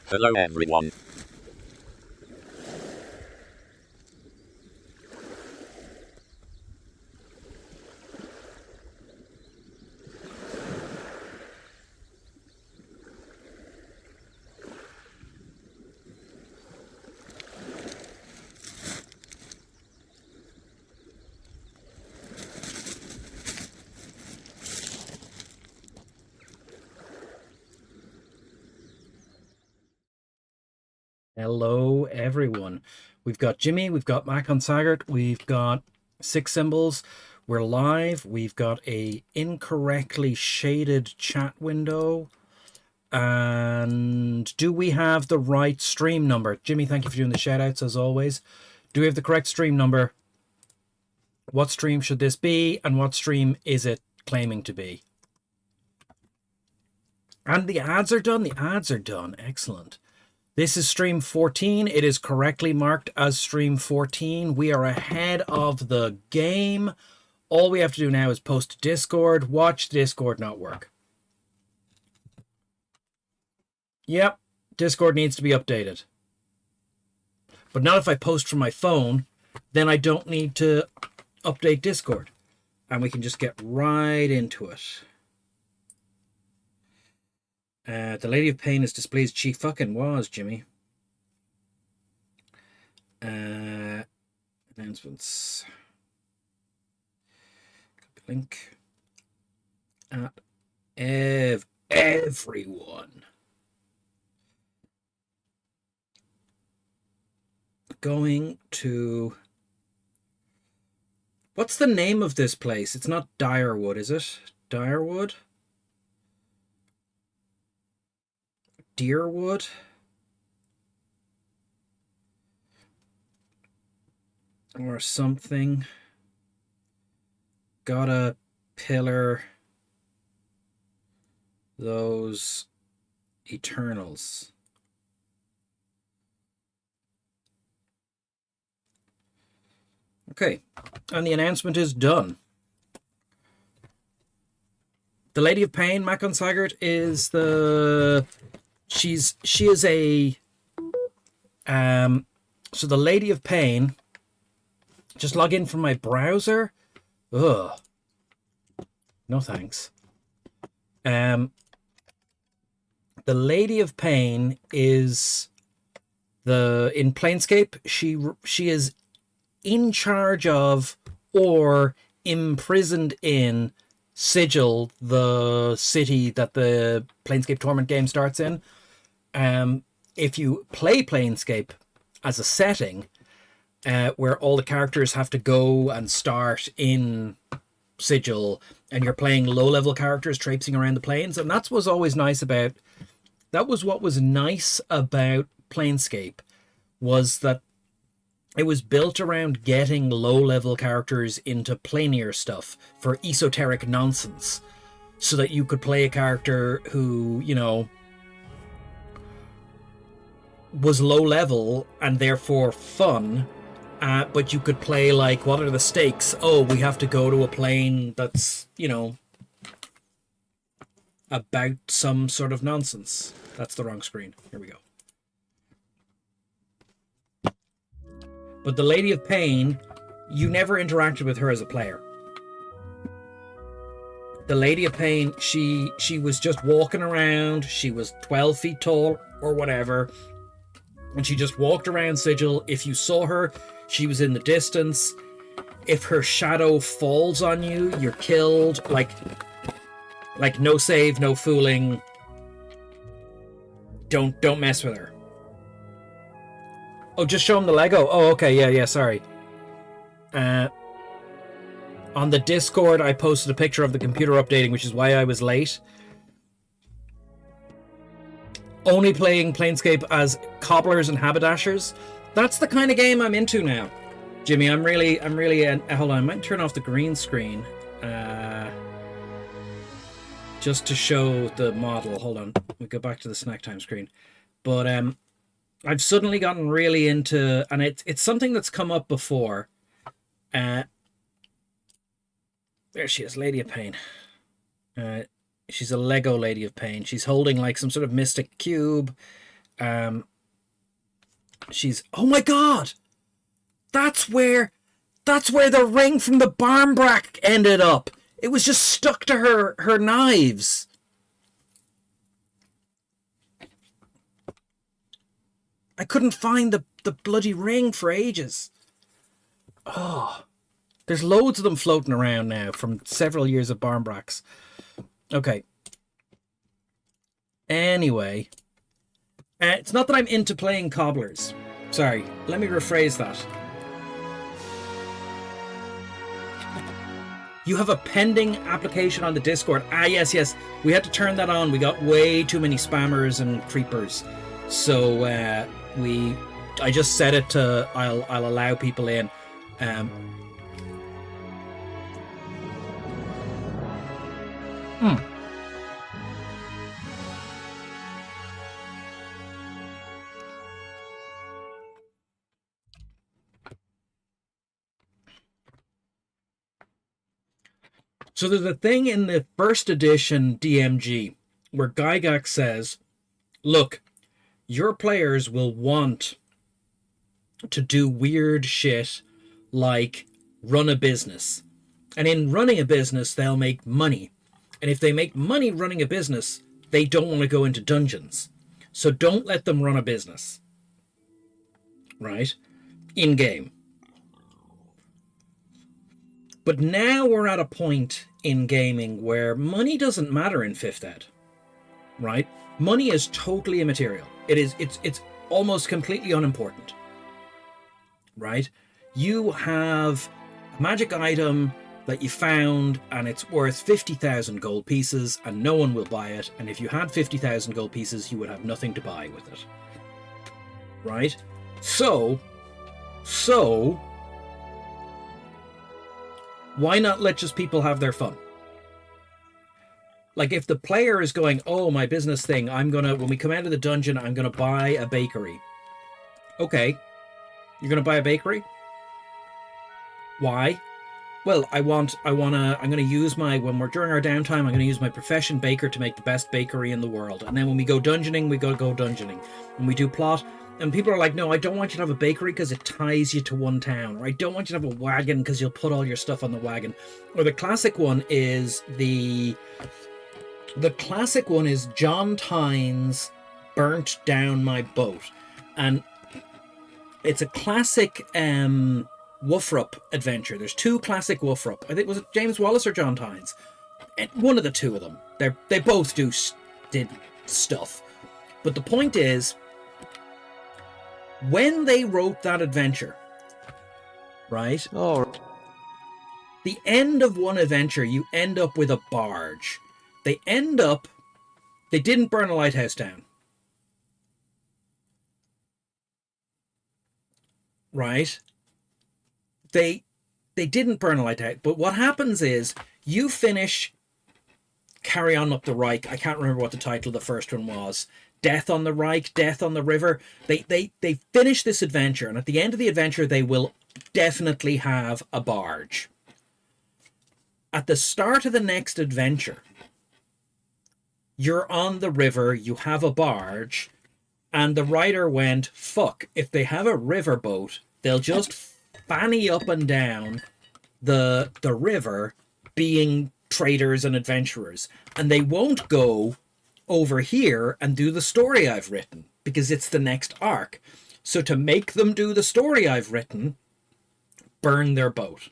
Hello everyone. Hello, everyone. We've got Jimmy, we've got Mac on Saggart, we've got Six Symbols. We're live. We've got a incorrectly shaded chat window. And do we have the right stream number? Jimmy, thank you for doing the shout outs as always. Do we have the correct stream number? What stream should this be? And what stream is it claiming to be? And the ads are done. The ads are done. Excellent. This is stream 14. It is correctly marked as stream 14. We are ahead of the game. All we have to do now is post to Discord. Watch Discord not work. Yep, Discord needs to be updated. But not if I post from my phone. Then I don't need to update Discord. And we can just get right into it. The Lady of Pain is displeased. She fucking was, Jimmy. Announcements. Link at everyone. Going to... What's the name of this place? It's not Direwood, is it? Direwood? Deerwood? Or something. Gotta pillar those Eternals. Okay, and the announcement is done. The Lady of Pain, Macon Saggart, is the... She is a... So the Lady of Pain... Just log in from my browser. Ugh. No thanks. The Lady of Pain is in Planescape. She is in charge of or imprisoned in Sigil, the city that the Planescape Torment game starts in. If you play Planescape as a setting, where all the characters have to go and start in Sigil, and you're playing low-level characters traipsing around the planes, and that was always nice about... That was what was nice about Planescape, was that it was built around getting low-level characters into planier stuff for esoteric nonsense, so that you could play a character who, you know, was low-level and therefore fun, but you could play, like, what are the stakes? Oh, we have to go to a plane that's, you know, about some sort of nonsense. That's the wrong screen. Here we go. But the Lady of Pain, you never interacted with her as a player. The Lady of Pain, she was just walking around. She was 12 feet tall or whatever. And she just walked around Sigil. If you saw her, she was in the distance. If her shadow falls on you, you're killed. Like no save, no fooling. Don't mess with her. Oh, just show him the Lego. Oh, okay, yeah, sorry. On the Discord, I posted a picture of the computer updating, which is why I was late. Only playing Planescape as cobblers and haberdashers. That's the kind of game I'm into now, Jimmy. I'm really. Hold on, I might turn off the green screen, just to show the model. Hold on, we go back to the snack time screen. But I've suddenly gotten really into, and it's something that's come up before. There she is, Lady of Pain. She's a Lego Lady of Pain. She's holding like some sort of mystic cube. she's, oh my god, that's where the ring from the barmbrack ended up. It was just stuck to her knives. I couldn't find the bloody ring for ages. Oh, there's loads of them floating around now from several years of barmbracks. Okay. Anyway, it's not that I'm into playing cobblers. Sorry, let me rephrase that. You have a pending application on the Discord. Ah, yes. We had to turn that on. We got way too many spammers and creepers. So I just set it to I'll allow people in. So there's a thing in the first edition DMG where Gygax says, look, your players will want to do weird shit like run a business. And in running a business, they'll make money. And if they make money running a business, they don't want to go into dungeons. So don't let them run a business. Right? In-game. But now we're at a point in gaming where money doesn't matter in 5th Ed. Right? Money is totally immaterial. It's almost completely unimportant. Right? You have a magic item that you found and it's worth 50,000 gold pieces and no one will buy it. And if you had 50,000 gold pieces, you would have nothing to buy with it. Right? So why not let just people have their fun? Like if the player is going, oh, my business thing, when we come out of the dungeon, I'm going to buy a bakery. Okay. You're going to buy a bakery? Why? Well, I'm going to use during our downtime, I'm going to use my profession baker to make the best bakery in the world. And then when we go dungeoning, we go dungeoning. And we do plot. And people are like, no, I don't want you to have a bakery because it ties you to one town. Or I don't want you to have a wagon because you'll put all your stuff on the wagon. Or the classic one is John Tynes burnt down my boat. And it's a classic Woofrup adventure. There's two classic Woofrup. I think, was it James Wallace or John Tynes? And one of the two of them. They both did stuff. But the point is, when they wrote that adventure, right? Oh. The end of one adventure, you end up with a barge. They didn't burn a lighthouse down. Right? They didn't burn a lighthouse. But what happens is, you finish Carry On Up the Reich. I can't remember what the title of the first one was. Death on the Reich, Death on the River. They finish this adventure, and at the end of the adventure, they will definitely have a barge. At the start of the next adventure, you're on the river, you have a barge, and the writer went, fuck, if they have a riverboat, they'll just fanny up and down the river being traders and adventurers, and they won't go over here and do the story I've written because it's the next arc. So to make them do the story I've written, burn their boat.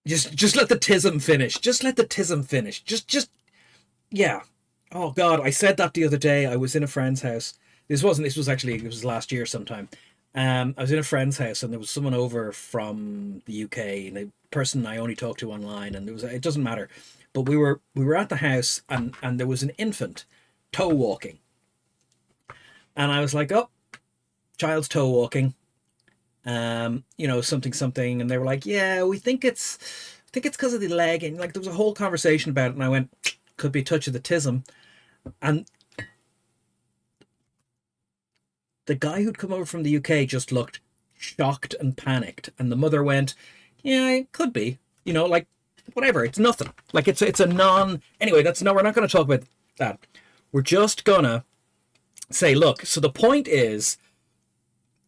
Just let the tism finish. Just let the tism finish. Yeah. Oh God, I said that the other day. I was in a friend's house. It was last year sometime. I was in a friend's house and there was someone over from the UK, and a person I only talked to online, and it doesn't matter. But we were at the house and there was an infant toe walking. And I was like, oh, child's toe walking. Something. And they were like, yeah, we think it's because of the leg. And like, there was a whole conversation about it. And I went, could be a touch of the tism. And the guy who'd come over from the UK just looked shocked and panicked. And the mother went, Yeah, it could be. You know, like, whatever. It's nothing. Like, it's a non... Anyway, we're not going to talk about that. We're just going to say, look, so the point is,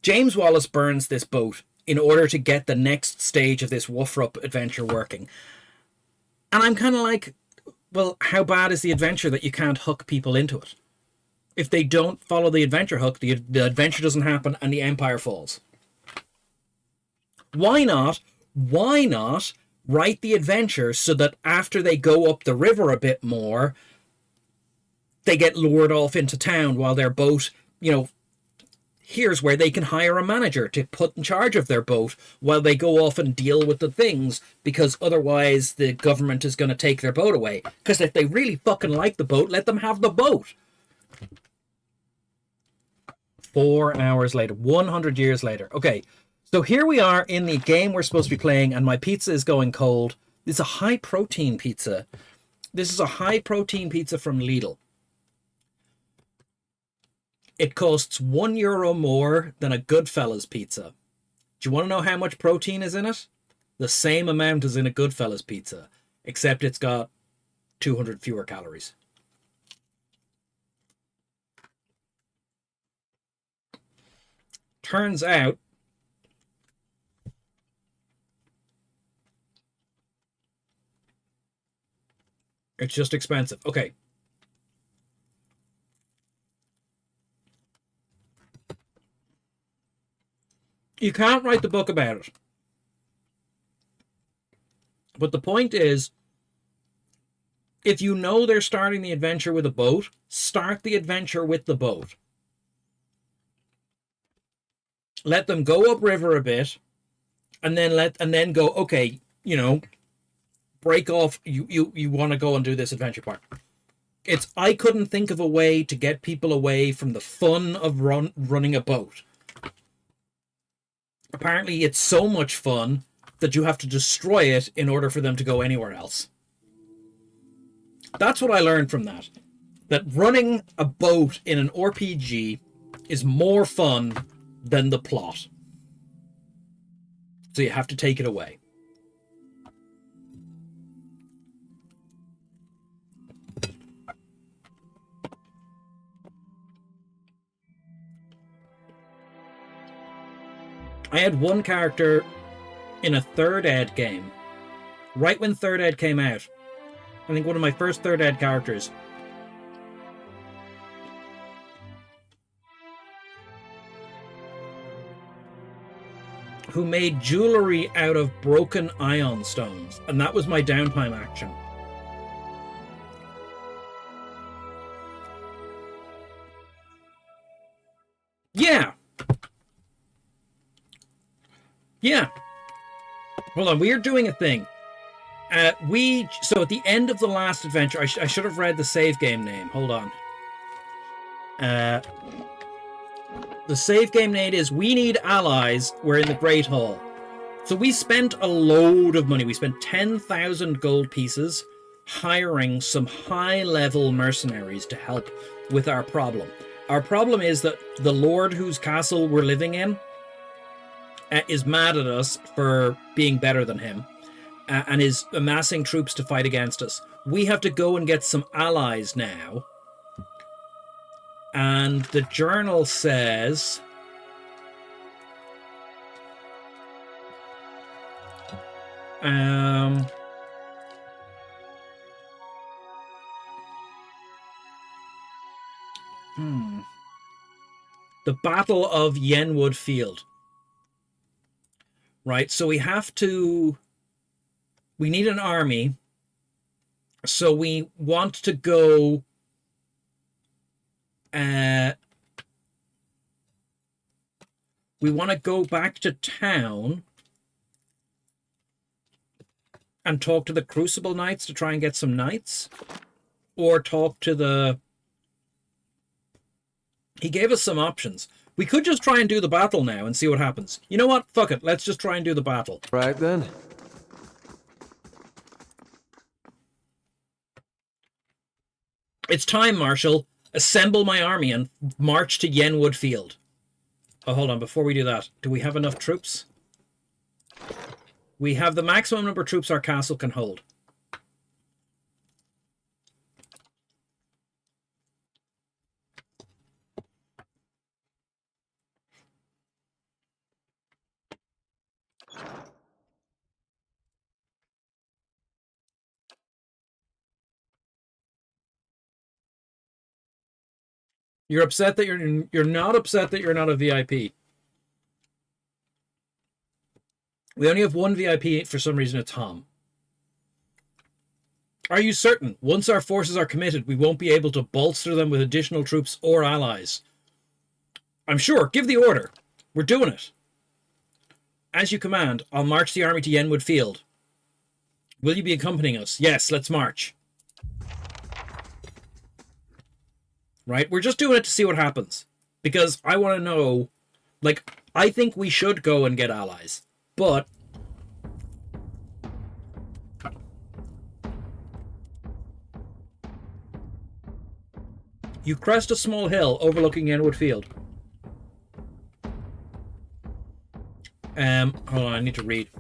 James Wallace burns this boat in order to get the next stage of this Woofrup adventure working. And I'm kind of like, well, how bad is the adventure that you can't hook people into it? If they don't follow the adventure hook, the adventure doesn't happen and the empire falls. Why not write the adventure so that after they go up the river a bit more, they get lured off into town while their boat, you know, here's where they can hire a manager to put in charge of their boat while they go off and deal with the things, because otherwise the government is going to take their boat away. Because if they really fucking like the boat, let them have the boat. 4 hours later, 100 years later. Okay, so here we are in the game we're supposed to be playing, and my pizza is going cold. It's a high-protein pizza. This is a high-protein pizza from Lidl. It costs €1 more than a Goodfellas pizza. Do you want to know how much protein is in it? The same amount as in a Goodfellas pizza, except it's got 200 fewer calories. Turns out it's just expensive. Okay. You can't write the book about it. But the point is, if you know they're starting the adventure with a boat, start the adventure with the boat. Let them go upriver a bit, and then go, okay, you know, break off. You want to go and do this adventure part. I couldn't think of a way to get people away from the fun of running a boat. Apparently, it's so much fun that you have to destroy it in order for them to go anywhere else. That's what I learned from that. That running a boat in an RPG is more fun than the plot. So you have to take it away. I had one character in a third ed game, right when third ed came out. I think one of my first third ed characters. Who made jewelry out of broken ion stones. And that was my downtime action. Yeah. Yeah. Hold on, we are doing a thing. So at the end of the last adventure, I should have read the save game name. Hold on. The save game name is We Need Allies. We're in the Great Hall. So we spent a load of money. We spent 10,000 gold pieces hiring some high-level mercenaries to help with our problem. Our problem is that the lord whose castle we're living in is mad at us for being better than him and is amassing troops to fight against us. We have to go and get some allies now. And the journal says... The Battle of Yenwood Field. Right, so we need an army. So we want to go... we want to go back to town and talk to the Crucible Knights to try and get some knights. Or talk to the... He gave us some options. We could just try and do the battle now and see what happens. You know what? Fuck it. Let's just try and do the battle. Right then. It's time, Marshal. Assemble my army and march to Yenwood Field. Oh, hold on. Before we do that, do we have enough troops? We have the maximum number of troops our castle can hold. You're upset that you're not upset that you're not a VIP. We only have one VIP for some reason. It's Tom. Are you certain? Once our forces are committed, we won't be able to bolster them with additional troops or allies. I'm sure. Give the order. We're doing it. As you command, I'll march the army to Yenwood Field. Will you be accompanying us? Yes, let's march. Right? We're just doing it to see what happens. Because I want to know, like, I think we should go and get allies. But you crest a small hill overlooking Yenwood Field. Hold on, I need to read.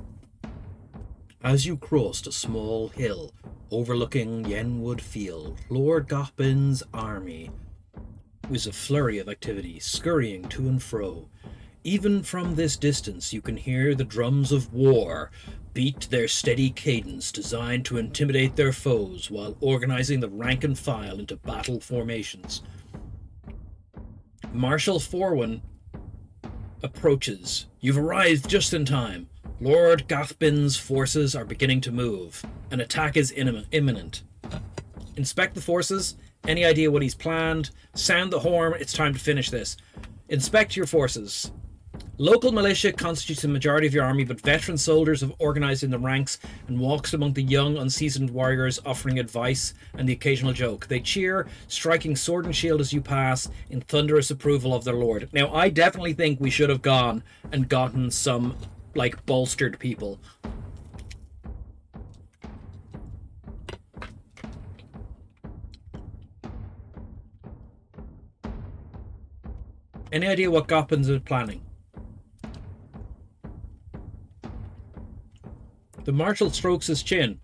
As you crossed a small hill overlooking Yenwood Field, Lord Gothbin's army was a flurry of activity, scurrying to and fro. Even from this distance, you can hear the drums of war beat their steady cadence designed to intimidate their foes while organizing the rank and file into battle formations. Marshal Forwin approaches. You've arrived just in time. Lord Gothbin's forces are beginning to move. An attack is imminent. Inspect the forces. Any idea what he's planned? Sound the horn. It's time to finish this. Inspect your forces. Local militia constitutes the majority of your army, but veteran soldiers have organized in the ranks and walks among the young, unseasoned warriors, offering advice and the occasional joke. They cheer, striking sword and shield as you pass, in thunderous approval of their lord. Now, I definitely think we should have gone and gotten some, like, bolstered people. Any idea what Gothbin's is planning? The Marshal strokes his chin.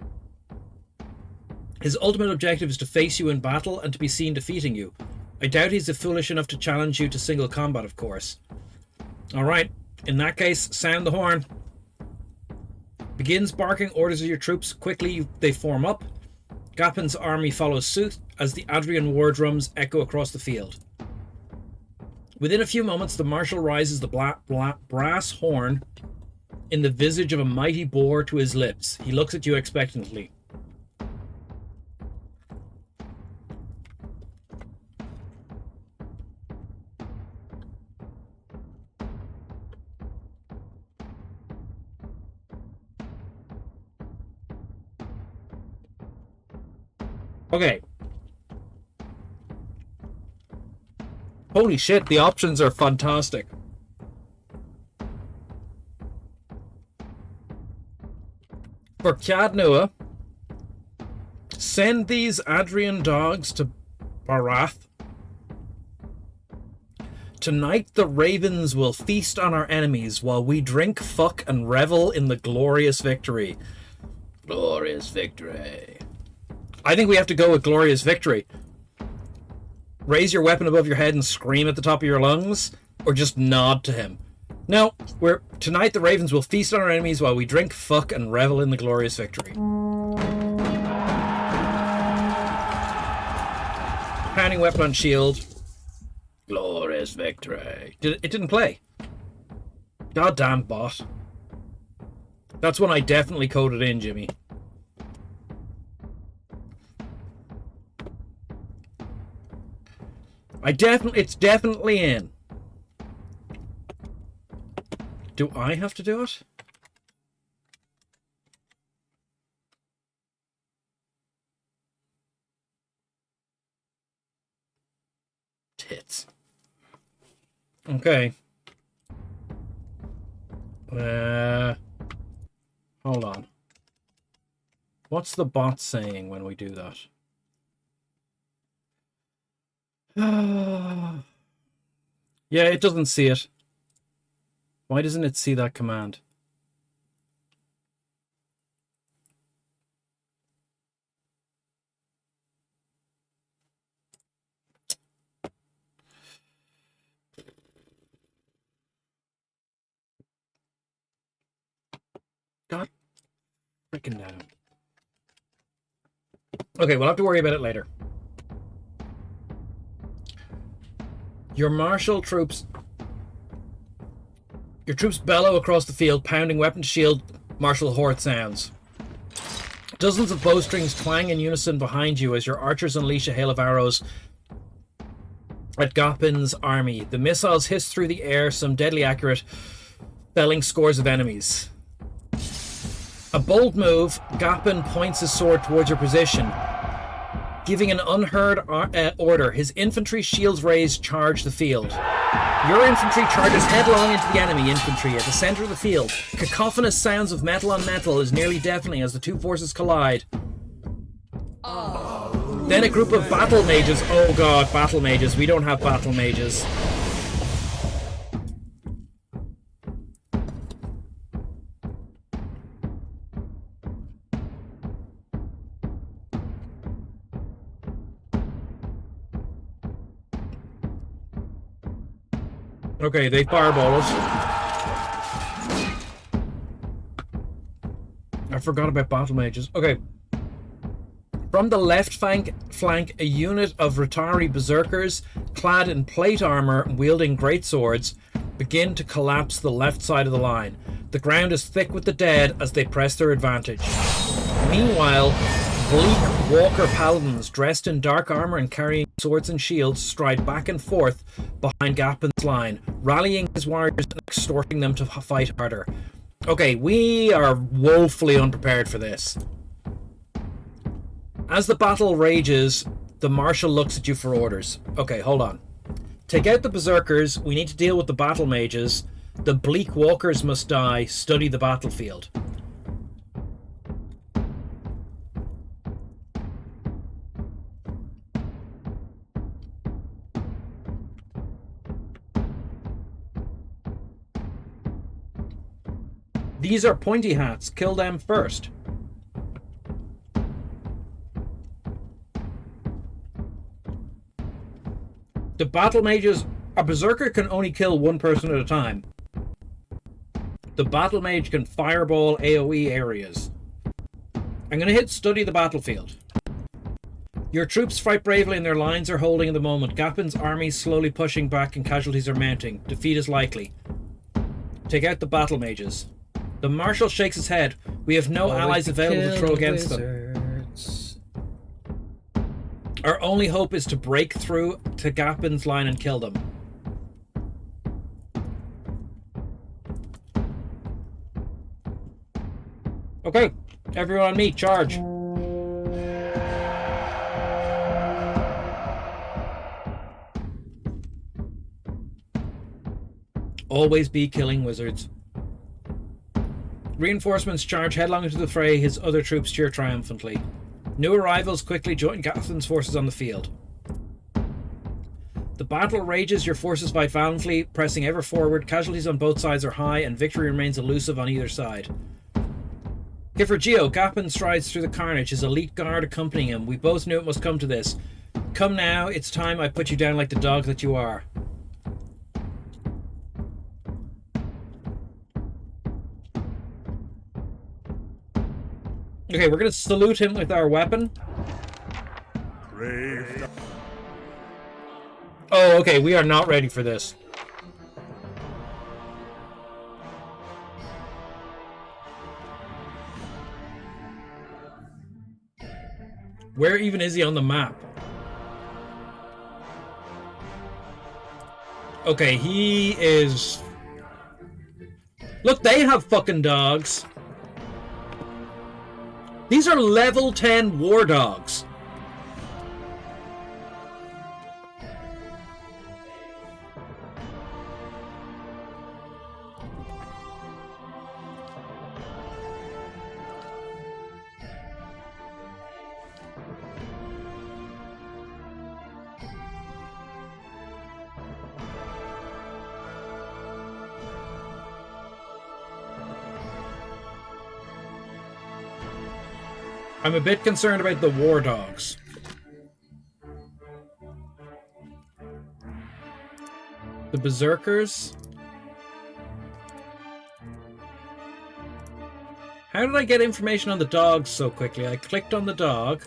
His ultimate objective is to face you in battle and to be seen defeating you. I doubt he's foolish enough to challenge you to single combat, of course. Alright, in that case, sound the horn. Begins barking orders of your troops. Quickly, they form up. Gothbin's army follows suit as the Adrian war drums echo across the field. Within a few moments, the Marshal rises the brass horn in the visage of a mighty boar to his lips. He looks at you expectantly. Okay. Holy shit, the options are fantastic. For Cadnua, send these Adrian dogs to Barath. Tonight the ravens will feast on our enemies while we drink, fuck, and revel in the glorious victory. Glorious victory. I think we have to go with glorious victory. Raise your weapon above your head and scream at the top of your lungs, or just nod to him. No, tonight the ravens will feast on our enemies while we drink, fuck, and revel in the glorious victory. Pounding weapon on shield. Glorious victory. It didn't play. Goddamn bot. That's one I definitely coded in, Jimmy. It's definitely in. Do I have to do it? Tits. Okay. Hold on. What's the bot saying when we do that? Yeah, it doesn't see it. Why doesn't it see that command? Freaking down. Okay, we'll have to worry about it later. Your martial troops... Your troops bellow across the field, pounding weapon to shield martial horde sounds. Dozens of bowstrings twang in unison behind you as your archers unleash a hail of arrows at Gopin's army. The missiles hiss through the air, some deadly accurate, felling scores of enemies. A bold move, Gopin points his sword towards your position, giving an unheard order. His infantry, shields raised, charge the field. Your infantry charges headlong into the enemy infantry at the center of the field. Cacophonous sounds of metal on metal is nearly deafening as the two forces collide. Then a group of battle mages. Oh god, battle mages. We don't have battle mages. Okay, they fireball us. I forgot about battle mages. Okay. From the left flank, a unit of Rotari berserkers, clad in plate armor and wielding great swords, begin to collapse the left side of the line. The ground is thick with the dead as they press their advantage. Meanwhile, bleak walker paladins, dressed in dark armor and carrying swords and shields, stride back and forth behind Gapin's line, rallying his warriors and extorting them to fight harder. Okay, we are woefully unprepared for this. As the battle rages, the marshal looks at you for orders. Okay, hold on. Take out the berserkers. We need to deal with the battle mages. The bleak walkers must die. Study the battlefield. These are pointy hats. Kill them first. The battle mages... A berserker can only kill one person at a time. The battle mage can fireball AoE areas. I'm going to hit study the battlefield. Your troops fight bravely and their lines are holding at the moment. Gapin's army slowly pushing back and casualties are mounting. Defeat is likely. Take out the battle mages. The marshal shakes his head. We have no allies available to throw against them. Our only hope is to break through to Gapin's line and kill them. Okay, everyone on me, charge. Always be killing wizards. Reinforcements charge headlong into the fray. His other troops cheer triumphantly. New arrivals quickly join Gapin's forces on the field. The battle rages, your forces fight valiantly, pressing ever forward. Casualties on both sides are high, and victory remains elusive on either side. Geo, Gapin strides through the carnage, his elite guard accompanying him. We both knew it must come to this. Come now, it's time I put you down like the dog that you are. Okay, we're going to salute him with our weapon. Oh, okay, we are not ready for this. Where even is he on the map? Okay, he is... Look, they have fucking dogs. These are level 10 war dogs. I'm a bit concerned about the war dogs. The berserkers. How did I get information on the dog so quickly? I clicked on the dog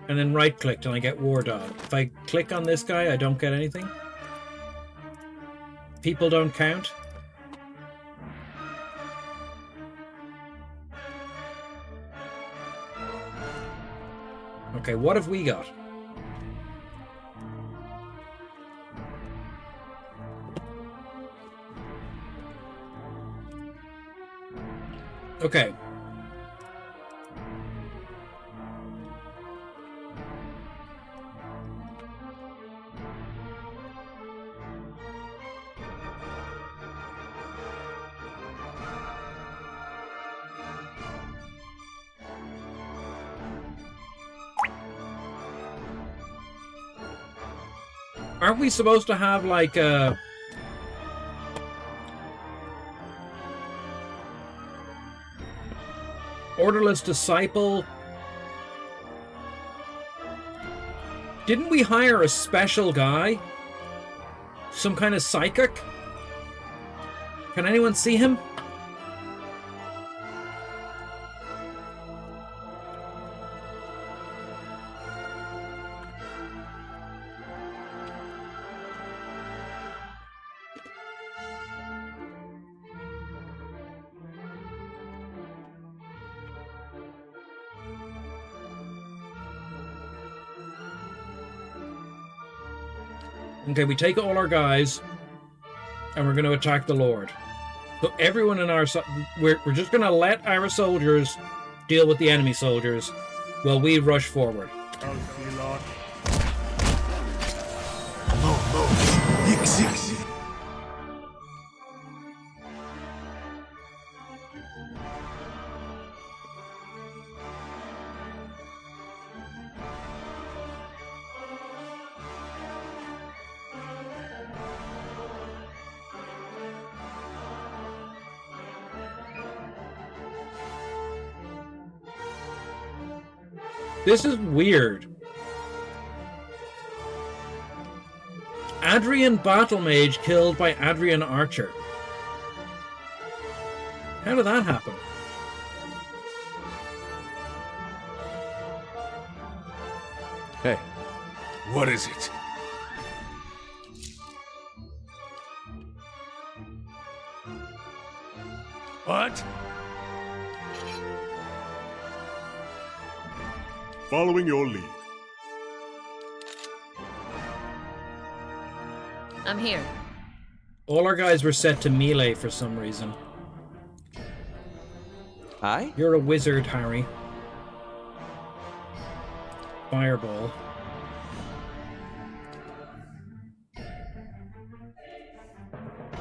and then right-clicked and I get War Dog. If I click on this guy, I don't get anything. People don't count. Okay, what have we got? Okay. Aren't we supposed to have like a orderless disciple? Didn't we hire a special guy? Some kind of psychic? Can anyone see him? Okay, we take all our guys, and we're going to attack the Lord. So everyone in our... We're just going to let our soldiers deal with the enemy soldiers while we rush forward. This is weird. Adrian Battle Mage killed by Adrian Archer. How did that happen? Hey, what is it? What? Following your lead. I'm here. All our guys were set to melee for some reason. Aye? You're a wizard, Harry. Fireball.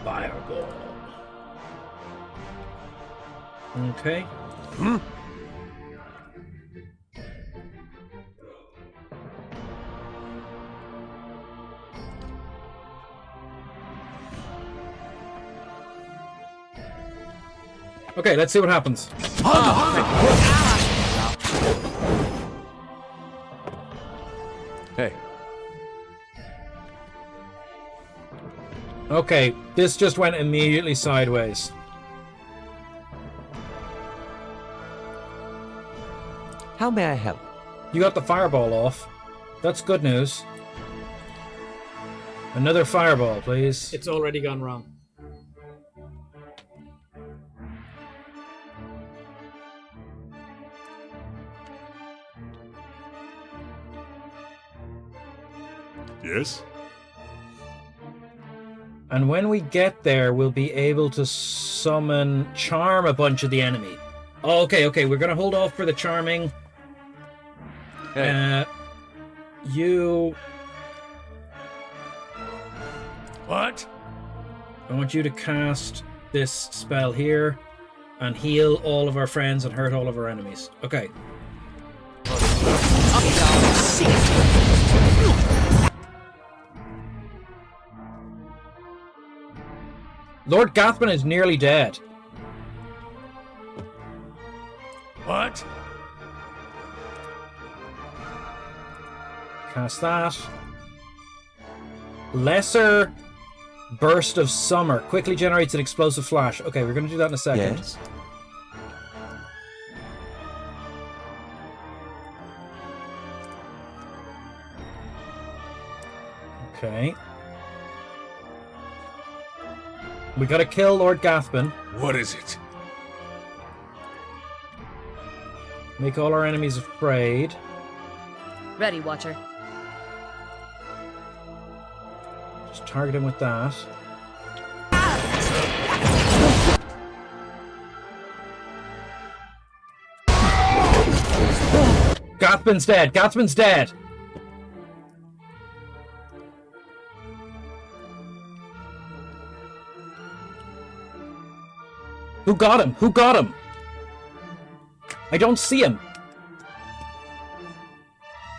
Fireball. Okay. Hmm? Okay, let's see what happens. Hey. Okay, this just went immediately sideways. How may I help? You got the fireball off. That's good news. Another fireball, please. It's already gone wrong. Yes? And when we get there, we'll be able to charm a bunch of the enemy. Oh, okay, we're gonna hold off for the charming. Hey. You... What? I want you to cast this spell here and heal all of our friends and hurt all of our enemies. Okay. Lord Gathman is nearly dead. What? Cast that. Lesser Burst of Summer quickly generates an explosive flash. Okay, we're going to do that in a second. Yes. Okay. We gotta kill Lord Gathbin. What is it? Make all our enemies afraid. Ready, Watcher. Just target him with that. Gathbin's dead! Gathbin's dead! Who got him? Who got him? I don't see him.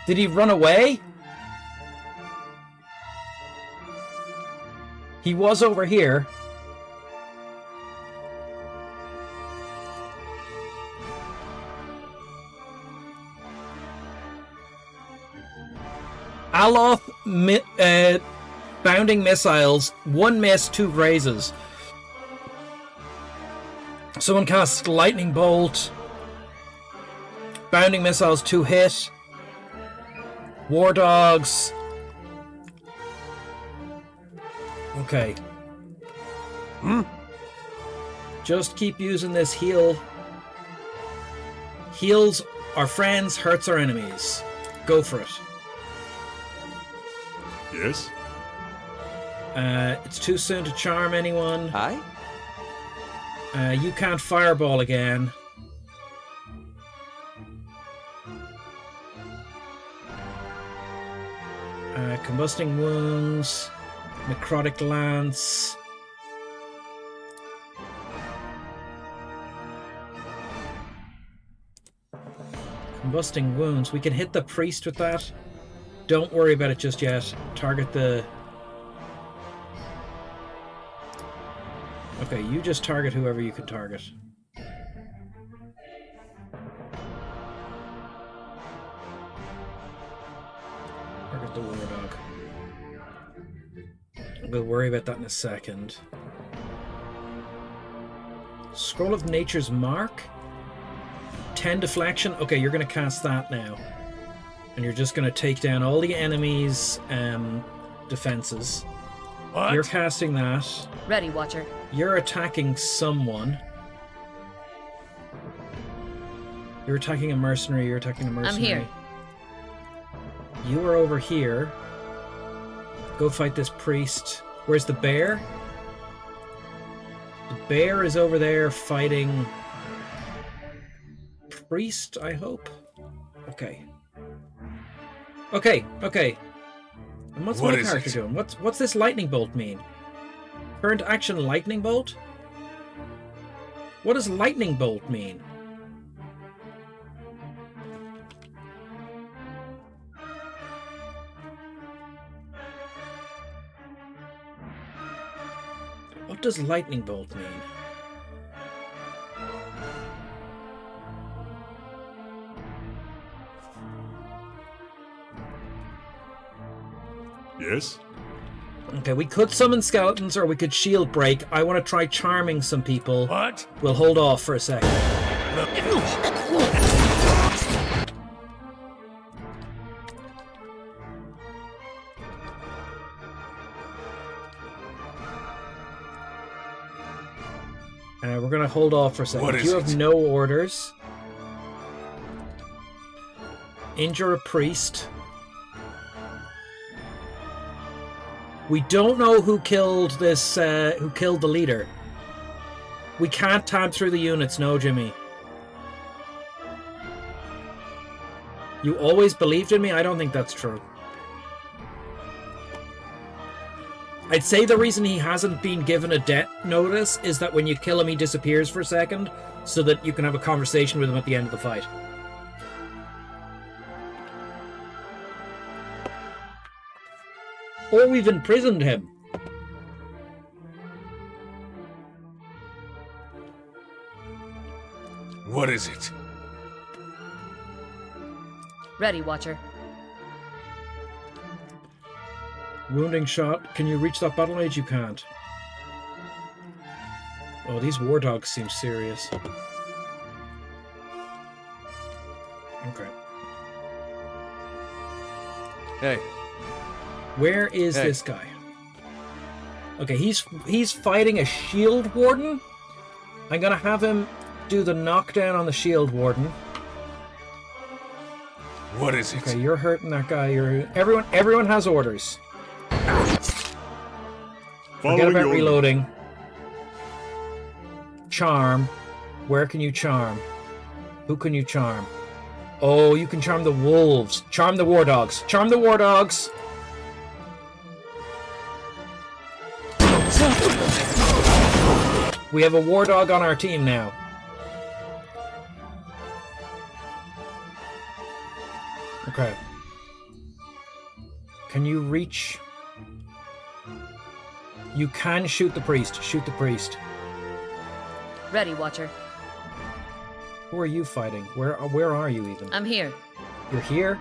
Did he run away? He was over here. Aloth bounding missiles. 1 miss, 2 grazes. Someone casts lightning bolt. Bounding missiles, 2 hit. War dogs. Okay. Just keep using this heal. Heals our friends, hurts our enemies. Go for it. Yes? It's too soon to charm anyone. Aye? You can't fireball again. Combusting wounds. Necrotic lance. Combusting wounds. We can hit the priest with that. Don't worry about it just yet. Target the... Okay, you just target whoever you can target. Target the war dog. We'll worry about that in a second. Scroll of Nature's Mark. 10 deflection. Okay, you're going to cast that now. And you're just going to take down all the enemies' defenses. What? You're casting that. Ready, Watcher. You're attacking someone. You're attacking a mercenary. You're attacking a mercenary. I'm here. You are over here. Go fight this priest. Where's the bear? The bear is over there fighting... priest, I hope? Okay. Okay. And what's What my is character it? doing? What's this lightning bolt mean? Current action lightning bolt? What does lightning bolt mean? What does lightning bolt mean? Yes? Okay, we could summon skeletons or we could shield break. I want to try charming some people. What? We'll hold off for a second. We're going to hold off for a second. What is You have it? no orders. Injure a priest. We don't know who killed this, who killed the leader. We can't tab through the units, no, Jimmy. You always believed in me? I don't think that's true. I'd say the reason he hasn't been given a death notice is that when you kill him, he disappears for a second, so that you can have a conversation with him at the end of the fight. Or we've imprisoned him. What is it? Ready, Watcher. Wounding shot. Can you reach that battle mage? You can't. Oh, these war dogs seem serious. Okay. Hey. Where is this guy? Okay, he's fighting a shield warden. I'm gonna have him do the knockdown on the shield warden. What is it? Okay, you're hurting that guy. Everyone has orders. Forget Following about your reloading. Charm. Where can you charm? Who can you charm? Oh, you can charm the wolves. Charm the war dogs. Charm the war dogs. We have a war dog on our team now. Okay. Can you reach? You can shoot the priest. Shoot the priest. Ready, Watcher. Who are you fighting? Where are you even? I'm here. You're here?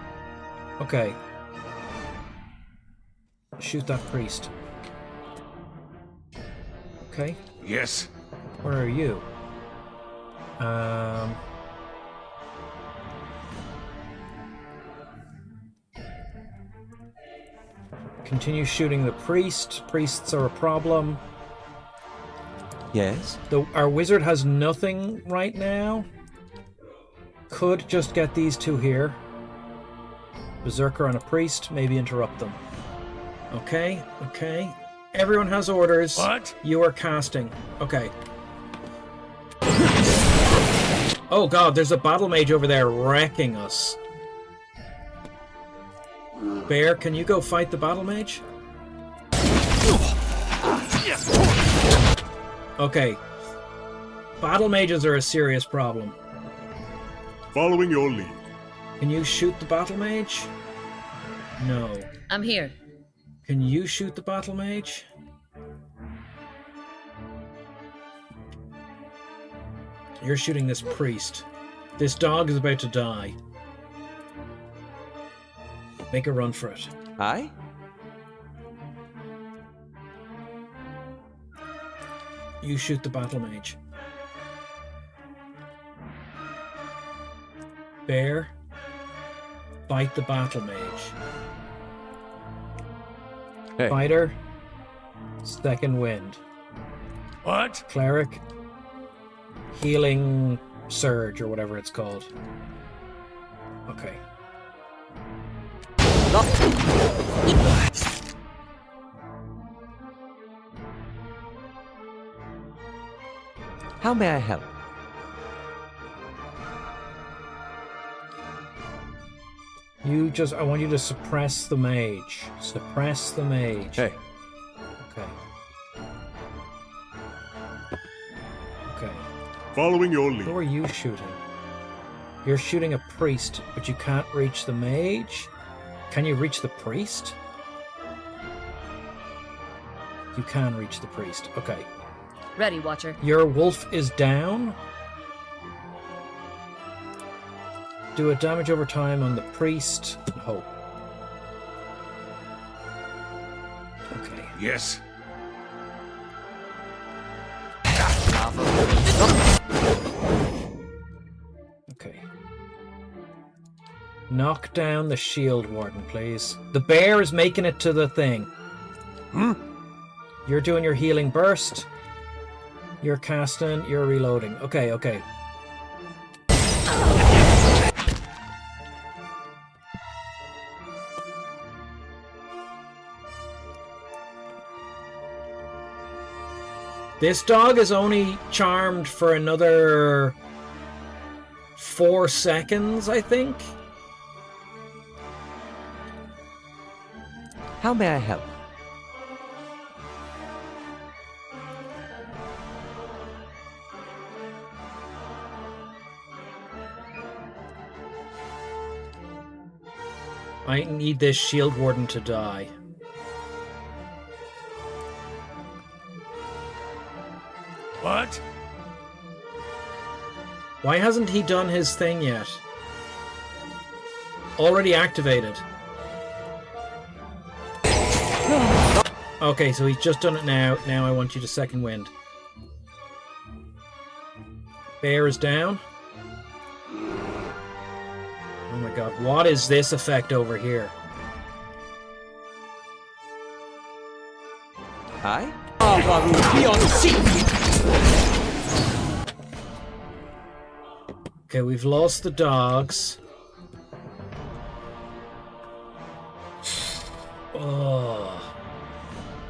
Okay. Shoot that priest. Okay. Yes. Where are you? Continue shooting the priest. Priests are a problem. Yes? Our wizard has nothing right now. Could just get these two here. Berserker on a priest, maybe interrupt them. Okay, okay. Everyone has orders. What? You are casting. Okay. Oh god, there's a battle mage over there wrecking us. Bear, can you go fight the battle mage? Okay. Battle mages are a serious problem. Following your lead. Can you shoot the battle mage? No. I'm here. Can you shoot the battle mage? You're shooting this priest. This dog is about to die. Make a run for it. Aye? You shoot the battle mage. Bear, fight the battle mage. Hey. Fighter, second wind. What? Cleric, healing surge or whatever it's called. Okay. How may I help? I want you to suppress the mage. Suppress the mage. Hey. Okay. Okay. Following your Who lead. are you shooting? You're shooting a priest, but you can't reach the mage? Can you reach the priest? You can reach the priest. Okay. Ready, Watcher. Your wolf is down. Do a damage over time on the priest. Hope. Okay. Yes. Okay. Knock down the shield warden, please. The bear is making it to the thing. You're doing your healing burst. You're casting, you're reloading. Okay, okay. This dog is only charmed for another 4 seconds, I think. How may I help? I need this shield warden to die. What? Why hasn't he done his thing yet? Already activated. Okay, so he's just done it now. Now I want you to second wind. Bear is down. Oh my god, what is this effect over here? Aye? Be on seat. Okay, we've lost the dogs. Oh.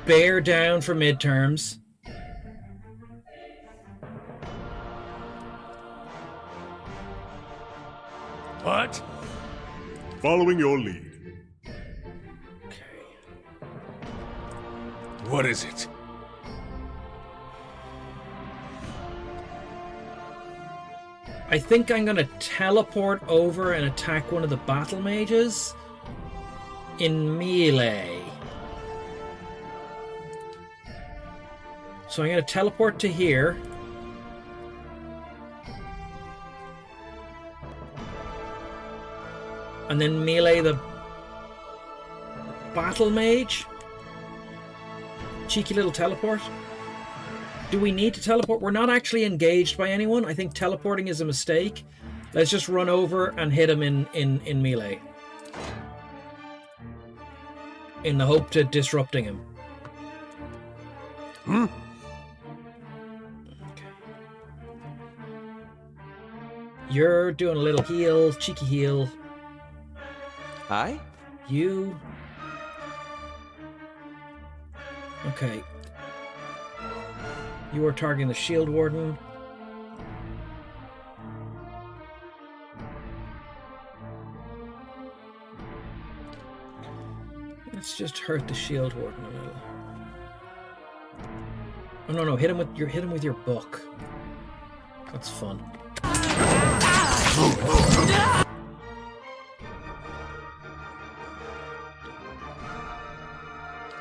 Bear down for midterms. What? Following your lead. What is it? I think I'm going to teleport over and attack one of the battle mages in melee. So I'm going to teleport to here. And then melee the battle mage. Cheeky little teleport. Do we need to teleport? We're not actually engaged by anyone. I think teleporting is a mistake. Let's just run over and hit him in melee. In the hope to disrupting him. Hmm? Okay. You're doing a little heal, cheeky heal. Aye? You... Okay. You are targeting the shield warden. Let's just hurt the shield warden a little. Oh no, hit him with your book. That's fun.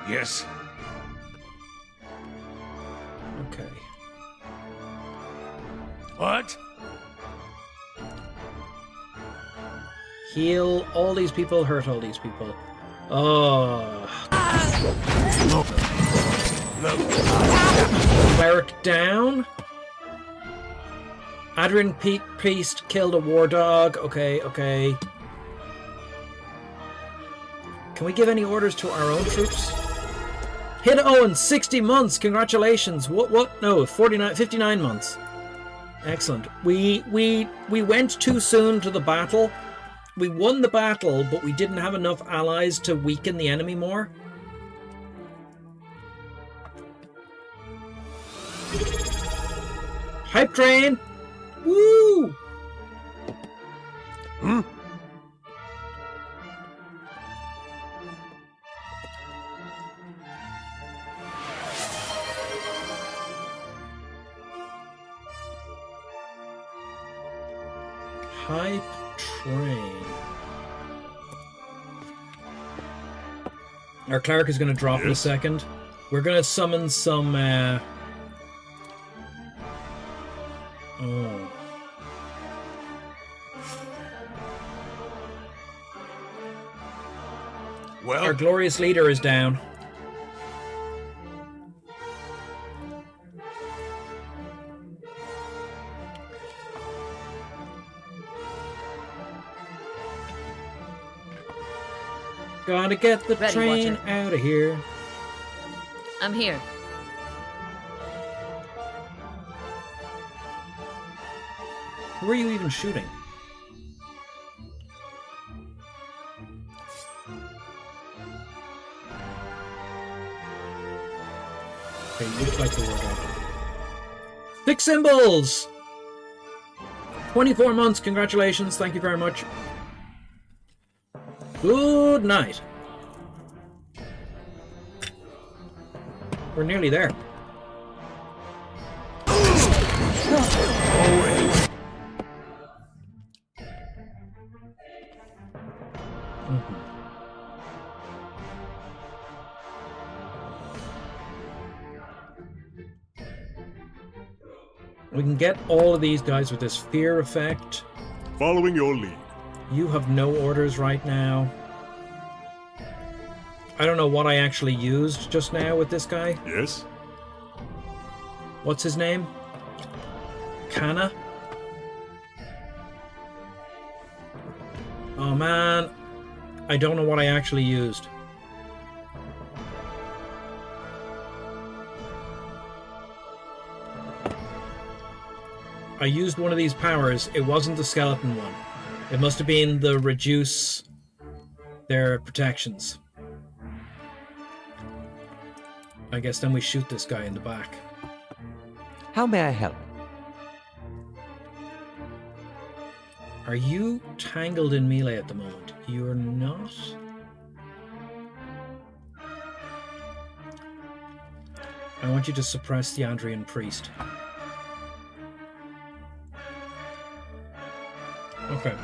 Yes. Okay. What? Heal all these people, hurt all these people. Oh. Cleric down. Adrian Priest killed a war dog. Okay. Can we give any orders to our own troops? Hit Owen, 60 months. Congratulations. What? No, 59 months. Excellent. We went too soon to the battle. We won the battle, but we didn't have enough allies to weaken the enemy more. Hype train! Woo! Hmm? Hype train. Our cleric is going to drop in a second. We're going to summon some... Oh. Well, Our glorious leader is down. Gotta get the Ready, train Watcher. out of here. I'm here. Who are you even shooting? Okay, you fight the war dog. 6 symbols! 24 months, congratulations, thank you very much. Good night. We're nearly there. We can get all of these guys with this fear effect. Following your lead. You have no orders right now. I don't know what I actually used just now with this guy. Yes? What's his name? Kana? Oh man, I don't know what I actually used. I used one of these powers. It wasn't the skeleton one. It must have been the reduce their protections. I guess then we shoot this guy in the back. How may I help? Are you tangled in melee at the moment? You're not? I want you to suppress the Andrian priest. Okay.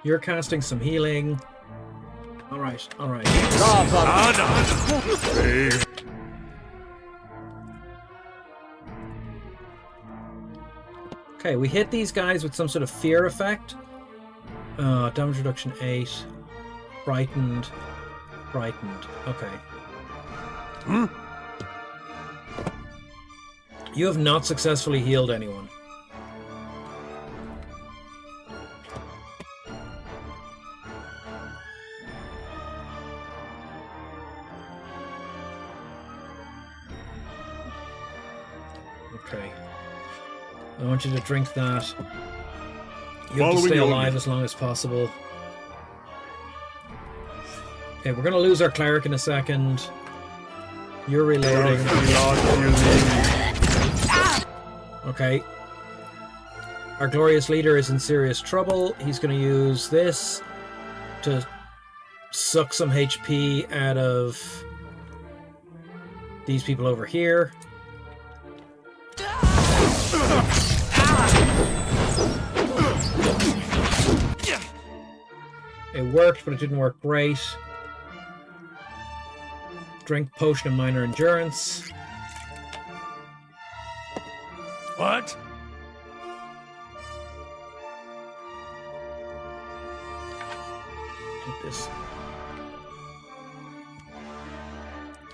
You're casting some healing. Alright, alright. Okay, we hit these guys with some sort of fear effect. Damage reduction 8. Frightened. Frightened. Okay. You have not successfully healed anyone. Okay. I want you to drink that. You have to stay alive as long as possible. Okay, we're going to lose our cleric in a second. You're reloading. Okay. Our glorious leader is in serious trouble. He's going to use this to suck some HP out of these people over here. It worked, but it didn't work great. Drink potion of minor endurance. What? Take this.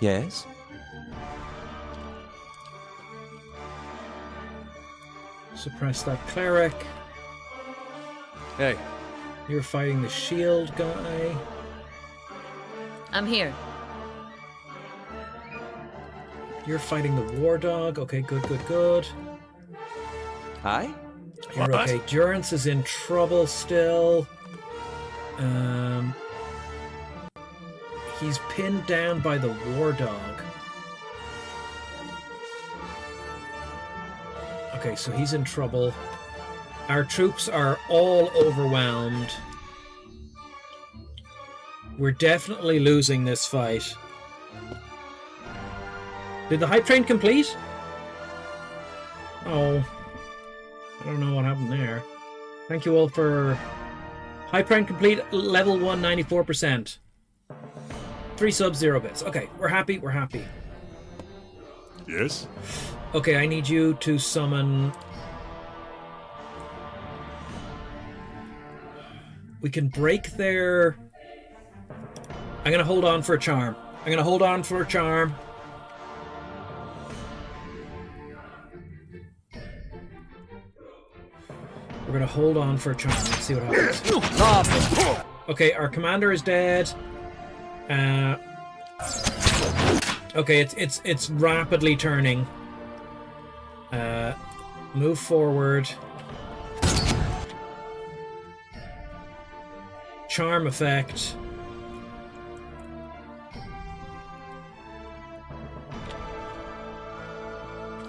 Yes? Suppress that cleric. Hey. You're fighting the shield guy. I'm here. You're fighting the war dog. Okay, good, good, good. I? You're What? okay. Durance is in trouble still. He's pinned down by the war dog. Okay, so he's in trouble. Our troops are all overwhelmed. We're definitely losing this fight. Did the hype train complete? Oh. I don't know what happened there. Thank you all for... Hype train complete, level 1, 94%. 3 subs, 0 bits. Okay, we're happy, we're happy. Yes? Okay, I need you to summon... We can break their... I'm gonna hold on for a charm. I'm gonna hold on for a charm. We're gonna hold on for a charm. Let's see what happens. Okay, our commander is dead. Okay, it's rapidly turning. Move forward. Charm effect.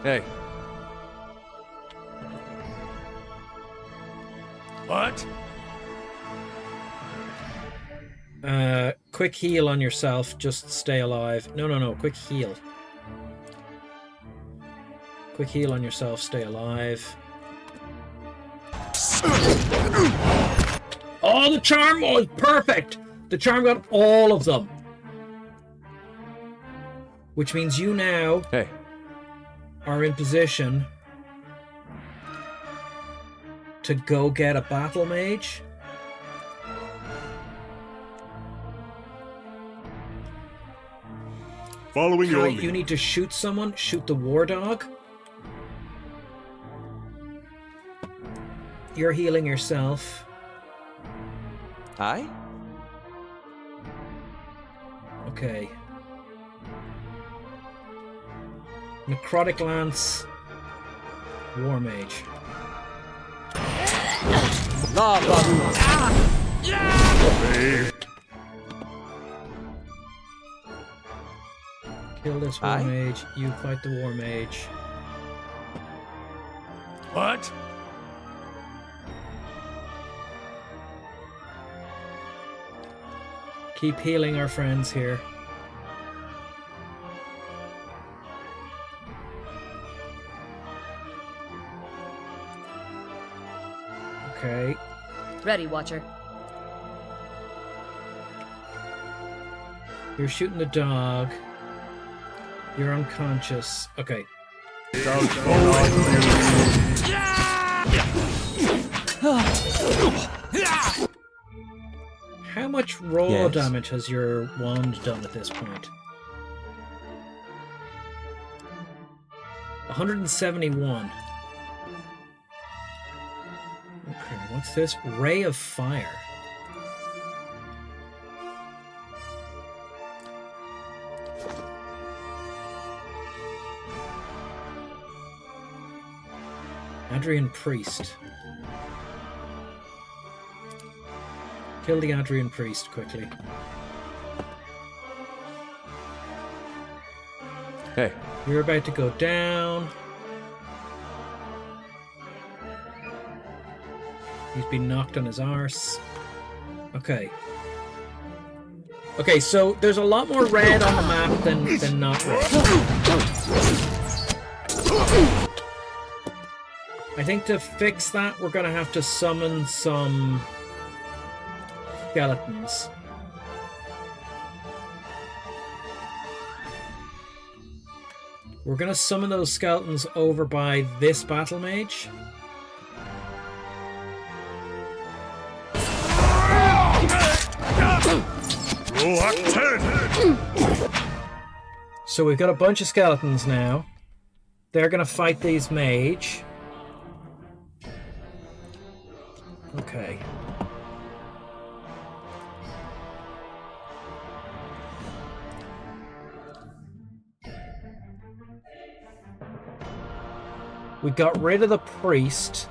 Hey. What? Quick heal on yourself. Just stay alive. No. Quick heal. Quick heal on yourself. Stay alive. Oh, the charm was perfect! The charm got all of them. Which means you now Hey. are in position to go get a battle mage. Following your Kai, lead. you need to shoot someone. Shoot the war dog. You're healing yourself. I? Okay. Necrotic Lance. War Mage. Kill this War Aye. Mage. You fight the War Mage. What? Keep healing our friends here. Okay. Ready, Watcher. You're shooting the dog. You're unconscious. Okay. How much raw Yes. damage has your wand done at this point? 171. Okay, what's this? Ray of Fire. Adrian Priest. Kill the Adrian Priest quickly. Hey. You're about to go down. He's been knocked on his arse. Okay. Okay, so there's a lot more red on the map than not red. I think to fix that, we're going to have to summon some skeletons. We're going to summon those skeletons over by this battle mage. So we've got a bunch of skeletons now. They're going to fight these mage. Okay. We got rid of the priest.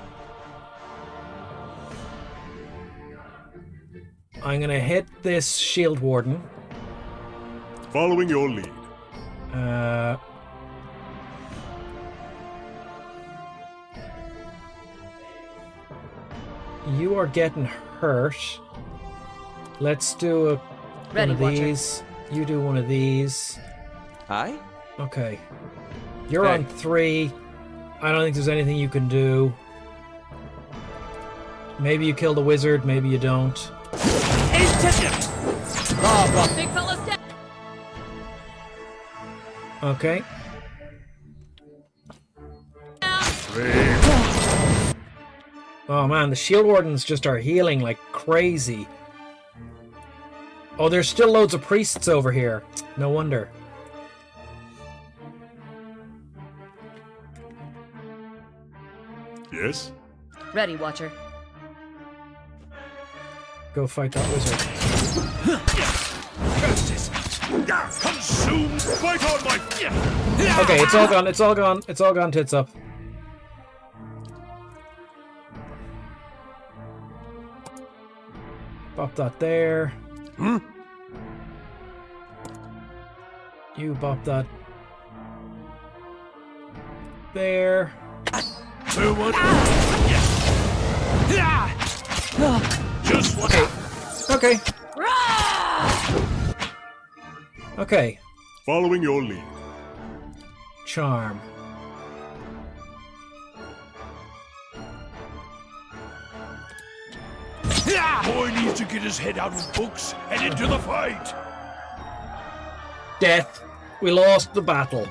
I'm going to hit this shield warden. Following your lead. You are getting hurt. Let's do one Ready, of Watcher. these. You do one of these. Aye? Okay. You're Hey. on 3. I don't think there's anything you can do. Maybe you kill the wizard, maybe you don't. Big fella's dead. Okay. Oh man, the shield wardens just are healing like crazy. Oh, there's still loads of priests over here. No wonder. Yes? Ready, Watcher. Go fight that wizard. Justice! Consume! Fight on, my... Okay, it's all gone, it's all gone, it's all gone, tits up. Bop that there. You bop that there. Who would... Just what... Okay. Okay. Following your lead. Charm. Boy needs to get his head out of books and into the fight. Death. We lost the battle.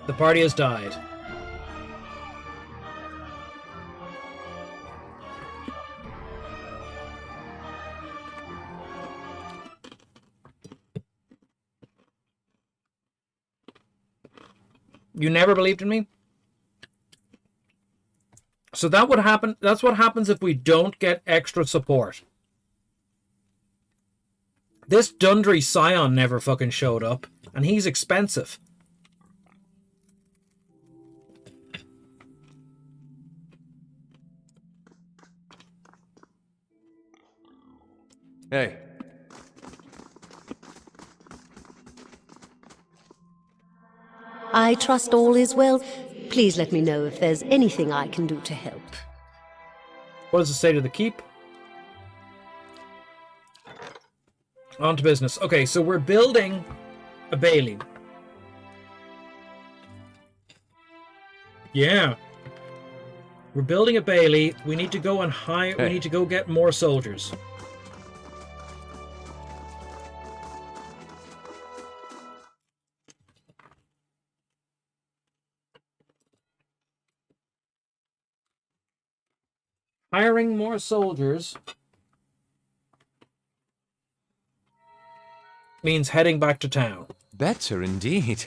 The party has died. You never believed in me? So that would happen. That's what happens if we don't get extra support. This Dundry Scion never fucking showed up, and he's expensive. Hey. I trust all is well. Please let me know if there's anything I can do to help. What does it say to the keep? On to business. Okay, so we're building a bailey. Yeah. We're building a bailey. We need to go and hire. Hey. We need to go get more soldiers. Hiring more soldiers means heading back to town. Better indeed.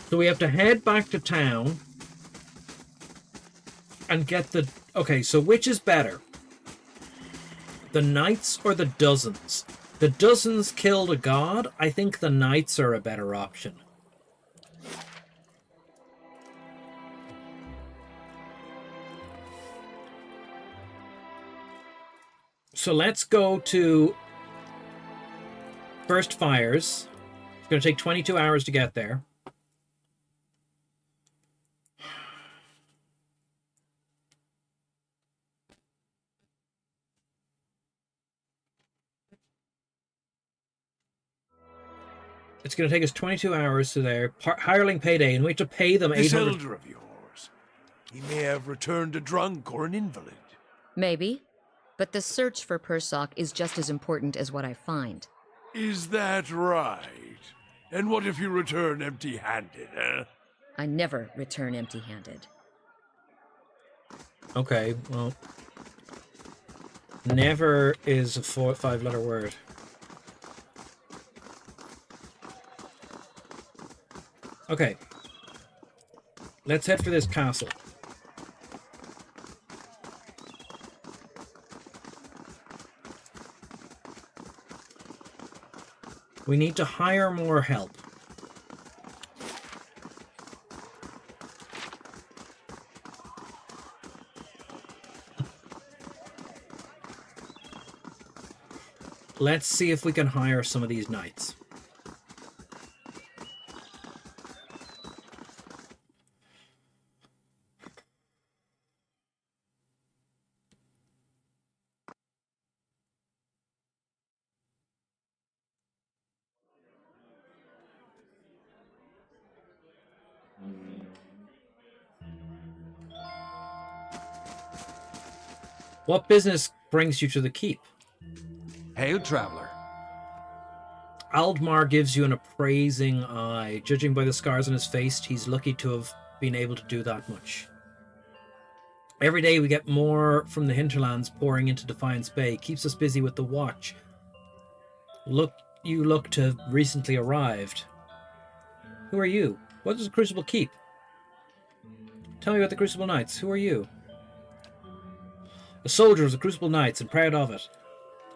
So we have to head back to town and get the... Okay, so which is better? The knights or the dozens? The dozens killed a god. I think the knights are a better option. So let's go to First Fires. It's going to take 22 hours to get there. It's going to take us 22 hours to there. Hireling payday, and we have to pay them This 800. elder of yours, he may have returned a drunk or an invalid. Maybe. But the search for Persock is just as important as what I find. Is that right? And what if you return empty-handed, eh? I never return empty-handed. Okay, well, never is a 5-letter word. Okay, let's head for this castle. We need to hire more help. Let's see if we can hire some of these knights. What business brings you to the keep? Hail, traveler. Aldmar gives you an appraising eye. Judging by the scars on his face, he's lucky to have been able to do that much. Every day we get more from the hinterlands pouring into Defiance Bay. Keeps us busy with the watch. You look to have recently arrived. Who are you? What does the Crucible keep? Tell me about the Crucible Knights. Who are you? A soldier of the Crucible Knights and proud of it.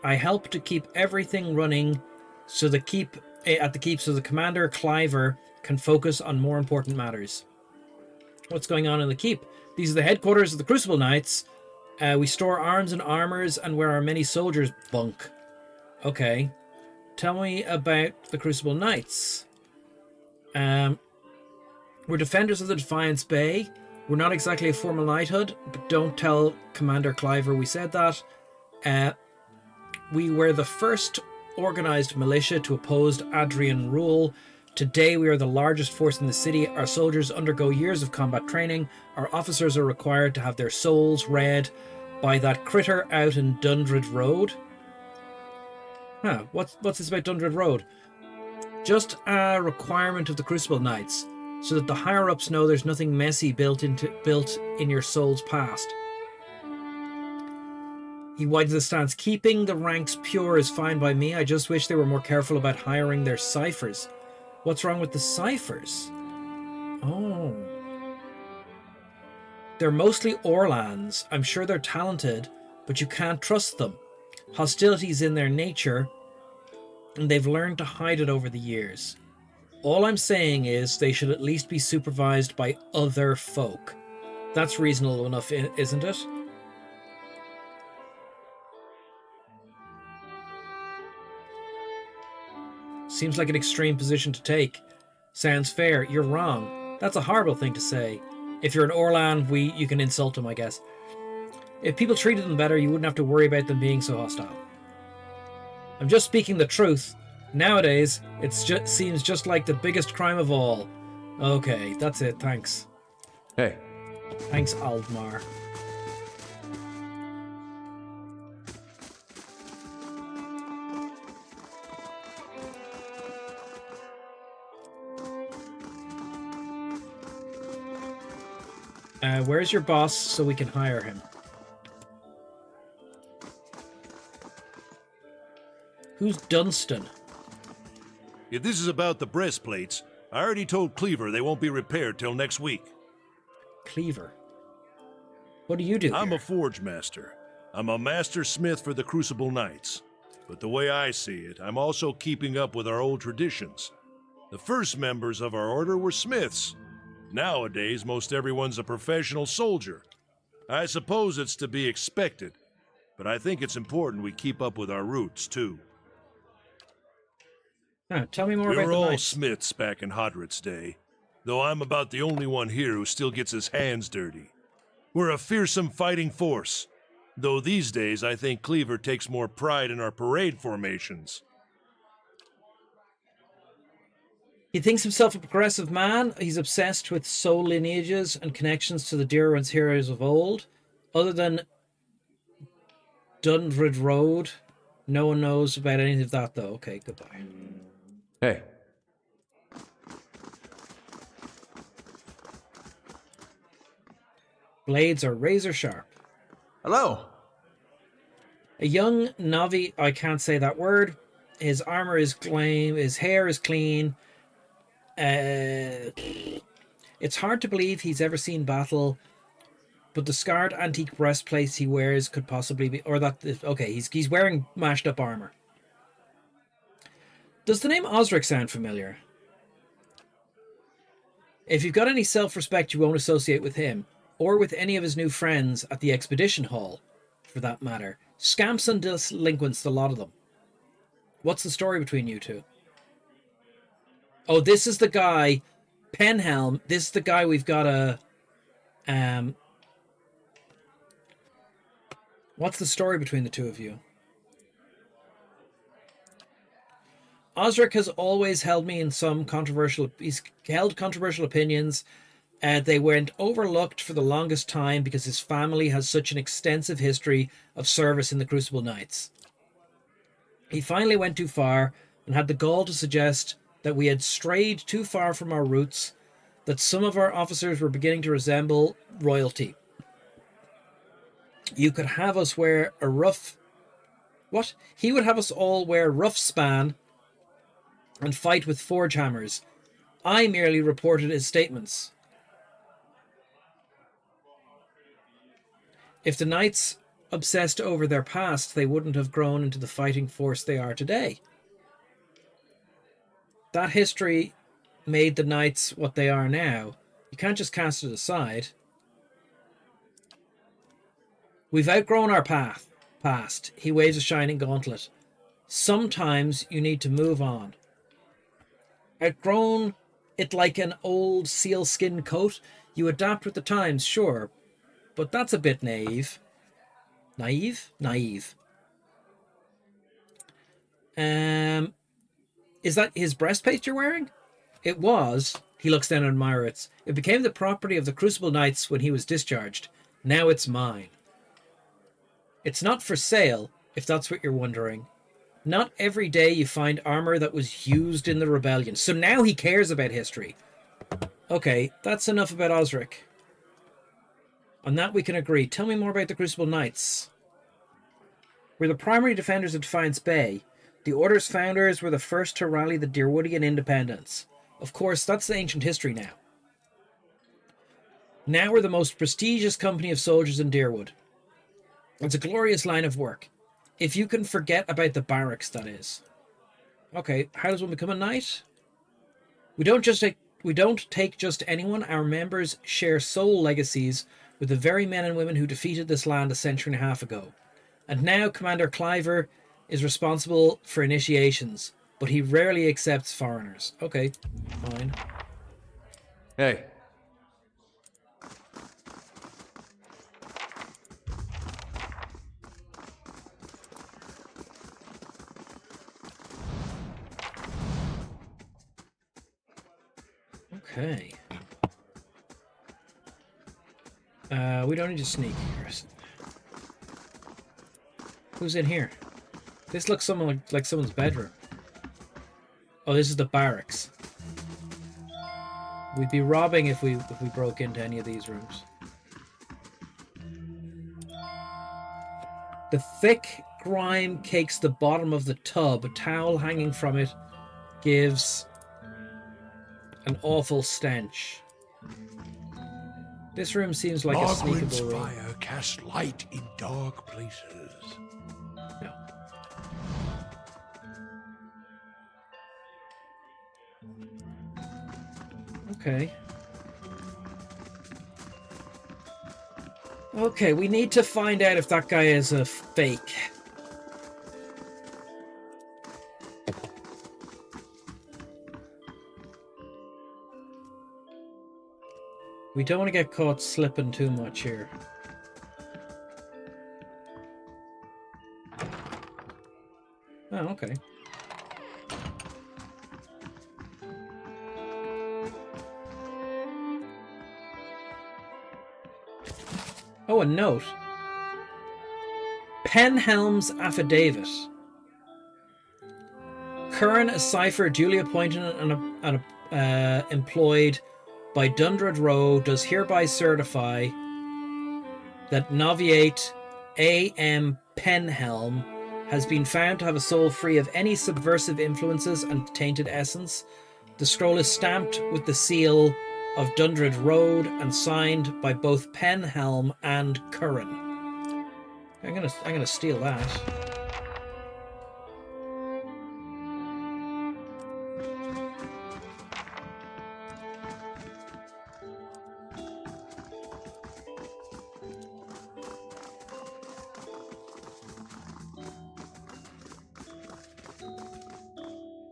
I help to keep everything running so the keep so the commander Cliver can focus on more important matters. What's going on in the keep? These are the headquarters of the Crucible Knights. We store arms and armors and where our many soldiers bunk. Okay. Tell me about the Crucible Knights. We're defenders of the Defiance Bay. We're not exactly a formal knighthood, but don't tell Commander Cliver we said that. We were the first organized militia to oppose Adrian rule. Today we are the largest force in the city. Our soldiers undergo years of combat training. Our officers are required to have their souls read by that critter out in Dundred Road. Huh, what's this about Dundred Road? Just a requirement of the Crucible Knights, so that the higher-ups know there's nothing messy built in your soul's past. He widens the stance. Keeping the ranks pure is fine by me. I just wish they were more careful about hiring their ciphers. What's wrong with the ciphers? Oh. They're mostly Orlans. I'm sure they're talented, but you can't trust them. Hostility's in their nature, and they've learned to hide it over the years. All I'm saying is they should at least be supervised by other folk. That's reasonable enough, isn't it? Seems like an extreme position to take. Sounds fair. You're wrong. That's a horrible thing to say. If you're an Orlan, you can insult them, I guess. If people treated them better, you wouldn't have to worry about them being so hostile. I'm just speaking the truth. Nowadays, it seems just like the biggest crime of all. Okay, that's it. Thanks. Hey, Thanks, Aldmar. Where's your boss so we can hire him? Who's Dunstan? If this is about the breastplates, I already told Cleaver they won't be repaired till next week. Cleaver. What do you do I'm here? a forge master. I'm a master smith for the Crucible Knights. But the way I see it, I'm also keeping up with our old traditions. The first members of our order were smiths. Nowadays, most everyone's a professional soldier. I suppose it's to be expected, but I think it's important we keep up with our roots, too. Tell me more We about were the all knights. smiths back in Hodritt's day, though I'm about the only one here who still gets his hands dirty. We're a fearsome fighting force, though these days I think Cleaver takes more pride in our parade formations. He thinks himself a progressive man. He's obsessed with soul lineages and connections to the Dirwin's heroes of old. Other than Dundred Road, no one knows about any of that, though. Okay, goodbye. hey. Blades are razor sharp. Hello. A young Navi, I can't say that word. His armor is clean. His hair is clean. It's hard to believe he's ever seen battle, but the scarred antique breastplates he wears could possibly be, or that. Okay, he's wearing mashed up armor. Does the name Osric sound familiar? If you've got any self-respect, you won't associate with him, or with any of his new friends at the Expedition Hall, for that matter. Scamps and delinquents, the lot of them. What's the story between you two? Oh, this is the guy, Penhelm. This is the guy we've got a... What's the story between the two of you? Osric has always held me in some controversial... He's held controversial opinions. They went overlooked for the longest time because his family has such an extensive history of service in the Crucible Knights. He finally went too far and had the gall to suggest that we had strayed too far from our roots, that some of our officers were beginning to resemble royalty. You could have us wear a rough... What? He would have us all wear rough span and fight with forge hammers. I merely reported his statements. If the knights obsessed over their past, they wouldn't have grown into the fighting force they are today. That history made the knights what they are now. You can't just cast it aside. We've outgrown our past. He waves a shining gauntlet. Sometimes you need to move on. Outgrown it like an old sealskin coat. You adapt with the times, sure, but that's a bit naive. Naive? Naive. Is that his breastplate you're wearing? It was. He looks down and admires it. It became the property of the Crucible Knights when he was discharged. Now it's mine. It's not for sale, if that's what you're wondering. Not every day you find armor that was used in the rebellion. So now he cares about history. Okay, that's enough about Osric. On that we can agree. Tell me more about the Crucible Knights. We're the primary defenders of Defiance Bay. The Order's founders were the first to rally the Deerwoodian independence. Of course, that's the ancient history now. Now we're the most prestigious company of soldiers in Deerwood. It's a glorious line of work. If you can forget about the barracks, that is. Okay, how does one become a knight? We don't take just anyone. Our members share soul legacies with the very men and women who defeated this land a century and a half ago. And now Commander Cliver is responsible for initiations, but he rarely accepts foreigners. Okay, fine. Hey. Okay. We don't need to sneak here. Who's in here? This looks like someone's bedroom. Oh, this is the barracks. We'd be robbing if we broke into any of these rooms. The thick grime cakes the bottom of the tub. A towel hanging from it gives an awful stench. This room seems like Margaret's a sneakable room. fire casts light in dark places. No. Okay. Okay, we need to find out if that guy is a fake. We don't want to get caught slipping too much here. Oh, okay. Oh, a note. Penhelm's affidavit. Curran, a cipher duly appointed and employed by Dundred Row, does hereby certify that Noviate A.M. Penhelm has been found to have a soul free of any subversive influences and tainted essence. The scroll is stamped with the seal of Dundred Road and signed by both Penhelm and Curran. I'm gonna steal that.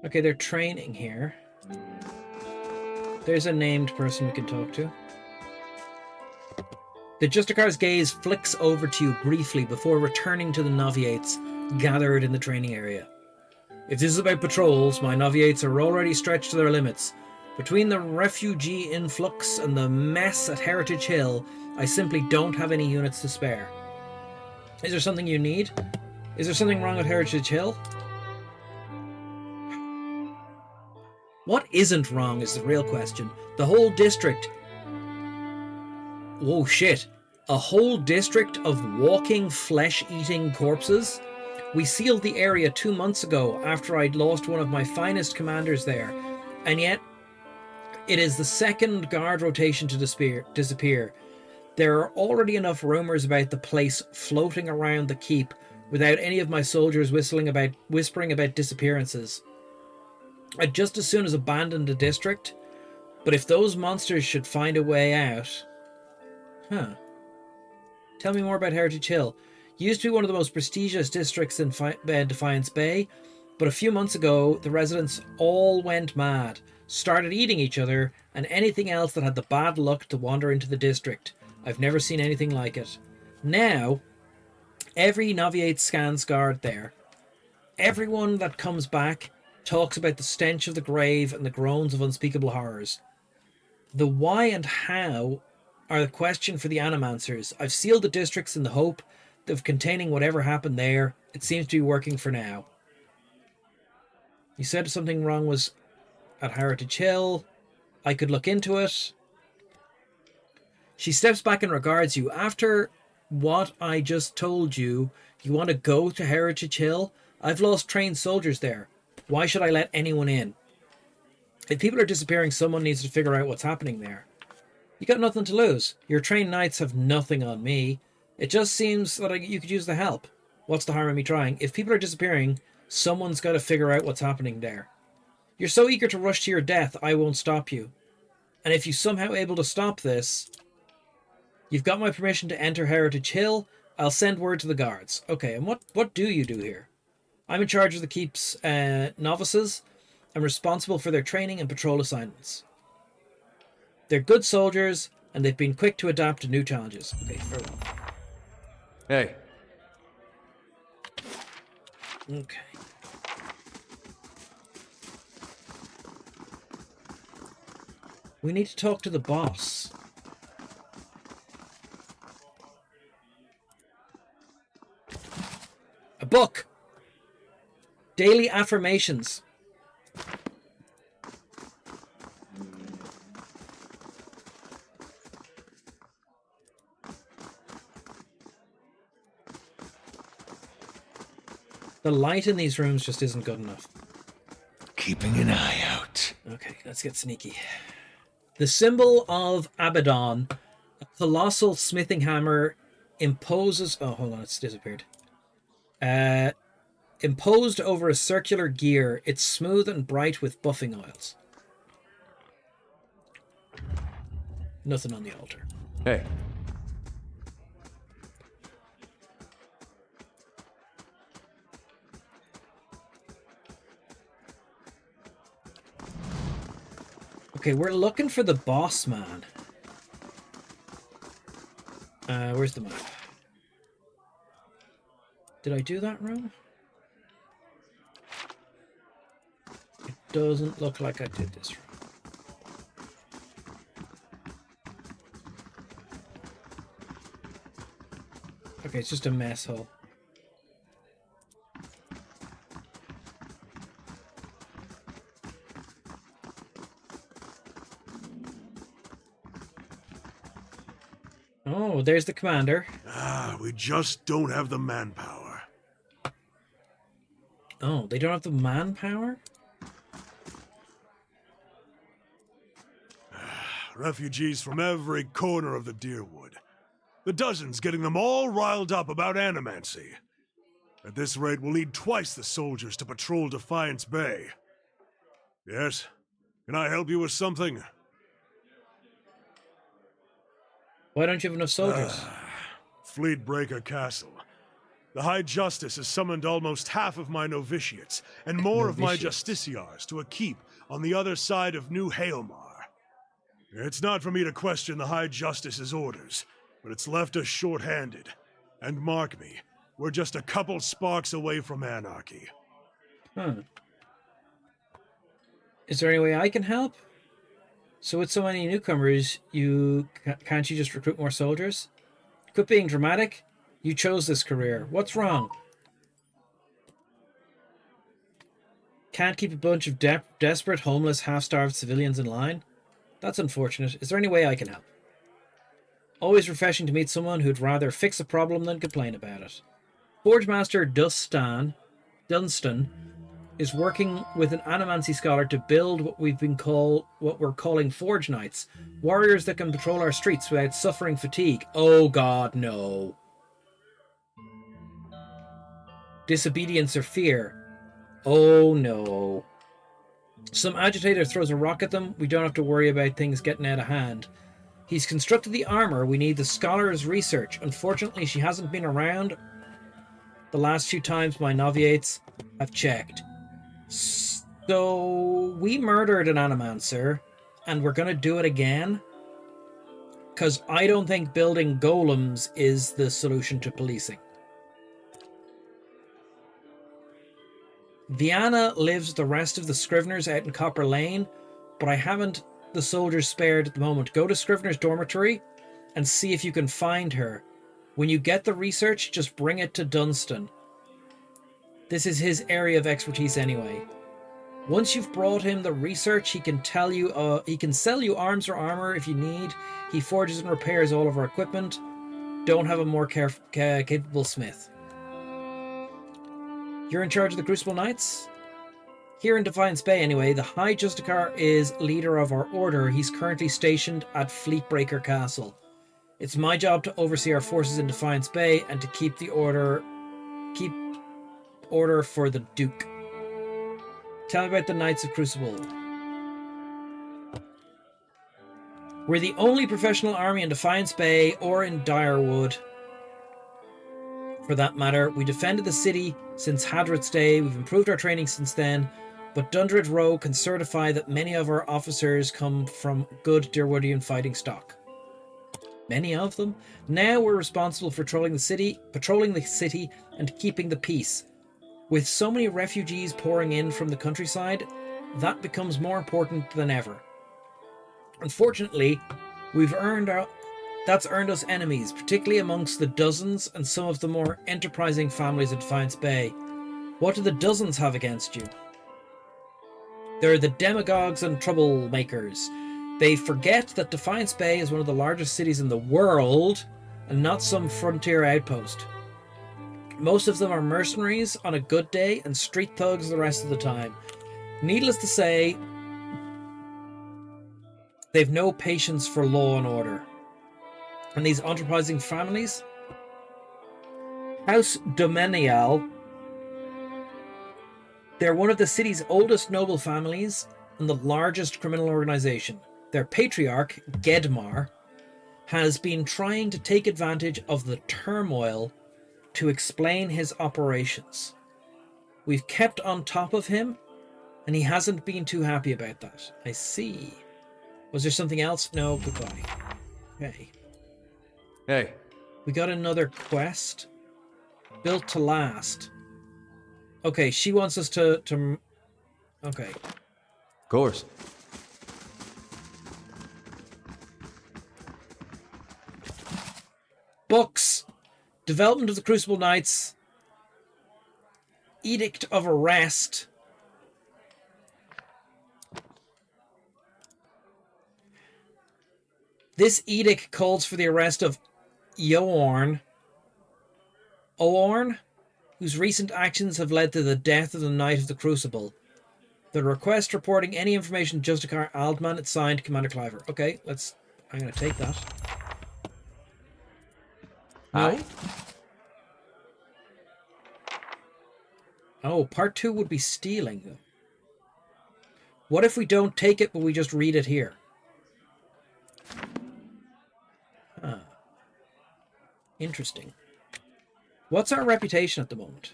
Okay, they're training here. There's a named person we can talk to. The Justicar's gaze flicks over to you briefly before returning to the Noviates gathered in the training area. If this is about patrols, my Noviates are already stretched to their limits. Between the refugee influx and the mess at Heritage Hill, I simply don't have any units to spare. Is there something you need? Is there something wrong at Heritage Hill? What isn't wrong is the real question. The whole district... Oh shit. A whole district of walking, flesh-eating corpses? We sealed the area 2 months ago after I'd lost one of my finest commanders there. And yet, it is the second guard rotation to disappear. There are already enough rumours about the place floating around the keep without any of my soldiers whispering about disappearances. I'd just as soon as abandon the district, but if those monsters should find a way out... Huh. Tell me more about Heritage Hill. Used to be one of the most prestigious districts in Defiance Bay, but a few months ago, the residents all went mad, started eating each other, and anything else that had the bad luck to wander into the district. I've never seen anything like it. Now, every Noviate scans guard there. Everyone that comes back talks about the stench of the grave and the groans of unspeakable horrors. The why and how are the question for the Animancers. I've sealed the districts in the hope of containing whatever happened there. It seems to be working for now. You said something wrong was at Heritage Hill. I could look into it. She steps back and regards you. After what I just told you, you want to go to Heritage Hill? I've lost trained soldiers there. Why should I let anyone in? If people are disappearing, someone needs to figure out what's happening there. You got nothing to lose. Your trained knights have nothing on me. It just seems that you could use the help. What's the harm in me trying? If people are disappearing, someone's got to figure out what's happening there. You're so eager to rush to your death, I won't stop you. And if you're somehow able to stop this, you've got my permission to enter Heritage Hill. I'll send word to the guards. Okay, and what do you do here? I'm in charge of the keep's novices. I'm responsible for their training and patrol assignments. They're good soldiers, and they've been quick to adapt to new challenges. Okay, farewell. Hey. Okay. We need to talk to the boss. A book! Daily affirmations. The light in these rooms just isn't good enough. Keeping an eye out. Okay, let's get sneaky. The symbol of Abaddon, a colossal smithing hammer, imposes... Oh, hold on, it's disappeared. Imposed over a circular gear. It's smooth and bright with buffing oils. Nothing on the altar. Hey. Okay, we're looking for the boss man. Where's the map? Did I do that wrong? It doesn't look like I did this wrong. Okay, it's just a mess hole. Oh, there's the commander. We just don't have the manpower. Oh, they don't have the manpower? Refugees from every corner of the Deerwood. The dozens getting them all riled up about animancy. At this rate, we'll need twice the soldiers to patrol Defiance Bay. Yes? Can I help you with something? Why don't you have enough soldiers? Fleetbreaker Castle. The High Justice has summoned almost half of my novitiates and more of my justiciars to a keep on the other side of New Hailmar. It's not for me to question the High Justice's orders, but it's left us short-handed. And mark me, we're just a couple sparks away from anarchy. Is there any way I can help? So with so many newcomers, can't you just recruit more soldiers? Quit being dramatic. You chose this career. What's wrong? Can't keep a bunch of desperate, homeless, half-starved civilians in line? That's unfortunate. Is there any way I can help? Always refreshing to meet someone who'd rather fix a problem than complain about it. Forge Master Dunstan is working with an animancy scholar to build what we're calling Forge Knights, warriors that can patrol our streets without suffering fatigue. Oh God, no. Disobedience or fear. Oh no. Some agitator throws a rock at them. We don't have to worry about things getting out of hand. He's constructed the armor. We need the scholar's research. Unfortunately, she hasn't been around the last few times my noviates have checked. So we murdered an animancer, and we're going to do it again? Because I don't think building golems is the solution to policing. Viana lives with the rest of the Scriveners out in Copper Lane, but I haven't the soldiers spared at the moment. Go to Scrivener's dormitory and see if you can find her. When you get the research, just bring it to Dunstan. This is his area of expertise anyway. Once you've brought him the research, he can tell you, he can sell you arms or armor if you need. He forges and repairs all of our equipment. Don't have a more capable smith. You're in charge of the Crucible Knights? Here in Defiance Bay, anyway, the High Justicar is leader of our order. He's currently stationed at Fleetbreaker Castle. It's my job to oversee our forces in Defiance Bay and to keep order for the Duke. Tell me about the Knights of Crucible. We're the only professional army in Defiance Bay or in Direwood. For that matter, we defended the city since Hadrit's day. We've improved our training since then. But Dundred Row can certify that many of our officers come from good Deerwoodian fighting stock. Many of them? Now we're responsible for patrolling the city and keeping the peace. With so many refugees pouring in from the countryside, that becomes more important than ever. Unfortunately, that's earned us enemies, particularly amongst the dozens and some of the more enterprising families of Defiance Bay. What do the dozens have against you? They're the demagogues and troublemakers. They forget that Defiance Bay is one of the largest cities in the world and not some frontier outpost. Most of them are mercenaries on a good day and street thugs the rest of the time. Needless to say, they've no patience for law and order. And these enterprising families, House Domenial, they're one of the city's oldest noble families and the largest criminal organization. Their patriarch, Gedmar, has been trying to take advantage of the turmoil to explain his operations. We've kept on top of him, and he hasn't been too happy about that. I see. Was there something else? No, goodbye. Okay. Hey. We got another quest. Built to last. Okay, she wants us to... Okay. Of course. Books. Development of the Crucible Knights. Edict of Arrest. This edict calls for the arrest of Oorn, whose recent actions have led to the death of the Knight of the Crucible. The request reporting any information to Justicar Aldman. It's signed Commander Cliver. Okay, I'm going to take that. No. Aye. Oh, part 2 would be stealing, though. What if we don't take it, but we just read it here? Huh. Interesting. What's our reputation at the moment?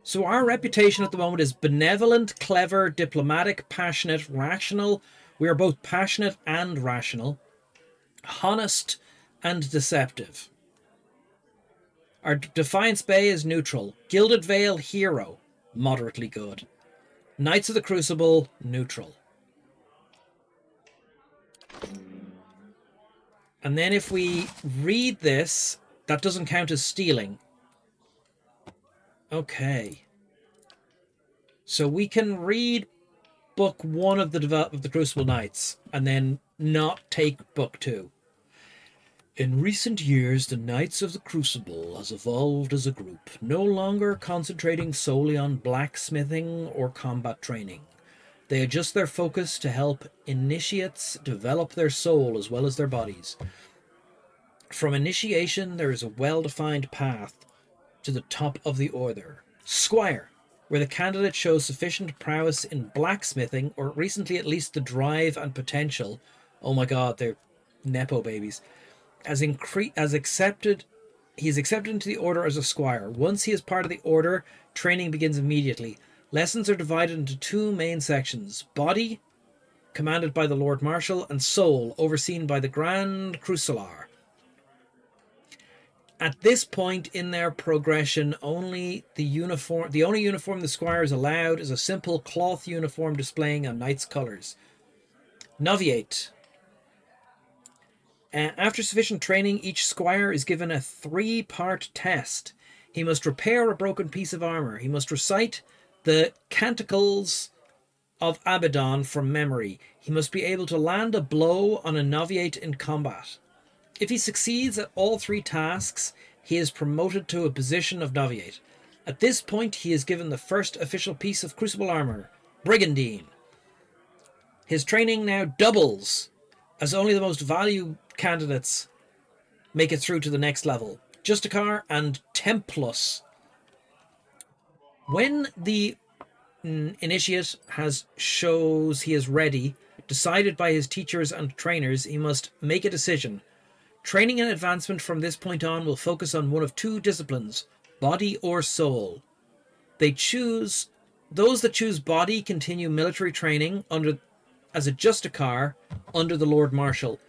So our reputation at the moment is benevolent, clever, diplomatic, passionate, rational. We are both passionate and rational. Honest and deceptive. Our Defiance Bay is neutral. Gilded Vale, hero. Moderately good. Knights of the Crucible, neutral. And then if we read this, that doesn't count as stealing. Okay. So we can read book 1 of the Crucible Knights and then not take book 2. In recent years, the Knights of the Crucible has evolved as a group, no longer concentrating solely on blacksmithing or combat training. They adjust their focus to help initiates develop their soul as well as their bodies. From initiation, there is a well-defined path to the top of the order. Squire, where the candidate shows sufficient prowess in blacksmithing, or recently at least the drive and potential. Oh my god, they're Nepo babies. He is accepted into the order as a squire. Once he is part of the order, training begins immediately. Lessons are divided into 2 main sections. Body, commanded by the Lord Marshal, and soul, overseen by the Grand Crucilar. At this point in their progression, the only uniform the squire is allowed is a simple cloth uniform displaying a knight's colours. Noviate. After sufficient training, each squire is given a 3-part test. He must repair a broken piece of armour. He must recite the Canticles of Abaddon from memory. He must be able to land a blow on a Noviate in combat. If he succeeds at all 3 tasks, he is promoted to a position of Noviate. At this point, he is given the first official piece of Crucible armour, Brigandine. His training now doubles, as only the most valued candidates make it through to the next level. Justicar and Templus. When the initiate shows he is ready, decided by his teachers and trainers, he must make a decision. Training and advancement from this point on will focus on one of two disciplines, body or soul. Those that choose body continue military training as a Justicar under the Lord Marshal.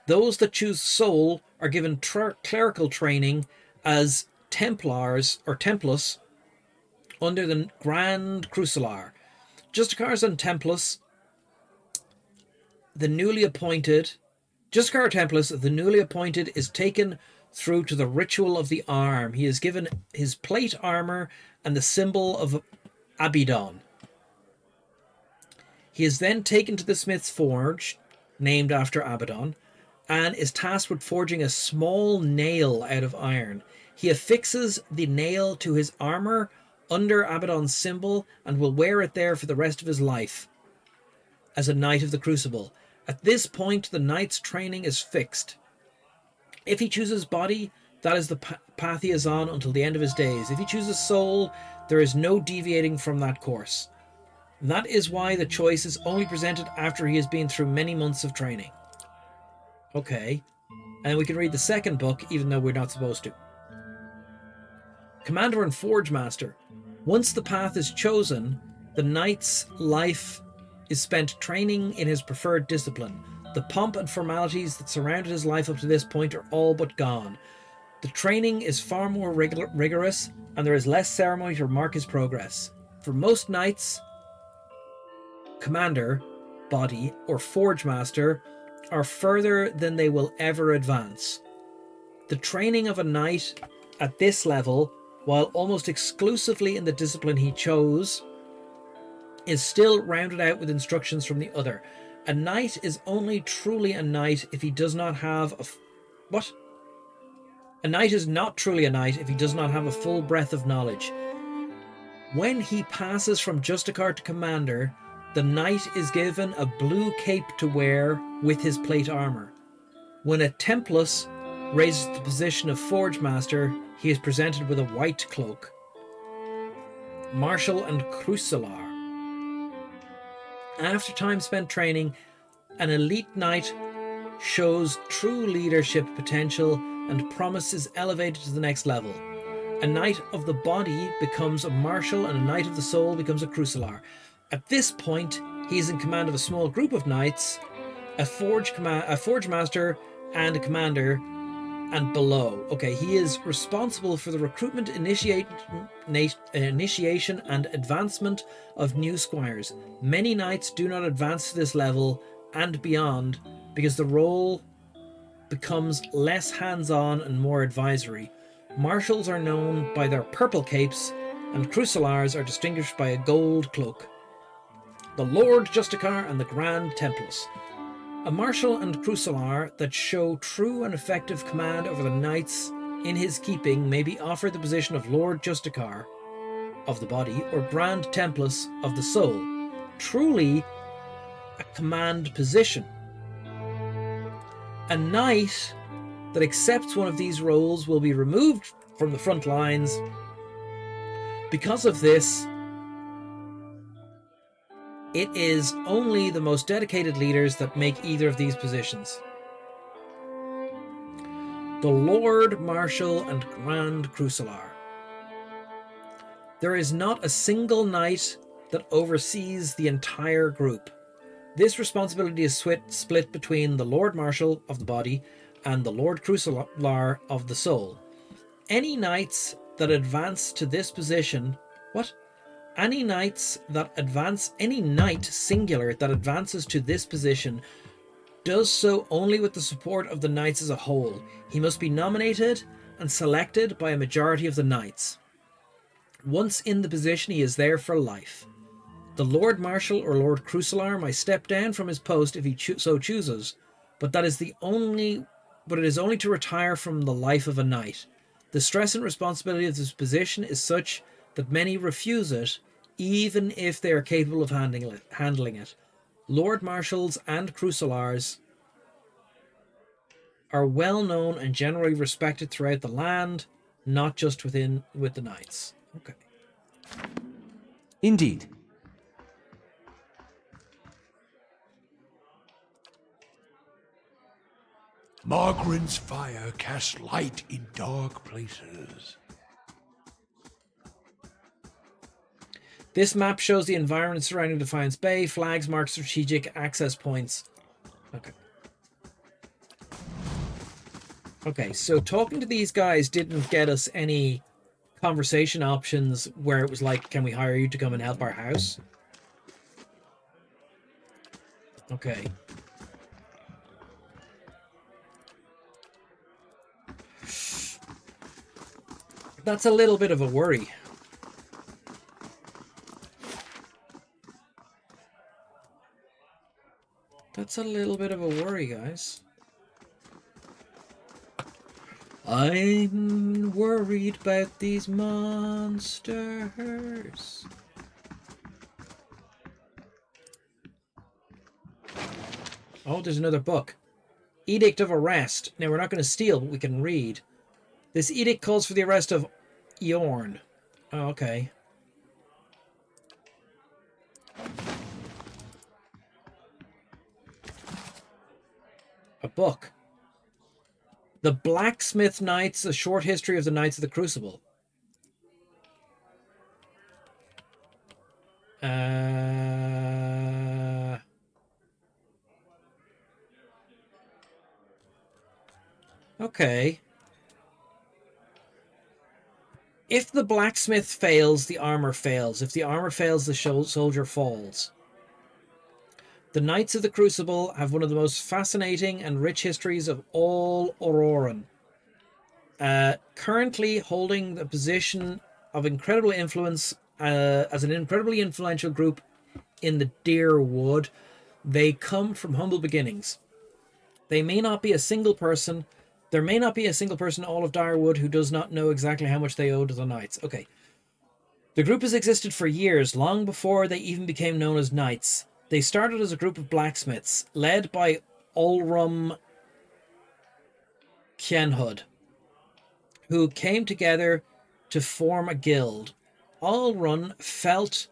Those that choose soul are given clerical training as Templars or Templus under the Grand Crucilar. Justicars and Templus, the newly appointed, Justicar Templus, the newly appointed, is taken through to the ritual of the arm. He is given his plate armor and the symbol of Abaddon. He is then taken to the smith's forge, named after Abaddon, and is tasked with forging a small nail out of iron. He affixes the nail to his armor under Abaddon's symbol and will wear it there for the rest of his life as a Knight of the Crucible. At this point, the Knight's training is fixed. If he chooses body, that is the path he is on until the end of his days. If he chooses soul, there is no deviating from that course. And that is why the choice is only presented after he has been through many months of training. Okay. And we can read the second book, even though we're not supposed to. Commander and Forge Master. Once the path is chosen, the Knight's life is spent training in his preferred discipline. The pomp and formalities that surrounded his life up to this point are all but gone. The training is far more rigorous, and there is less ceremony to mark his progress. For most Knights, Commander, Body, or Forge Master are further than they will ever advance. The training of a Knight at this level, while almost exclusively in the discipline he chose, is still rounded out with instructions from the other. A Knight is only truly a Knight if he does not have What? A Knight is not truly a Knight if he does not have a full breadth of knowledge. When he passes from Justicar to Commander, the Knight is given a blue cape to wear with his plate armor. When a Templus raises the position of Forge Master, he is presented with a white cloak. Marshal and Crucilar. After time spent training, an elite Knight shows true leadership potential and promise is elevated to the next level. A Knight of the Body becomes a Marshal and a Knight of the Soul becomes a Crucilar. At this point, he is in command of a small group of Knights, a Forge Master and a Commander, and below. Okay, he is responsible for the recruitment, initiation and advancement of new squires. Many Knights do not advance to this level and beyond because the role becomes less hands-on and more advisory. Marshals are known by their purple capes and Crucilars are distinguished by a gold cloak. The Lord Justicar and the Grand Templus. A Marshal and Crucilar that show true and effective command over the Knights in his keeping may be offered the position of Lord Justicar of the Body or Grand Templus of the Soul. Truly a command position. A Knight that accepts one of these roles will be removed from the front lines. Because of this, it is only the most dedicated leaders that make either of these positions. The Lord Marshal and Grand Crucilar. There is not a single Knight that oversees the entire group. This responsibility is split between the Lord Marshal of the Body and the Lord Crucilar of the Soul. Any Knights that advance to this position... What? Any Knight singular that advances to this position does so only with the support of the Knights as a whole. He must be nominated and selected by a majority of the Knights. Once in the position, he is there for life. The Lord Marshal or Lord Crucilar may step down from his post if he so chooses, but it is only to retire from the life of a Knight. The stress and responsibility of this position is such that many refuse it, even if they are capable of handling it. Lord Marshals and Crucilars are well known and generally respected throughout the land, not just with the Knights. Okay. Indeed. Margaren's fire casts light in dark places. This map shows the environment surrounding Defiance Bay. Flags mark strategic access points. Okay. Okay, so talking to these guys didn't get us any conversation options where it was like, can we hire you to come and help our house? Okay. That's a little bit of a worry. That's a little bit of a worry, guys. I'm worried about these monsters. Oh, there's another book. Edict of Arrest. Now, we're not going to steal, but we can read. This edict calls for the arrest of Yorn. Oh, okay. A book. The Blacksmith Knights, a short history of the Knights of the Crucible. Okay. If the blacksmith fails, the armor fails. If the armor fails, the soldier falls. The Knights of the Crucible have one of the most fascinating and rich histories of all Auroran. Currently holding the position of incredible influence as an incredibly influential group in the Deerwood, they come from humble beginnings. There may not be a single person in all of Direwood who does not know exactly how much they owe to the Knights. Okay. The group has existed for years, long before they even became known as Knights. They started as a group of blacksmiths, led by Olrum Kienhud, who came together to form a guild. Olrun felt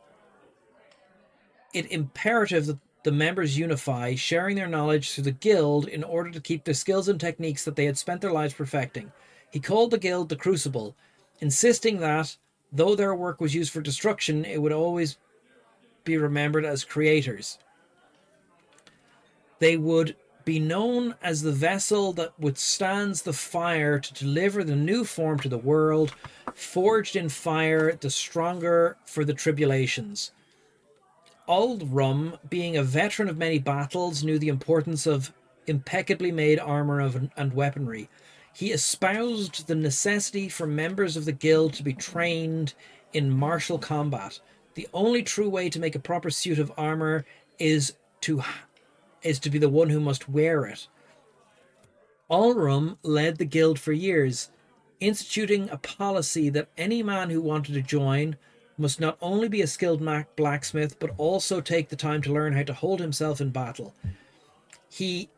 it imperative that the members unify, sharing their knowledge through the guild in order to keep the skills and techniques that they had spent their lives perfecting. He called the guild the Crucible, insisting that, though their work was used for destruction, it would always be remembered as creators. They would be known as the vessel that withstands the fire to deliver the new form to the world, forged in fire, the stronger for the tribulations. Aldrum, being a veteran of many battles, knew the importance of impeccably made armor and weaponry. He espoused the necessity for members of the guild to be trained in martial combat. The only true way to make a proper suit of armor is to be the one who must wear it. Alrum led the guild for years, instituting a policy that any man who wanted to join must not only be a skilled blacksmith, but also take the time to learn how to hold himself in battle. He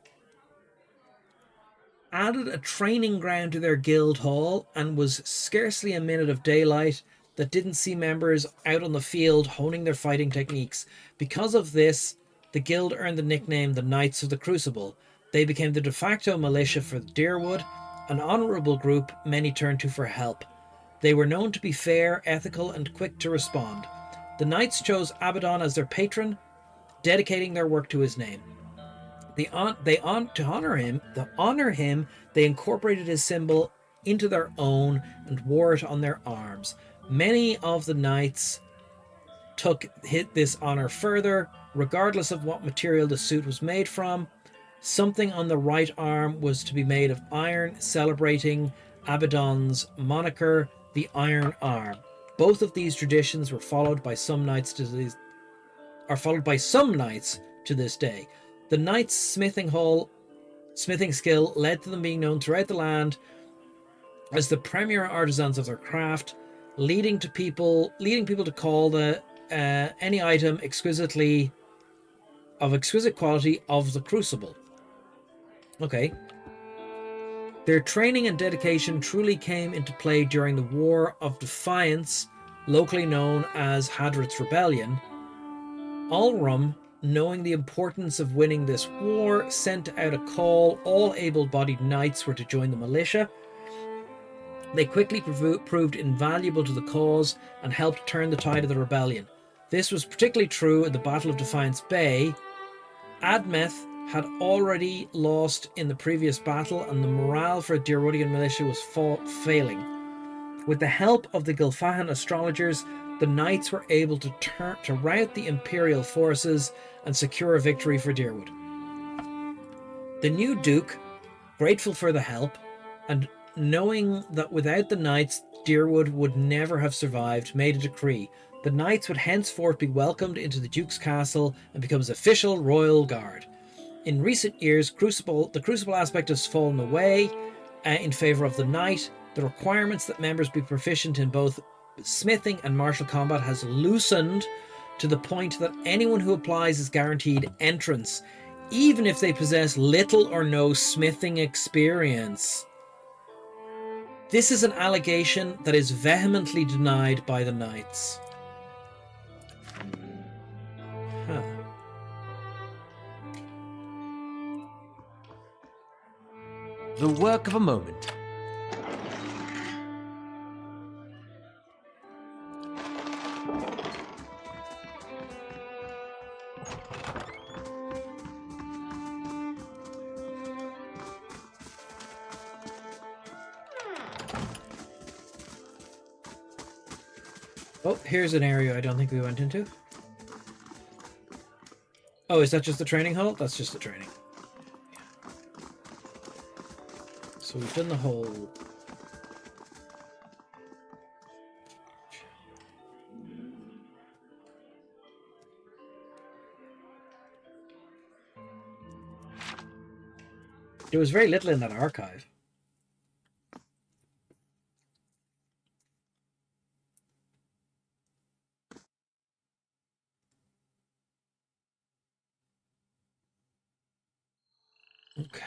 added a training ground to their guild hall, and was scarcely a minute of daylight that didn't see members out on the field honing their fighting techniques. Because of this, the guild earned the nickname the Knights of the Crucible. They became the de facto militia for Deerwood, an honourable group many turned to for help. They were known to be fair, ethical, and quick to respond. The Knights chose Abaddon as their patron, dedicating their work to his name. To honor him, they incorporated his symbol into their own and wore it on their arms. Many of the Knights hit this honor further, regardless of what material the suit was made from. Something on the right arm was to be made of iron, celebrating Abaddon's moniker, the Iron Arm. Both of these traditions were followed by some knights to this day. The Knights' smithing skill led to them being known throughout the land as the premier artisans of their craft, leading people to call any item exquisite quality of the Crucible. Okay. Their training and dedication truly came into play during the War of Defiance, locally known as Hadrit's Rebellion. Alrum knowing the importance of winning this war, sent out a call. All able-bodied knights were to join the militia. They quickly proved invaluable to the cause and helped turn the tide of the rebellion. This was particularly true in the Battle of Defiance Bay. Admeth had already lost in the previous battle, and the morale for Dirwodian militia was failing. With the help of the Gilfahan astrologers, the knights were able to rout the imperial forces and secure a victory for Dirwood. The new duke, grateful for the help, and knowing that without the knights Dirwood would never have survived, made a decree. The knights would henceforth be welcomed into the duke's castle and become his official royal guard. In recent years, the crucible aspect has fallen away in favour of the knight. The requirements that members be proficient in both smithing and martial combat has loosened to the point that anyone who applies is guaranteed entrance, even if they possess little or no smithing experience. This is an allegation that is vehemently denied by the knights. Huh. The work of a moment. Oh, here's an area I don't think we went into. Oh, is that just the training hall? That's just the training. So we've done the whole... There was very little in that archive. Okay.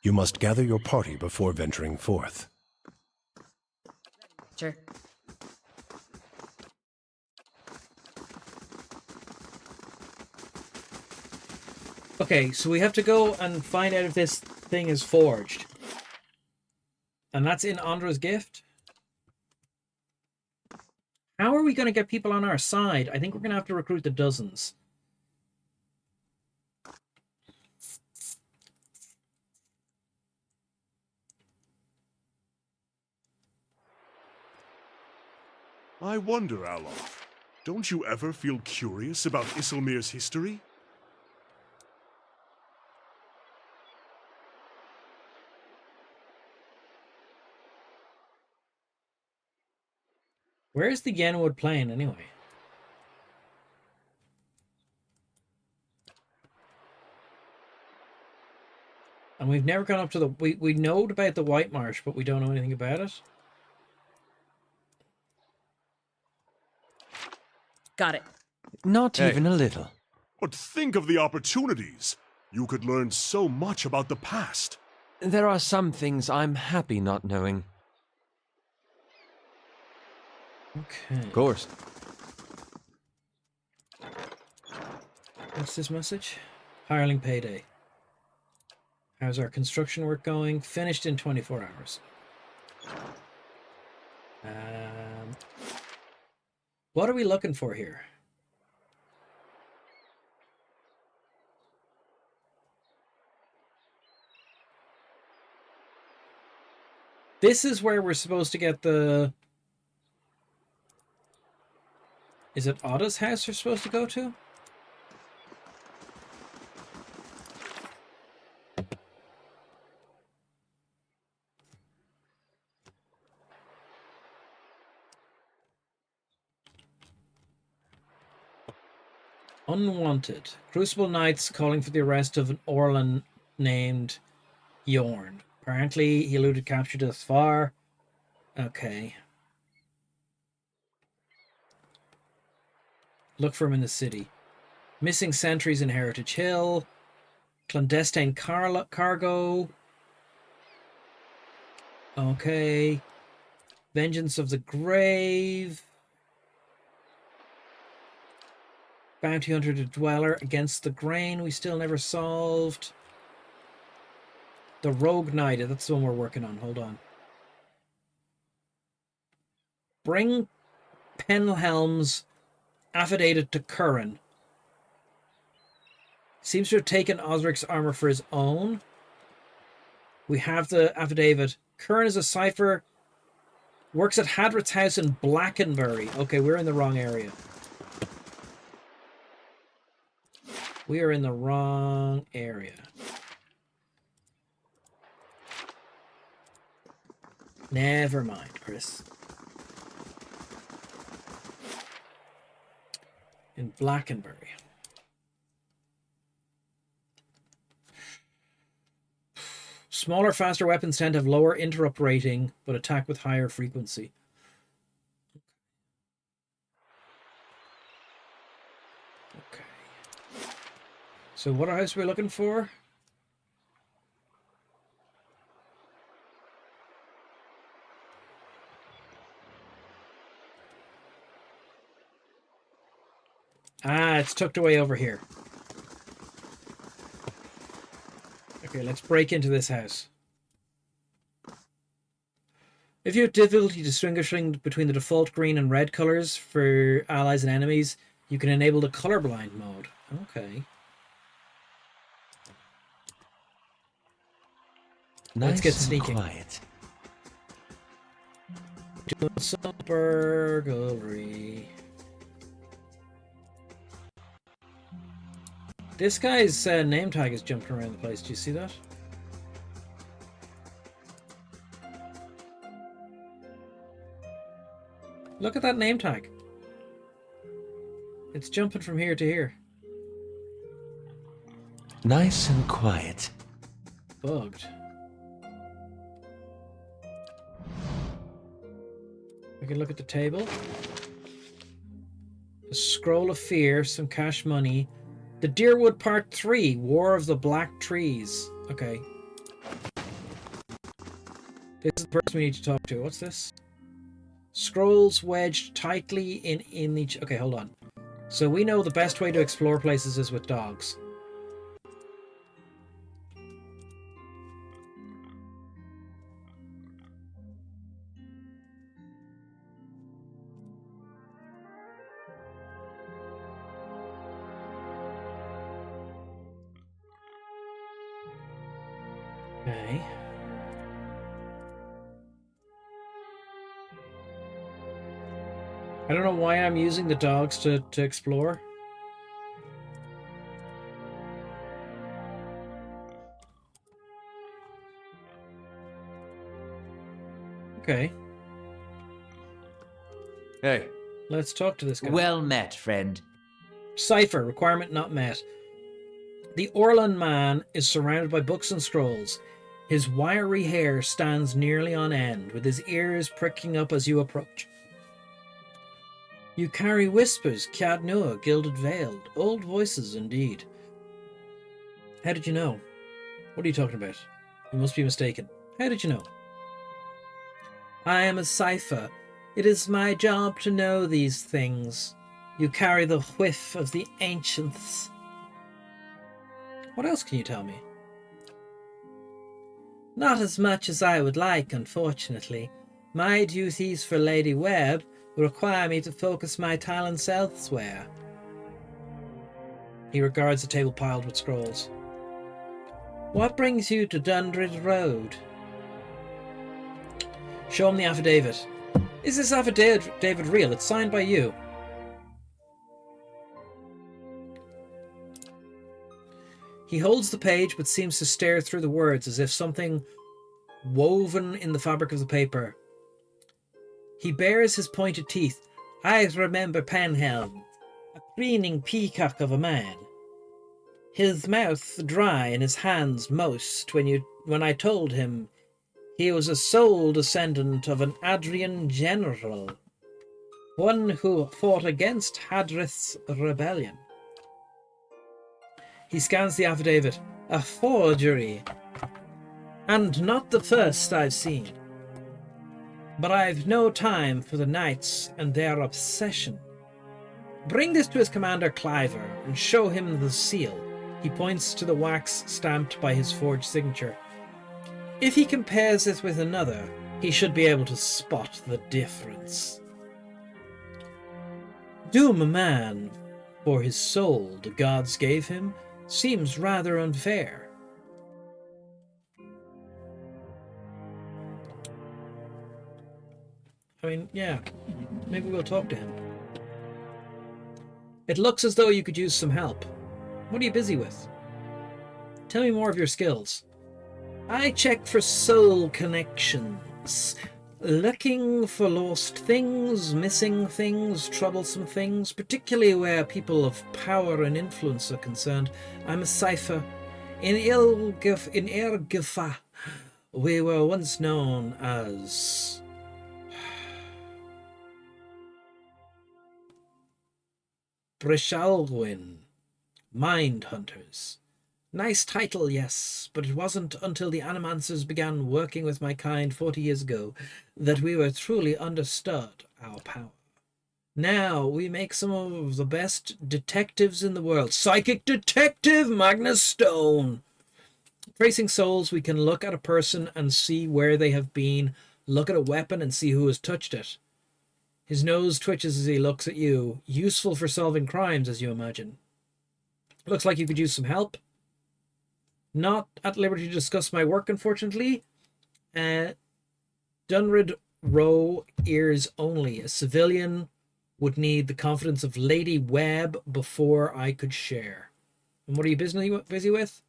You must gather your party before venturing forth. Sure. Okay, so we have to go and find out if this thing is forged. And that's in Andra's gift? How are we going to get people on our side? I think we're going to have to recruit the dozens. I wonder, Alof, don't you ever feel curious about Isilmir's history? Where's the Yenwood Plain, anyway? And we've never gone up to the... We know about the White Marsh, but we don't know anything about it. Got it. Not even a little. But think of the opportunities. You could learn so much about the past. There are some things I'm happy not knowing. Okay. Of course. What's this message? Hireling payday. How's our construction work going? Finished in 24 hours. What are we looking for here? This is where we're supposed to get the... Is it Otta's house we're supposed to go to? Unwanted. Crucible Knights calling for the arrest of an Orlan named Yorn. Apparently, he eluded capture thus far. Okay. Look for him in the city. Missing sentries in Heritage Hill. Clandestine cargo. Okay. Vengeance of the Grave. Bounty Hunter to Dweller against the Grain. We still never solved. The Rogue Knight. That's the one we're working on. Hold on. Bring Penhelm's affidavit to Curran. Seems to have taken Osric's armor for his own. We have the affidavit. Curran is a cipher. Works at Hadrit's house in Blackenbury. Okay, we're in the wrong area. We are in the wrong area. Never mind, Chris. In Blackenbury. Smaller, faster weapons tend to have lower interrupt rating, but attack with higher frequency. Okay. So what house are we looking for? Ah, it's tucked away over here. Okay, let's break into this house. If you have difficulty distinguishing between the default green and red colors for allies and enemies, you can enable the colorblind mode. Okay. Nice Let's get and sneaking. quiet. Doing some burglary. This guy's name tag is jumping around the place. Do you see that? Look at that name tag. It's jumping from here to here. Nice and quiet. Bugged. We can look at the table. A scroll of fear, some cash money. The Deerwood Part 3, War of the Black Trees. Okay. This is the person we need to talk to. What's this? Scrolls wedged tightly in each... Okay, hold on. So we know the best way to explore places is with dogs. Okay. I don't know why I'm using the dogs to explore. Okay. Hey. Let's talk to this guy. Well met, friend. Cipher, requirement not met. The Orlan man is surrounded by books and scrolls. His wiry hair stands nearly on end, with his ears pricking up as you approach. You carry whispers, Ciad Nua, gilded veiled. Old voices indeed. How did you know? What are you talking about? You must be mistaken. How did you know? I am a cipher. It is my job to know these things. You carry the whiff of the ancients. What else can you tell me? Not as much as I would like, unfortunately. My duties for Lady Webb require me to focus my talents elsewhere. He regards the table piled with scrolls. What brings you to Dundred Road? Show him the affidavit. Is this affidavit real? It's signed by you. He holds the page but seems to stare through the words as if something woven in the fabric of the paper. He bares his pointed teeth. I remember Penhelm, a preening peacock of a man. His mouth dry and his hands moist when I told him He was a sole descendant of an Adrian general, one who fought against Hadrith's rebellion. He scans the affidavit. A forgery. And not the first I've seen. But I've no time for the knights and their obsession. Bring this to his commander Cliver and show him the seal. He points to the wax stamped by his forged signature. If he compares it with another, he should be able to spot the difference. Doom a man for his soul the gods gave him seems rather unfair. I mean, yeah, maybe we'll talk to him. It looks as though you could use some help. What are you busy with? Tell me more of your skills. I check for soul connections. Looking for lost things, missing things, troublesome things, particularly where people of power and influence are concerned. I'm a cipher. In Ergifa, we were once known as... Brishalwyn, Mind Hunters. Nice title, yes, but it wasn't until the Animancers began working with my kind 40 years ago that we were truly understood our power. Now we make some of the best detectives in the world. Psychic Detective Magnus Stone! Tracing souls, we can look at a person and see where they have been, look at a weapon and see who has touched it. His nose twitches as he looks at you. Useful for solving crimes, as you imagine. Looks like you could use some help. Not at liberty to discuss my work, unfortunately. Dunrid Row, ears only. A civilian would need the confidence of Lady Webb before I could share. And what are you busy with?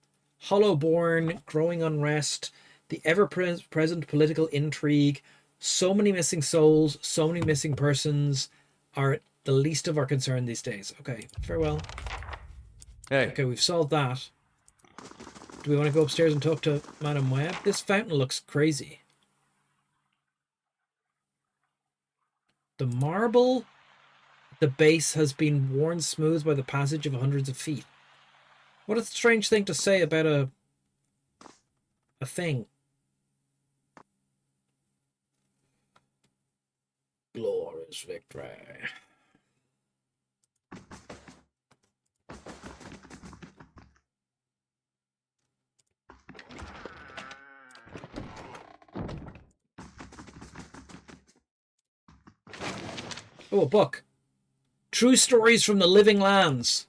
Hollowborn, growing unrest, the ever-present political intrigue, so many missing souls, so many missing persons are the least of our concern these days. Okay, farewell. Hey. Okay, we've solved that. Do we want to go upstairs and talk to Madame Webb? This fountain looks crazy. The marble at the base has been worn smooth by the passage of hundreds of feet. What a strange thing to say about a thing. Glorious victory. Oh, a book. True Stories from the Living Lands.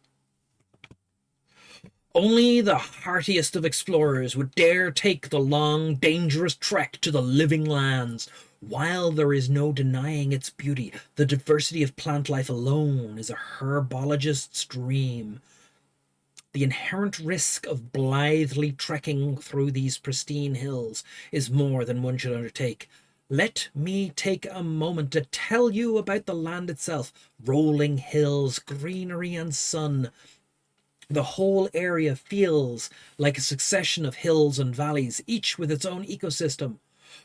Only the heartiest of explorers would dare take the long, dangerous trek to the living lands. While there is no denying its beauty, the diversity of plant life alone is a herbologist's dream. The inherent risk of blithely trekking through these pristine hills is more than one should undertake. Let me take a moment to tell you about the land itself. Rolling hills, greenery and sun. The whole area feels like a succession of hills and valleys, each with its own ecosystem.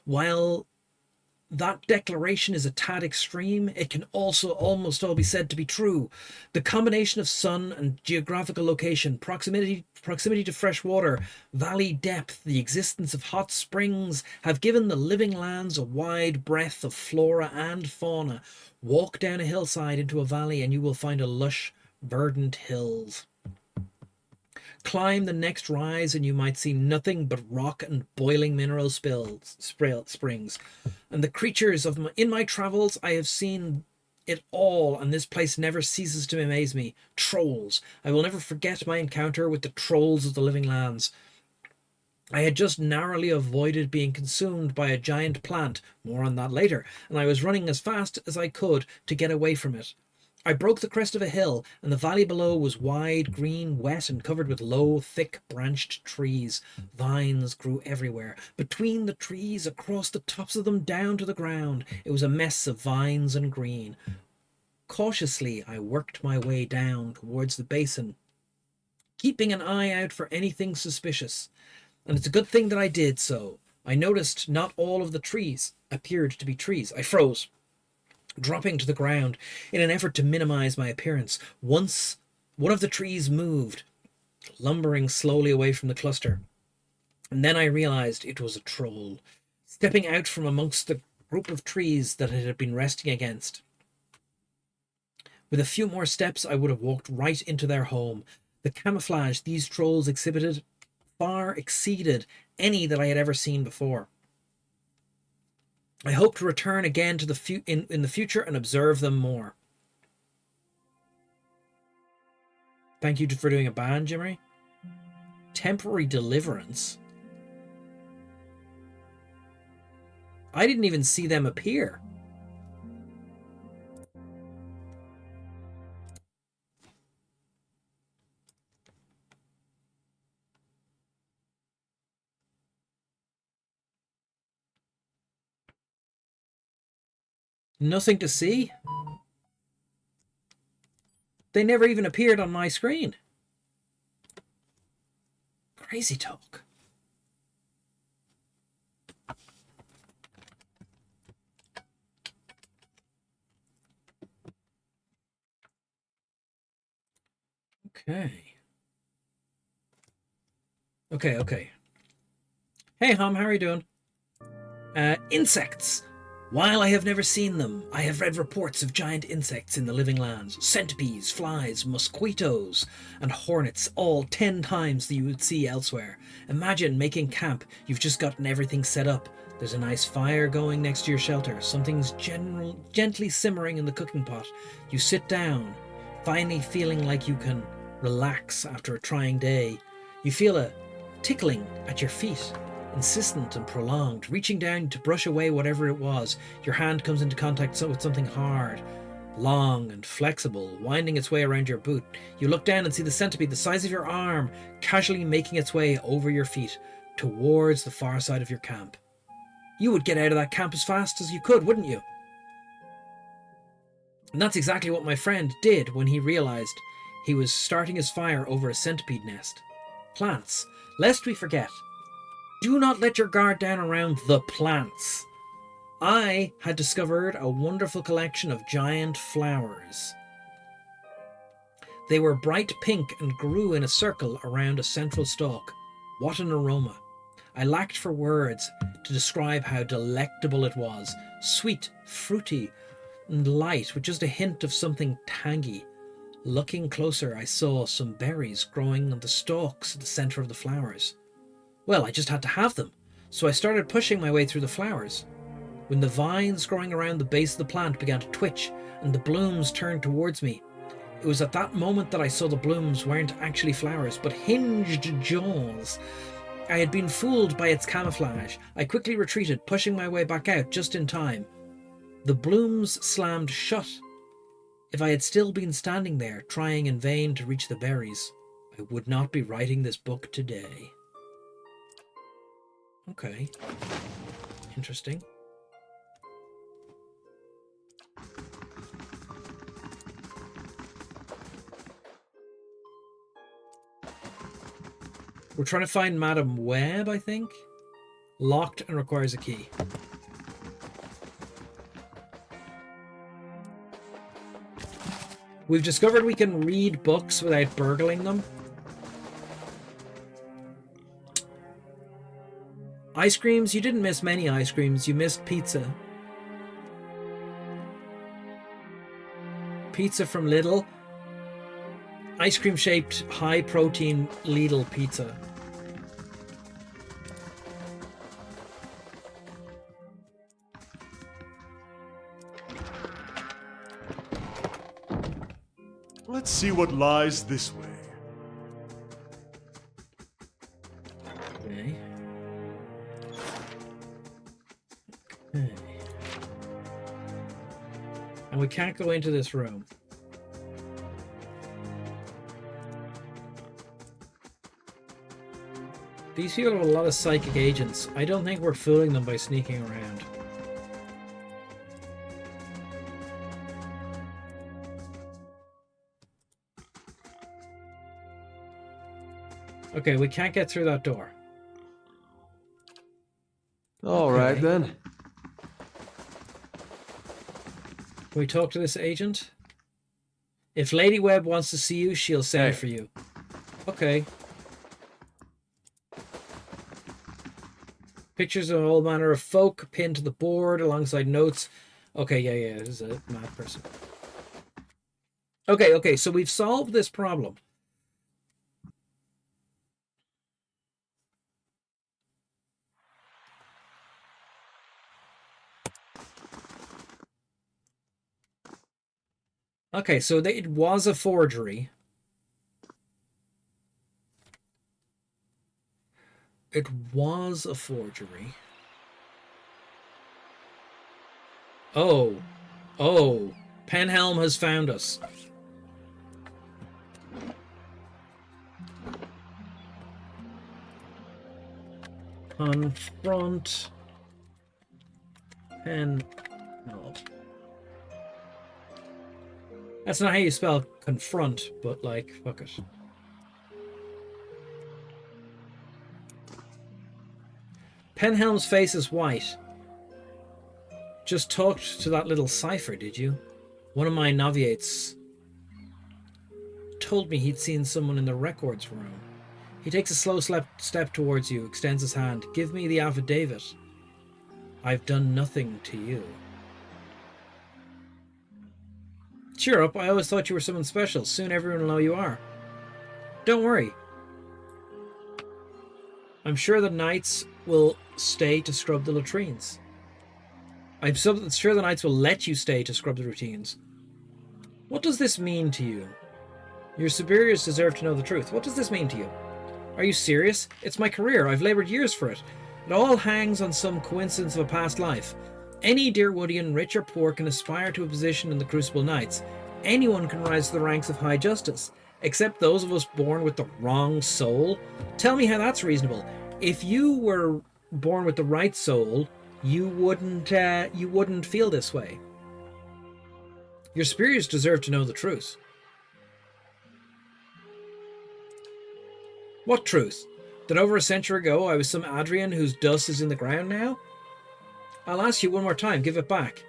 While that declaration is a tad extreme, it can also almost all be said to be true. The combination of sun and geographical location, proximity to fresh water, valley depth, the existence of hot springs have given the living lands a wide breadth of flora and fauna. Walk down a hillside into a valley and you will find a lush, verdant hills. Climb the next rise and you might see nothing but rock and boiling mineral springs. And the creatures in my travels, I have seen it all, and this place never ceases to amaze me. Trolls. I will never forget my encounter with the trolls of the living lands. I had just narrowly avoided being consumed by a giant plant, more on that later, and I was running as fast as I could to get away from it. I broke the crest of a hill, and the valley below was wide, green, wet, and covered with low, thick, branched trees. Vines grew everywhere. Between the trees, across the tops of them, down to the ground, it was a mess of vines and green. Cautiously, I worked my way down towards the basin, keeping an eye out for anything suspicious. And it's a good thing that I did so. I noticed not all of the trees appeared to be trees. I froze, dropping to the ground in an effort to minimize my appearance. Once one of the trees moved, lumbering slowly away from the cluster. And then I realized it was a troll, stepping out from amongst the group of trees that it had been resting against. With a few more steps, I would have walked right into their home. The camouflage these trolls exhibited far exceeded any that I had ever seen before. I hope to return again to in the future and observe them more. Thank you for doing a ban, Jimmy. Temporary deliverance. I didn't even see them appear. Nothing to see. They never even appeared on my screen. Crazy talk. Okay. Hey, Hum, how are you doing? Insects. While I have never seen them, I have read reports of giant insects in the living lands. Centipedes, flies, mosquitoes, and hornets, all 10 times that you would see elsewhere. Imagine making camp. You've just gotten everything set up. There's a nice fire going next to your shelter. Something's gently simmering in the cooking pot. You sit down, finally feeling like you can relax after a trying day. You feel a tickling at your feet. Insistent and prolonged, reaching down to brush away whatever it was. Your hand comes into contact with something hard, long and flexible, winding its way around your boot. You look down and see the centipede the size of your arm, casually making its way over your feet towards the far side of your camp. You would get out of that camp as fast as you could, wouldn't you? And that's exactly what my friend did when he realized he was starting his fire over a centipede nest. Plants. Lest we forget, do not let your guard down around the plants. I had discovered a wonderful collection of giant flowers. They were bright pink and grew in a circle around a central stalk. What an aroma. I lacked for words to describe how delectable it was. Sweet, fruity, and light, with just a hint of something tangy. Looking closer, I saw some berries growing on the stalks at the center of the flowers. Well, I just had to have them, so I started pushing my way through the flowers. When the vines growing around the base of the plant began to twitch and the blooms turned towards me, it was at that moment that I saw the blooms weren't actually flowers, but hinged jaws. I had been fooled by its camouflage. I quickly retreated, pushing my way back out just in time. The blooms slammed shut. If I had still been standing there, trying in vain to reach the berries, I would not be writing this book today. Okay. Interesting. We're trying to find Madam Webb, I think. Locked and requires a key. We've discovered we can read books without burgling them. Ice creams? You didn't miss many ice creams. You missed pizza. Pizza from Lidl. Ice cream shaped high protein Lidl pizza. Let's see what lies this way. Okay. And we can't go into this room. These people have a lot of psychic agents. I don't think we're fooling them by sneaking around. Okay, we can't get through that door. All right, then. Can we talk to this agent? If Lady Webb wants to see you, she'll send for you. Okay. Pictures of all manner of folk pinned to the board alongside notes. Okay, yeah, this is a mad person. Okay, so we've solved this problem. Okay, so it was a forgery. It was a forgery. Oh, Penhelm has found us. Confront Penhelm. That's not how you spell confront, but like, fuck it. Penhelm's face is white. Just talked to that little cipher, did you? One of my noviates told me he'd seen someone in the records room. He takes a slow step towards you, extends his hand. Give me the affidavit. I've done nothing to you. Cheer up, I always thought you were someone special. Soon everyone will know you are. Don't worry. I'm sure the knights will stay to scrub the latrines. I'm sure the knights will let you stay to scrub the routines. What does this mean to you? Your superiors deserve to know the truth. What does this mean to you? Are you serious? It's my career. I've laboured years for it. It all hangs on some coincidence of a past life. Any Deerwoodian, rich or poor, can aspire to a position in the Crucible Knights. Anyone can rise to the ranks of high justice, except those of us born with the wrong soul. Tell me how that's reasonable. If you were born with the right soul, you wouldn't feel this way. Your superiors deserve to know the truth. What truth? That over a century ago I was some Adrian whose dust is in the ground now? I'll ask you one more time, give it back.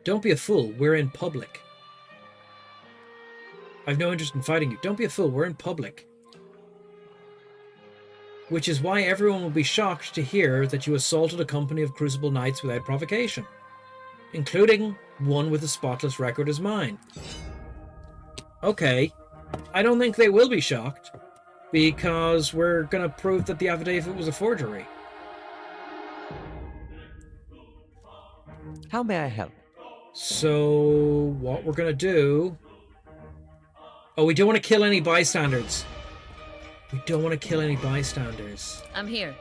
Don't be a fool, we're in public. I've no interest in fighting you. Don't be a fool, we're in public. Which is why everyone will be shocked to hear that you assaulted a company of Crucible Knights without provocation, including one with a spotless record as mine. Okay, I don't think they will be shocked, because we're going to prove that the affidavit was a forgery. How may I help? So, what we're going to do... Oh, we don't want to kill any bystanders. We don't want to kill any bystanders. I'm here.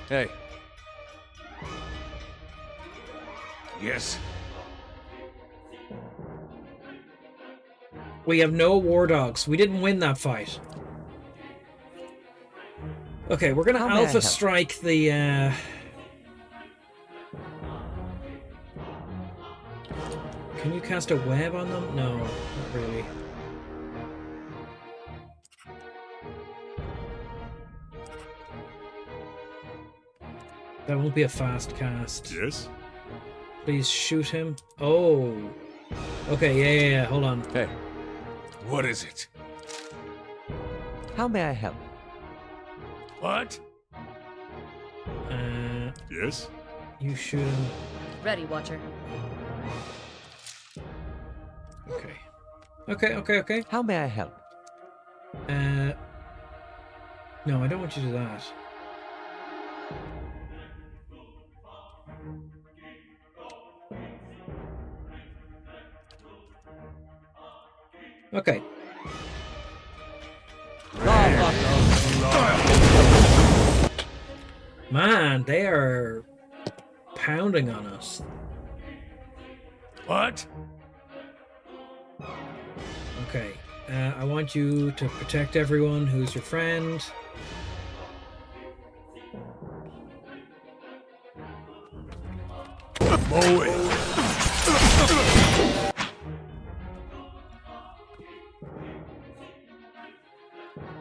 Hey. Yes? We have no war dogs. We didn't win that fight. Okay, we're gonna alpha strike the Can you cast a web on them? No, not really. That won't be a fast cast. Yes? Please shoot him. Oh. Okay, yeah. Hold on. Hey. What is it? How may I help? What? Yes? You shoot him. Ready, Watcher. Okay. How may I help? No, I don't want you to do that. Okay. Man, they are pounding on us. What? Okay. I want you to protect everyone who's your friend.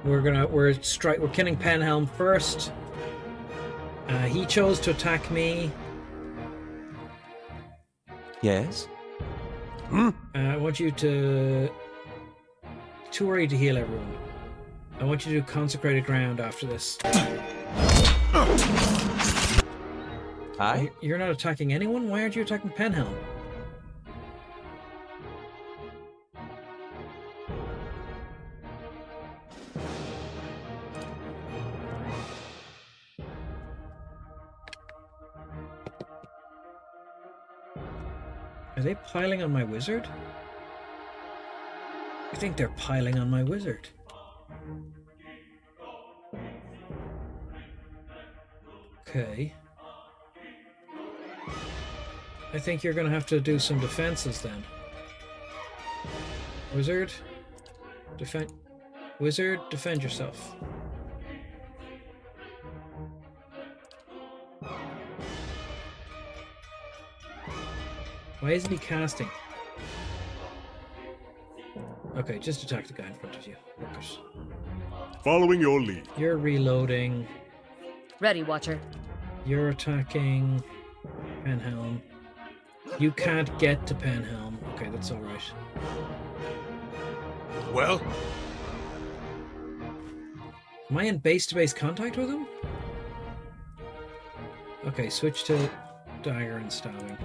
We're killing Penhelm first. He chose to attack me. Yes? I want you to... Too early to heal everyone. I want you to do consecrated ground after this. Aye? You're not attacking anyone? Why aren't you attacking Penhelm? Are they piling on my wizard? I think they're piling on my wizard. Okay. I think you're going to have to do some defenses then. Wizard, defend. Wizard, defend yourself. Why isn't he casting? Okay, just attack the guy in front of you. Workers. Following your lead. You're reloading. Ready, Watcher. You're attacking Penhelm. You can't get to Penhelm. Okay, that's alright. Well? Am I in base-to-base contact with him? Okay, switch to dagger and stabbing.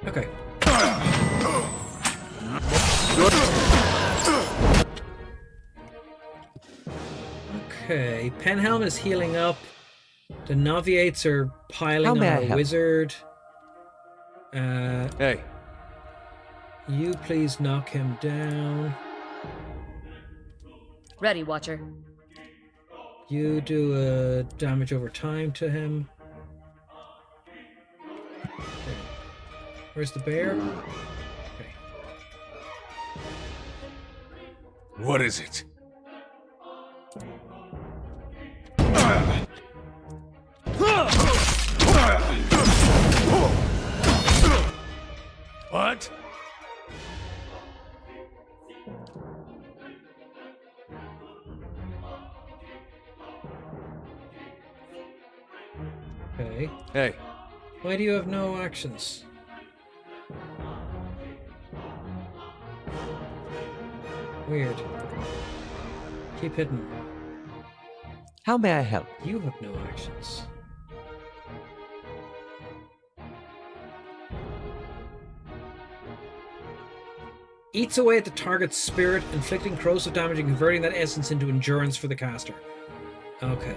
Okay. Okay, Penhelm is healing up. The Noviates are piling on our wizard. Hey. You please knock him down. Ready, Watcher. You do a damage over time to him. Okay. Where's the bear? Okay. What is it? What? Okay. Hey. Why do you have no actions? Weird. Keep hidden. How may I help? You have no actions. Eats away at the target's spirit, inflicting corrosive damage and converting that essence into endurance for the caster. Okay.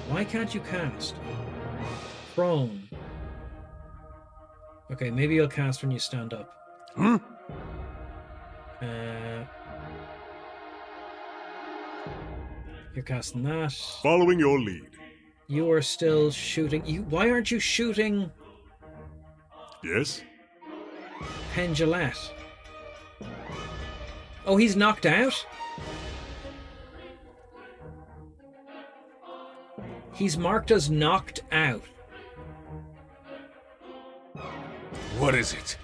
Why can't you cast? Prone. Okay, maybe you'll cast when you stand up. You're casting that. Following your lead. You are still shooting. Why aren't you shooting Yes? Pendulette? Oh, he's knocked out? He's marked as knocked out. What is it?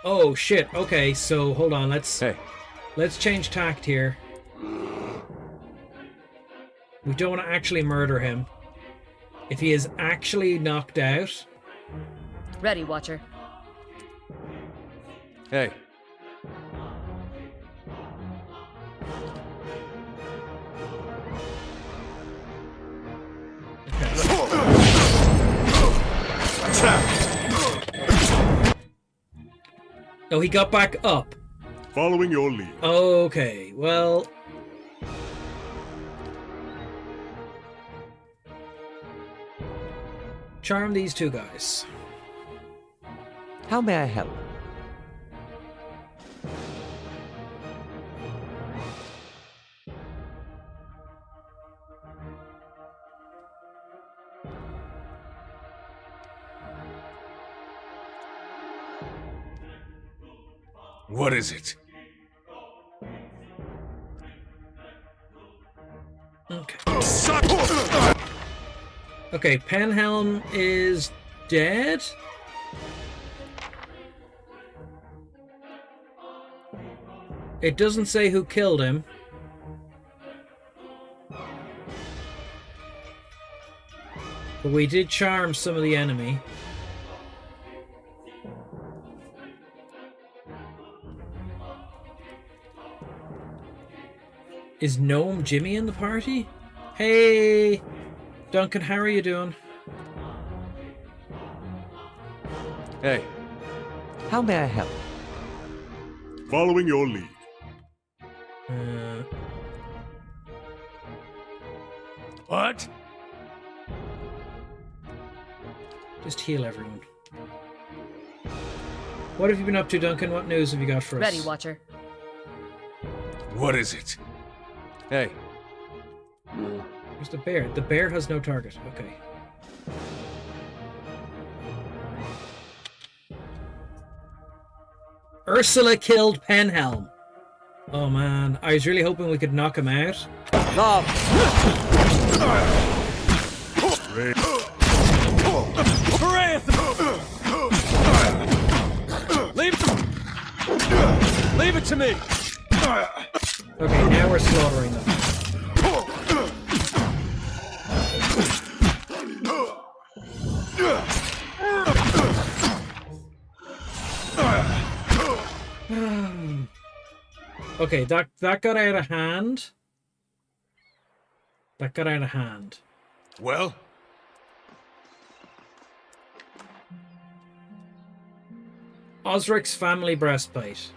Oh shit. Okay, so hold on. Let's change tact here. We don't want to actually murder him. If he is actually knocked out. Ready, Watcher. Hey. Oh, he got back up. Following your lead. Okay, well. Charm these two guys. How may I help? What is it? Okay, Penhelm is dead. It doesn't say who killed him. But we did charm some of the enemy. Is Gnome Jimmy in the party? Hey, Duncan, how are you doing? Hey. How may I help? Following your lead. What? Just heal everyone. What have you been up to, Duncan? What news have you got for us? Ready, Watcher. What is it? Hey. Where's the bear? The bear has no target. Okay. Ursula killed Penhelm. Oh man, I was really hoping we could knock him out. Love. Leave it to me! Okay, now we're slaughtering them. Okay, that got out of hand. That got out of hand. Well? Osric's family breastplate.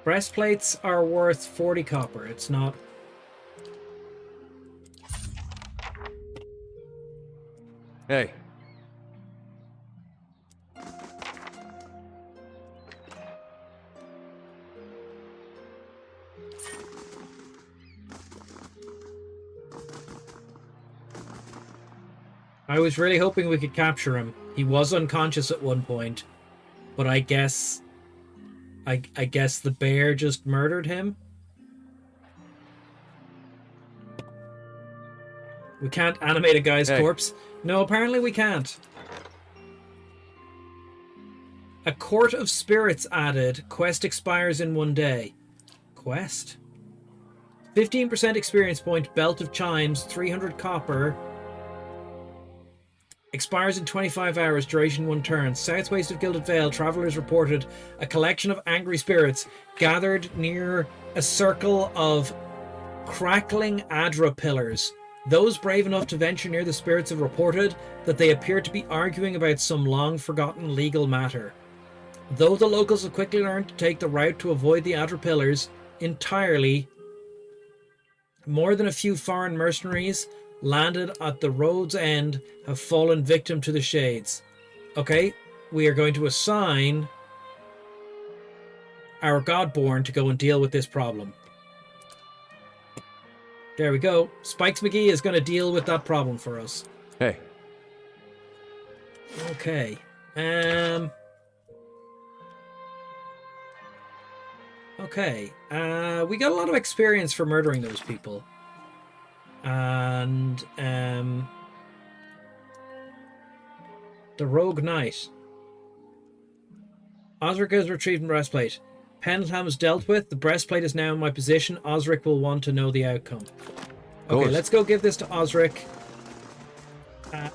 Breastplates are worth 40 copper. It's not... Hey. I was really hoping we could capture him. He was unconscious at one point, but I guess the bear just murdered him. We can't animate a guy's corpse. No, apparently we can't. A Court of Spirits added. Quest expires in 1 day. Quest? 15% experience point. Belt of Chimes. 300 copper. Expires in 25 hours. Duration 1 turn. Southwest of Gilded Vale, travelers reported a collection of angry spirits gathered near a circle of crackling Adra pillars. Those brave enough to venture near the spirits have reported that they appear to be arguing about some long-forgotten legal matter. Though the locals have quickly learned to take the route to avoid the Adra pillars entirely, more than a few foreign mercenaries landed at the road's end have fallen victim to the shades. Okay, we are going to assign our Godborn to go and deal with this problem. There we go. Spikes McGee is going to deal with that problem for us. Hey. Okay. Okay. We got a lot of experience for murdering those people. And the Rogue Knight. Osric has retrieved the breastplate. Penhelm is dealt with. The breastplate is now in my possession. Osric will want to know the outcome. Okay, let's go give this to Osric.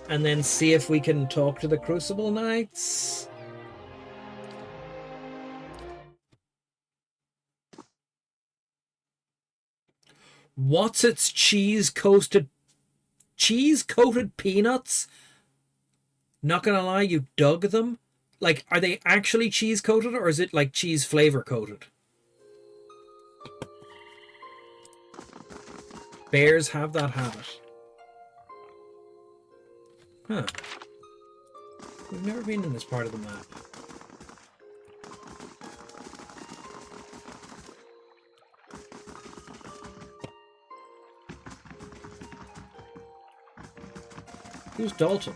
And then see if we can talk to the Crucible Knights. What's its cheese-coated peanuts? Not gonna lie, you dug them? Like, are they actually cheese-coated, or is it like cheese flavor-coated? Bears have that habit. Huh. We've never been in this part of the map. Who's Dalton?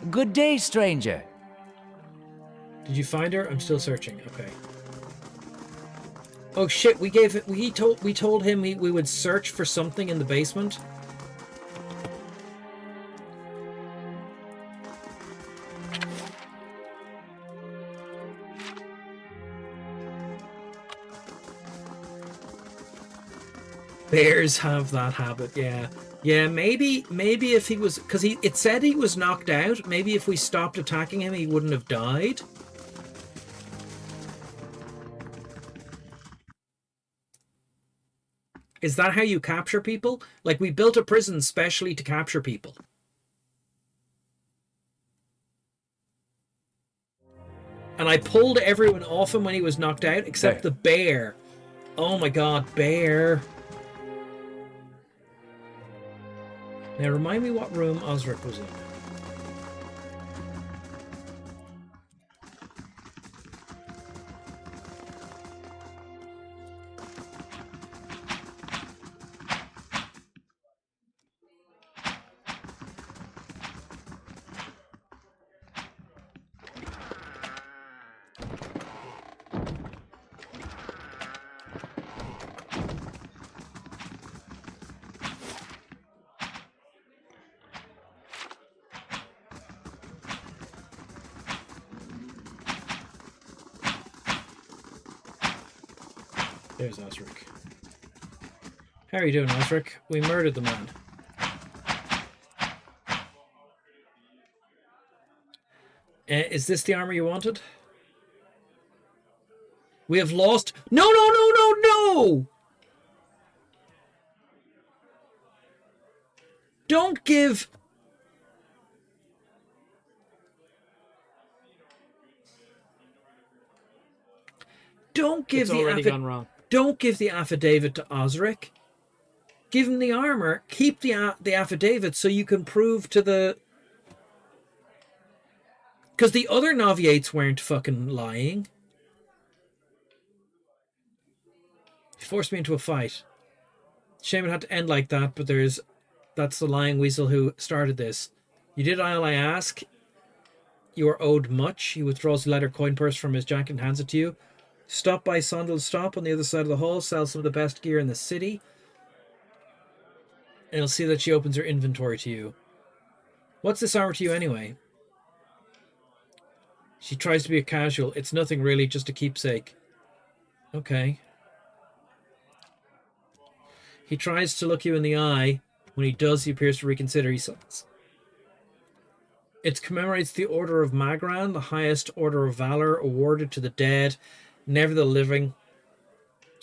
Good day, stranger. Did you find her? I'm still searching. Okay. Oh shit, we told him we would search for something in the basement. Bears have that habit, yeah. Yeah, maybe if he was, because it said he was knocked out, maybe if we stopped attacking him he wouldn't have died. Is that how you capture people? Like, we built a prison specially to capture people. And I pulled everyone off him when he was knocked out, except the bear. Oh my god, bear. Now remind me what room Osric was in. There's Osric. How are you doing, Osric? We murdered the man. Is this the armor you wanted? We have lost... No! Don't give... Don't give Don't give the affidavit to Osric. Give him the armor. Keep the affidavit so you can prove to the... Because the other Noviates weren't fucking lying. He forced me into a fight. Shame it had to end like that, but that's the lying weasel who started this. You did all I ask. You are owed much. He withdraws the leather coin purse from his jacket and hands it to you. Stop by Sondal's Stop on the other side of the hall. Sell some of the best gear in the city. And you'll see that she opens her inventory to you. What's this armor to you anyway? She tries to be a casual. It's nothing really, just a keepsake. Okay. He tries to look you in the eye. When he does, he appears to reconsider. He says, it commemorates the Order of Magran, the highest order of valor awarded to the dead, never the living.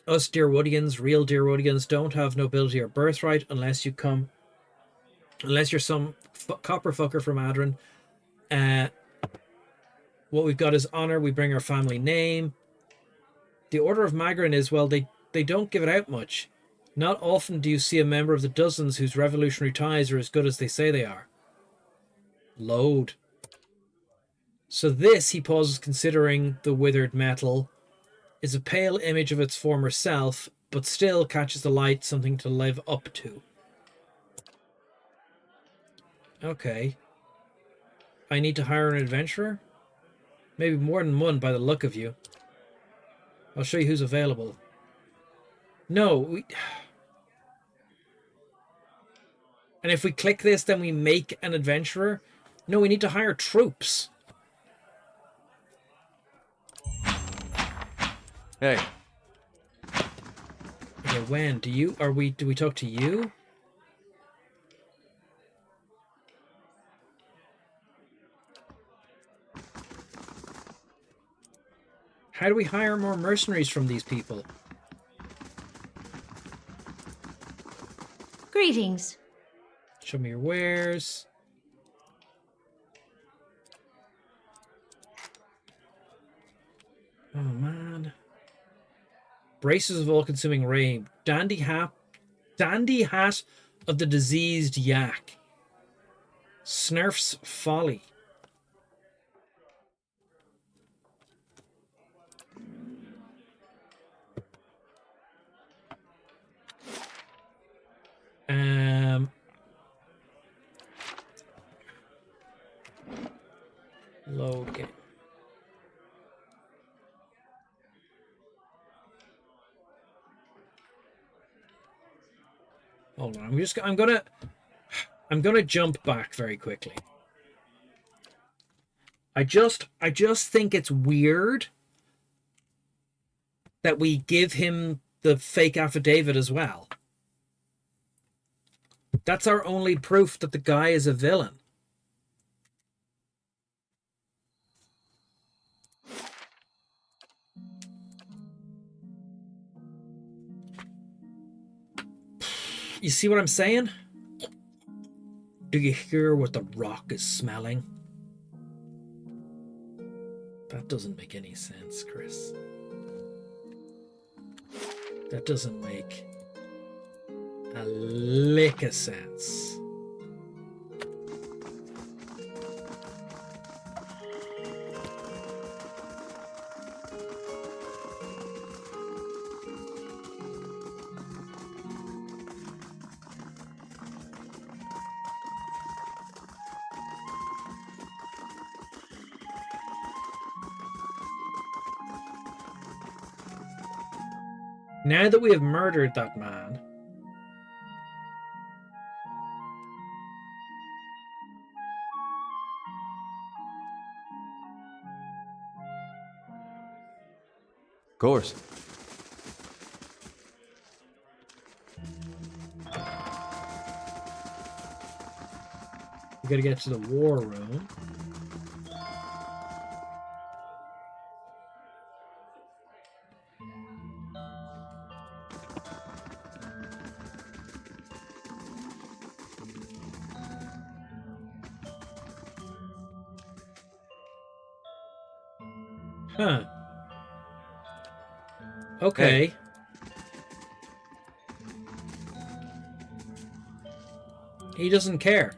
Us Deerwoodians, real Deerwoodians, don't have nobility or birthright unless you're some copper fucker from Adran. What we've got is honor. We bring our family name. The Order of Magran is, well, they don't give it out much. Not often do you see a member of the dozens whose revolutionary ties are as good as they say they are. Load. So this, he pauses, considering the withered metal, is a pale image of its former self, but still catches the light, something to live up to. Okay. I need to hire an adventurer? Maybe more than one by the look of you. I'll show you who's available. No, and if we click this, then we make an adventurer? No, we need to hire troops. Hey. Okay, when? Do we talk to you? How do we hire more mercenaries from these people? Greetings. Show me your wares. Oh, man. Braces of all-consuming ray. Dandy hat of the diseased yak. Snurf's folly. Load game. Hold on. I'm gonna jump back very quickly. I just think it's weird that we give him the fake affidavit as well. That's our only proof that the guy is a villain. You see what I'm saying? Do you hear what the rock is smelling? That doesn't make any sense, Chris. That doesn't make a lick of sense. Now that we have murdered that man, Of course. we gotta get to the war room. Huh. Okay. Hey. He doesn't care.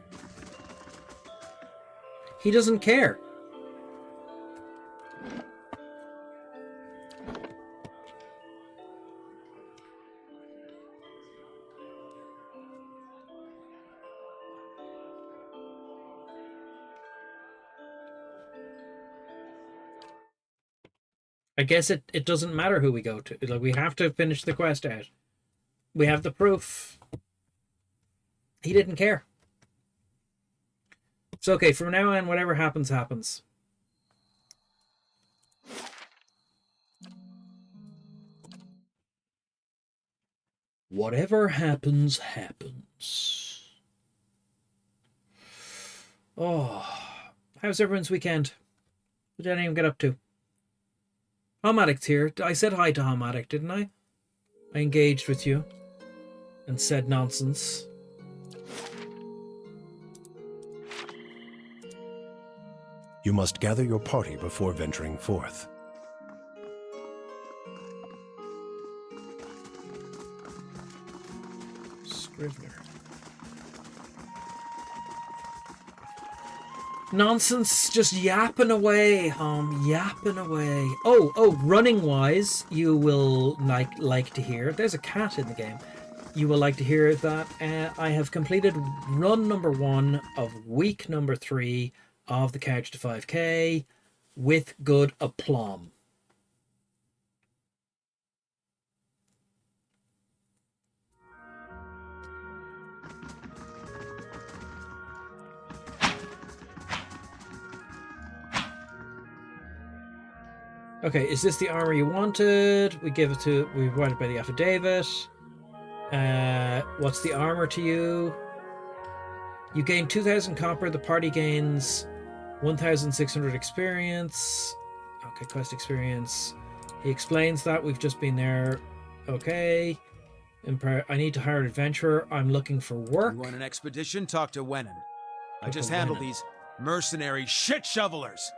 He doesn't care. I guess it doesn't matter who we go to. Like, we have to finish the quest out. We have the proof. He didn't care. It's okay. From now on, whatever happens, happens. Whatever happens, happens. Oh, how's everyone's weekend? What did anyone get up to? Homadic's here. I said hi to Homadic, didn't I? I engaged with you and said nonsense. You must gather your party before venturing forth. Scrivener. Nonsense, just yapping away, yapping away. Oh, running wise, you will like to hear. There's a cat in the game. You will like to hear that I have completed run number 1 of week number 3 of the Couch to 5K with good aplomb. Okay, is this the armor you wanted? We give it to, we wanted by the affidavit. What's the armor to you? You gain 2,000 copper. The party gains 1,600 experience. Okay, quest experience. He explains that we've just been there. Okay. I need to hire an adventurer. I'm looking for work. You want an expedition? Talk to Wennon. I Talk just to handle Wennon. these mercenary shit shovelers.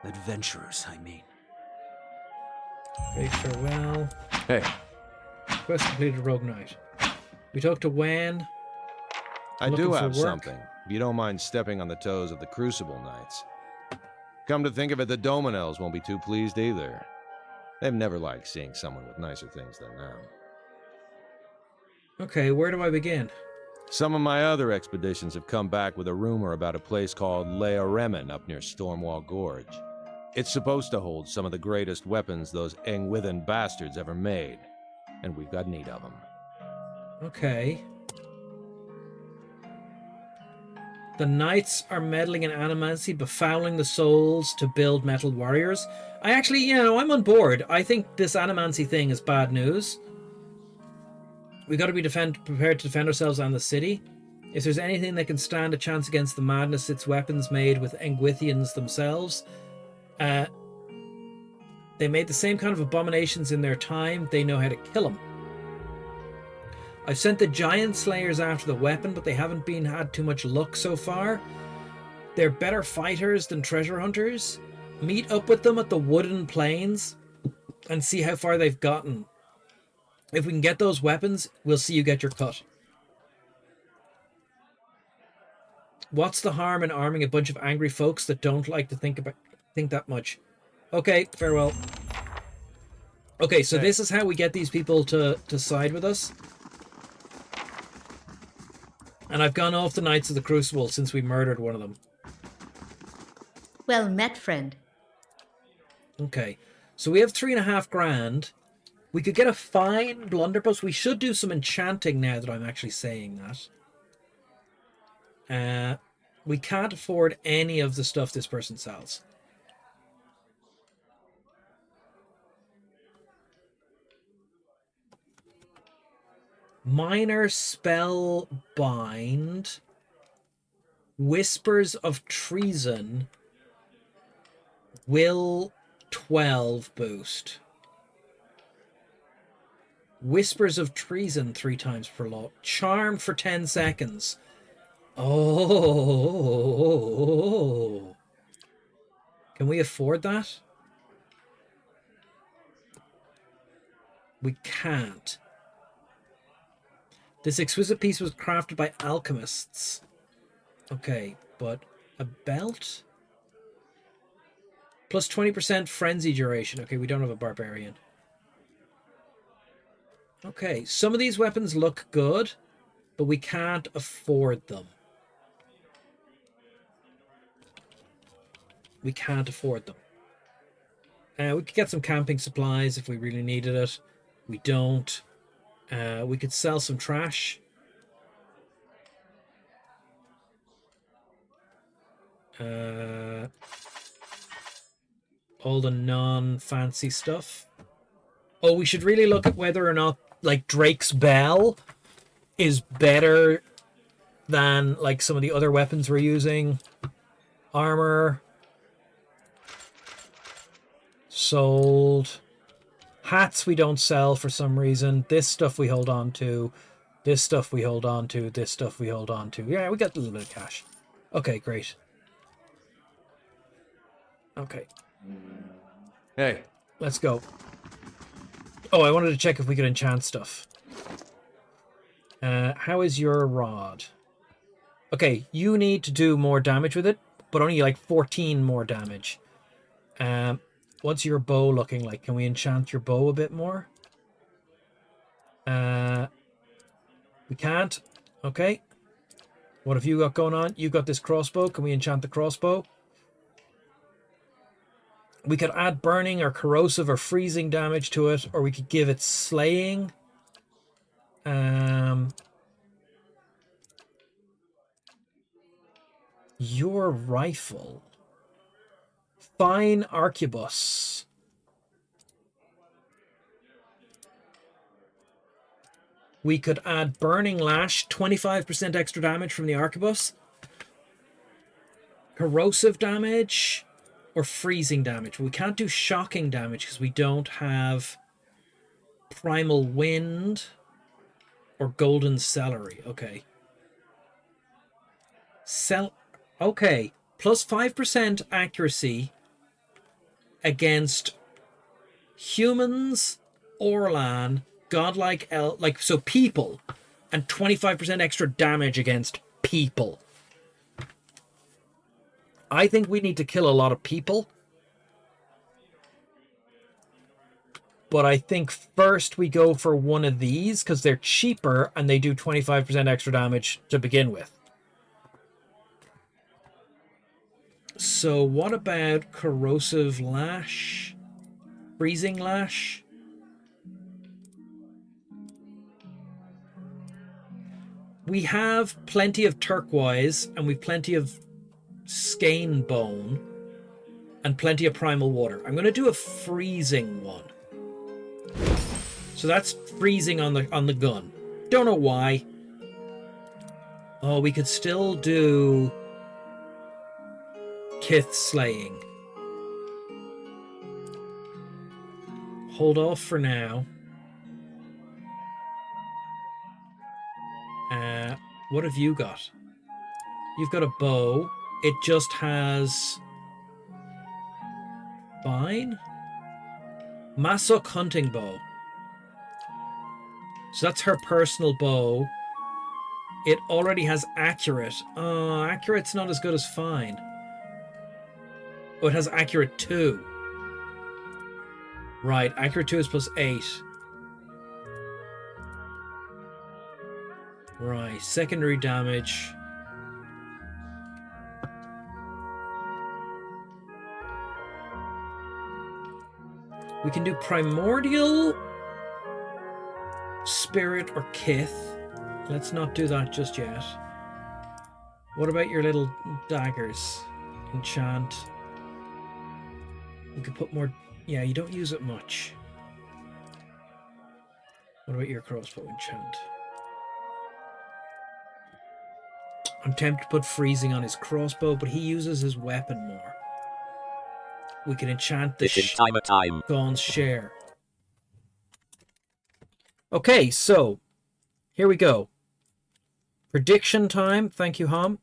Adventurers, I mean. Okay, farewell. Hey, Quest completed, Rogue Knight. We talked to Wen. I Looking do for have work? something, if you don't mind stepping on the toes of the Crucible Knights. Come to think of it, the Dominels won't be too pleased either. They've never liked seeing someone with nicer things than them. Okay, where do I begin? Some of my other expeditions have come back with a rumor about a place called Lea Remen up near Stormwall Gorge. It's supposed to hold some of the greatest weapons those Engwithan bastards ever made, and we've got need of them. Okay. The knights are meddling in animancy, befouling the souls to build metal warriors. I actually, I'm on board. I think this animancy thing is bad news. We got to be prepared to defend ourselves and the city. If there's anything that can stand a chance against the madness, it's weapons made with Engwithians themselves. They made the same kind of abominations in their time. They know how to kill them. I've sent the giant slayers after the weapon, but they haven't had too much luck so far. They're better fighters than treasure hunters. Meet up with them at the wooden plains and see how far they've gotten. If we can get those weapons, we'll see you get your cut. What's the harm in arming a bunch of angry folks that don't like to think that much? Okay, farewell. Okay, so this is how we get these people to side with us. And I've gone off the Knights of the Crucible since we murdered one of them. Well met, friend. Okay, so we have 3.5 grand. We could get a fine blunderbuss. We should do some enchanting now that I'm actually saying that. We can't afford any of the stuff this person sells. Minor Spellbind. Whispers of Treason. Will 12 boost. Whispers of Treason 3 times per lot. Charm for 10 seconds. Oh. Can we afford that? We can't. This exquisite piece was crafted by alchemists. Okay, but a belt? Plus 20% frenzy duration. Okay, we don't have a barbarian. Okay, some of these weapons look good, but we can't afford them. We can't afford them. We could get some camping supplies if we really needed it. We don't. We could sell some trash. All the non-fancy stuff. Oh, we should really look at whether or not, like, Drake's Bell is better than, like, some of the other weapons we're using. Armor. Sold. Hats we don't sell for some reason. This stuff we hold on to. This stuff we hold on to. This stuff we hold on to. Yeah, we got a little bit of cash. Okay, great. Okay. Hey. Let's go. Oh, I wanted to check if we could enchant stuff. How is your rod? Okay, you need to do more damage with it, but only like 14 more damage. What's your bow looking like? Can we enchant your bow a bit more? We can't. Okay. What have you got going on? You got this crossbow. Can we enchant the crossbow? We could add burning or corrosive or freezing damage to it, or we could give it slaying. Your rifle. Fine arquebus. We could add burning lash, 25% extra damage from the arquebus. Corrosive damage. Or freezing damage. We can't do shocking damage because we don't have primal wind or golden celery. Okay. Okay. Plus 5% accuracy against humans, Orlan, godlike so people, and 25% extra damage against people. I think we need to kill a lot of people. But I think first we go for one of these because they're cheaper and they do 25% extra damage to begin with. So what about corrosive lash? Freezing lash? We have plenty of turquoise, and we've plenty of skein bone, and plenty of primal water. I'm going to do a freezing one. So that's freezing on the gun. Don't know why. Oh, we could still do Kith slaying. Hold off for now. What have you got? You've got a bow. It just has... Fine. Masuk hunting bow. So that's her personal bow. It already has accurate. Accurate's not as good as fine. Oh, it has accurate 2. Right, accurate 2 is +8. Right, secondary damage. We can do primordial, spirit, or kith. Let's not do that just yet. What about your little daggers? Enchant. We could put more... Yeah, you don't use it much. What about your crossbow enchant? I'm tempted to put freezing on his crossbow, but he uses his weapon more. We can enchant the Gaun's share. Okay, so here we go. Prediction time. Thank you, Hom.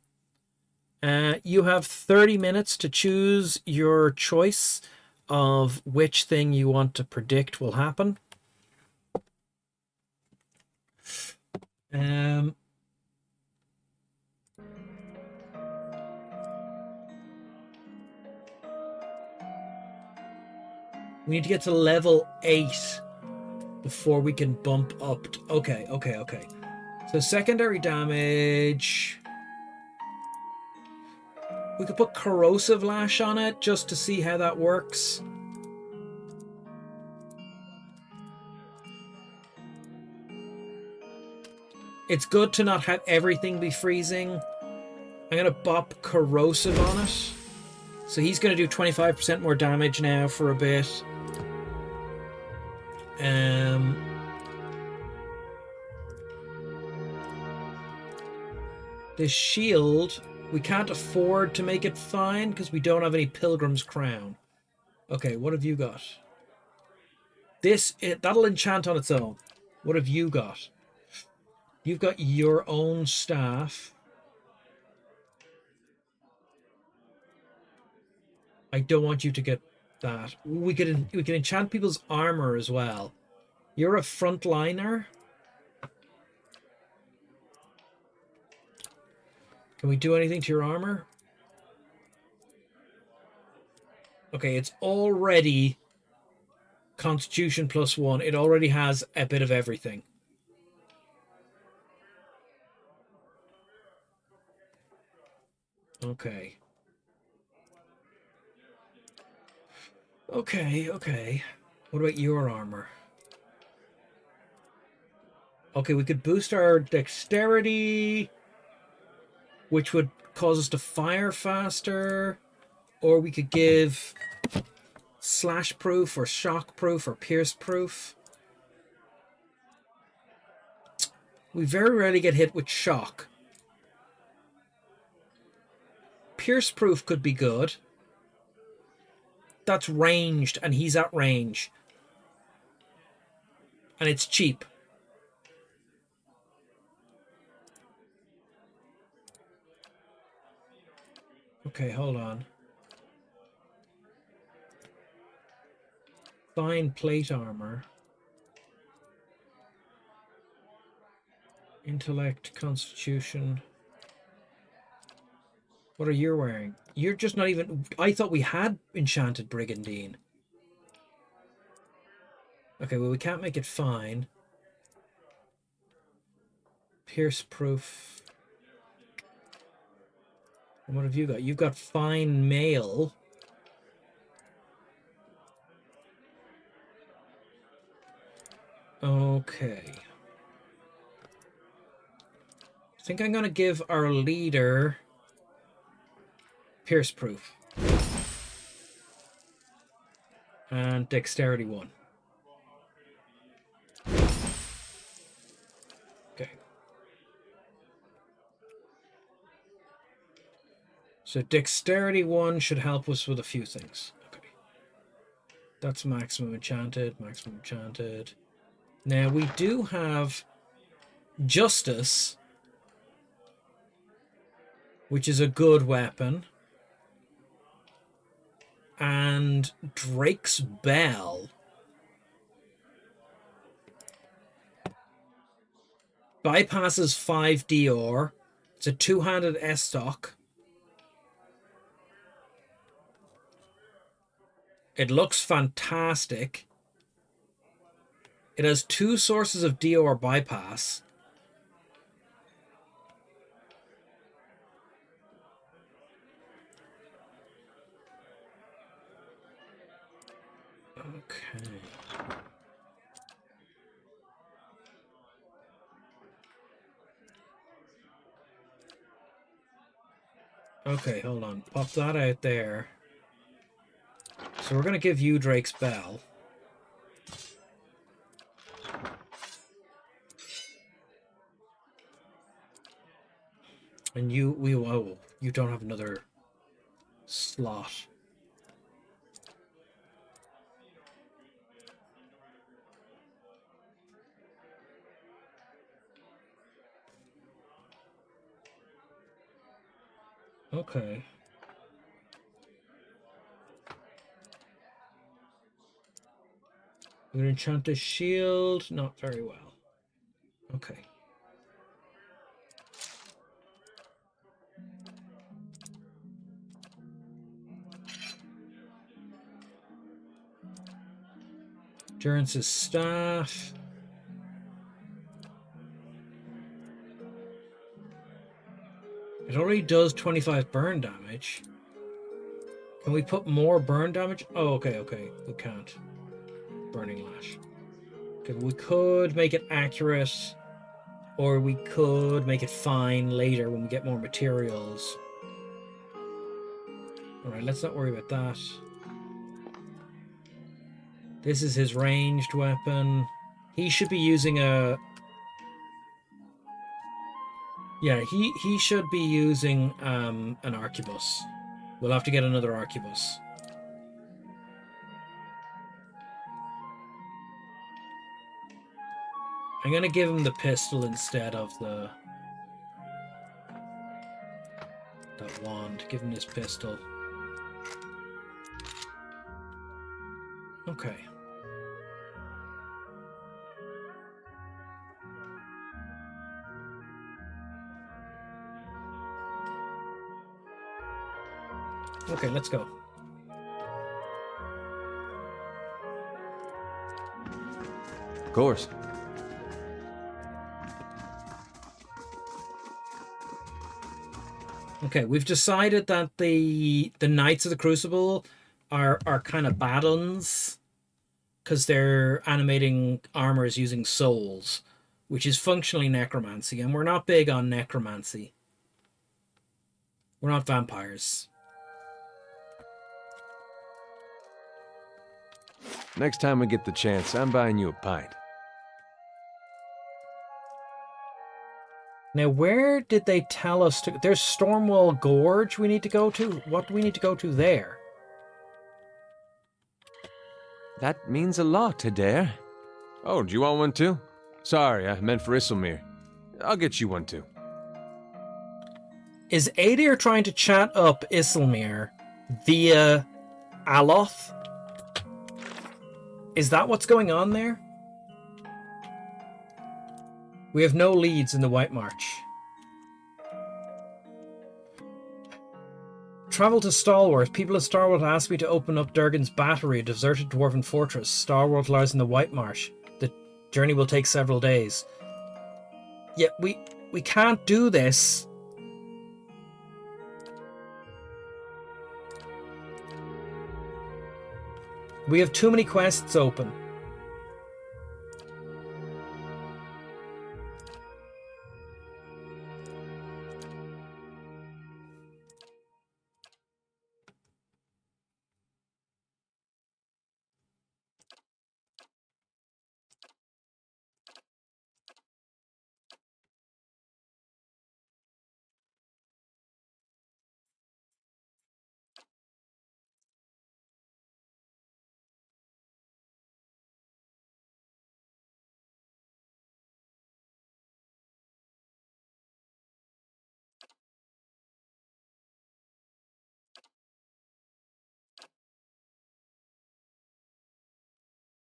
You have 30 minutes to choose your choice of which thing you want to predict will happen. We need to get to level 8 before we can bump up. Okay. So secondary damage. We could put corrosive lash on it just to see how that works. It's good to not have everything be freezing. I'm going to bop corrosive on it. So he's going to do 25% more damage now for a bit. The shield, we can't afford to make it fine because we don't have any Pilgrim's Crown. Okay, what have you got? That'll enchant on its own. What have you got? You've got your own staff. I don't want you to get that. We can enchant people's armor as well. You're a frontliner. Can we do anything to your armor? Okay, it's already Constitution +1. It already has a bit of everything. Okay. Okay. What about your armor? Okay, we could boost our dexterity, which would cause us to fire faster, or we could give slash proof or shock proof or pierce proof. We very rarely get hit with shock. Pierce proof could be good. That's ranged, and he's at range. And it's cheap. Okay, hold on. Fine plate armor. Intellect, Constitution. What are you wearing? You're just not even... I thought we had Enchanted Brigandine. Okay, well, we can't make it fine. Pierce proof. And what have you got? You've got fine mail. Okay. I think I'm going to give our leader Pierce Proof. And Dexterity 1. Okay. So Dexterity 1 should help us with a few things. Okay. That's maximum enchanted, maximum enchanted. Now we do have Justice, which is a good weapon. And Drake's Bell. Bypasses 5 DR. It's a two-handed S-stock. It looks fantastic. It has 2 sources of DR bypass. Okay. Okay, hold on. Pop that out there. So we're going to give you Drake's Bell. And you don't have another slot. Okay. We're going to enchant a shield. Not very well. Okay. Durance's staff. It already does 25 burn damage. Can we put more burn damage? Oh, okay. We can't. Burning Lash. Okay, we could make it accurate, or we could make it fine later when we get more materials. Alright, let's not worry about that. This is his ranged weapon. He should be using a... Yeah, he should be using an arquebus. We'll have to get another arquebus. I'm going to give him the pistol instead of that wand. Give him this pistol. Okay. Okay, let's go. Of course. Okay, we've decided that the Knights of the Crucible are kind of bad uns because they're animating armors using souls, which is functionally necromancy, and we're not big on necromancy. We're not vampires. Next time we get the chance, I'm buying you a pint. Now, where did they tell us to... There's Stormwall Gorge we need to go to. What do we need to go to there? That means a lot, Adair. Oh, do you want one too? Sorry, I meant for Isselmere. I'll get you one too. Is Adair trying to chat up Isselmere via Aloth? Is that what's going on there? We have no leads in the White March. Travel to Stalwart. People of Starworld asked me to open up Durgan's Battery, a deserted dwarven fortress. Starworld lies in the White Marsh. The journey will take several days. Yet we can't do this. We have too many quests open.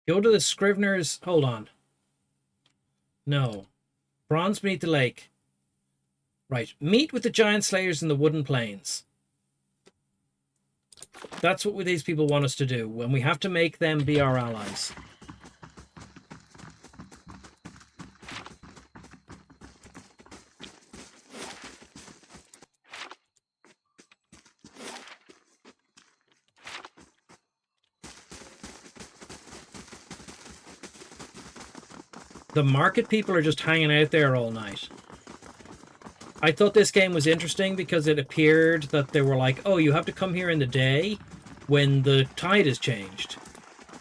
Go to the Scrivener's... Hold on. No. Bronze beneath the lake. Right. Meet with the giant slayers in the Wooden Plains. That's what these people want us to do, and we have to make them be our allies. The market people are just hanging out there all night. I thought this game was interesting because it appeared that they were like, oh, you have to come here in the day when the tide has changed.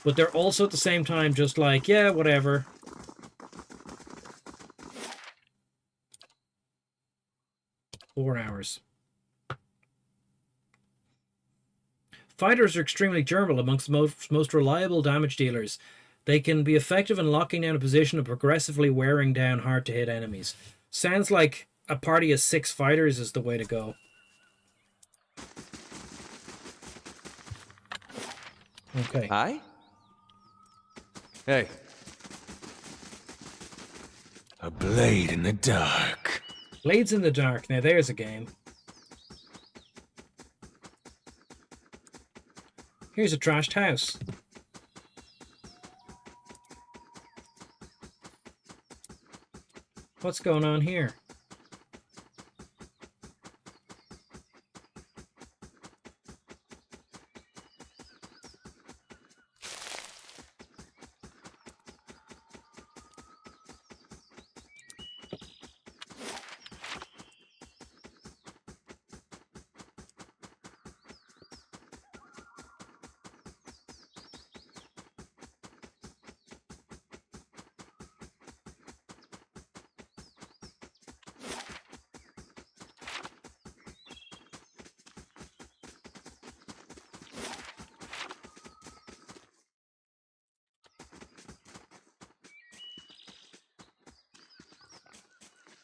But they're also at the same time just like, yeah, whatever. Four hours. Fighters are extremely durable amongst the most reliable damage dealers. They can be effective in locking down a position and progressively wearing down hard-to-hit enemies. Sounds like a party of 6 fighters is the way to go. Okay. Hi? Hey. A blade in the dark. Blades in the dark. Now there's a game. Here's a trashed house. What's going on here?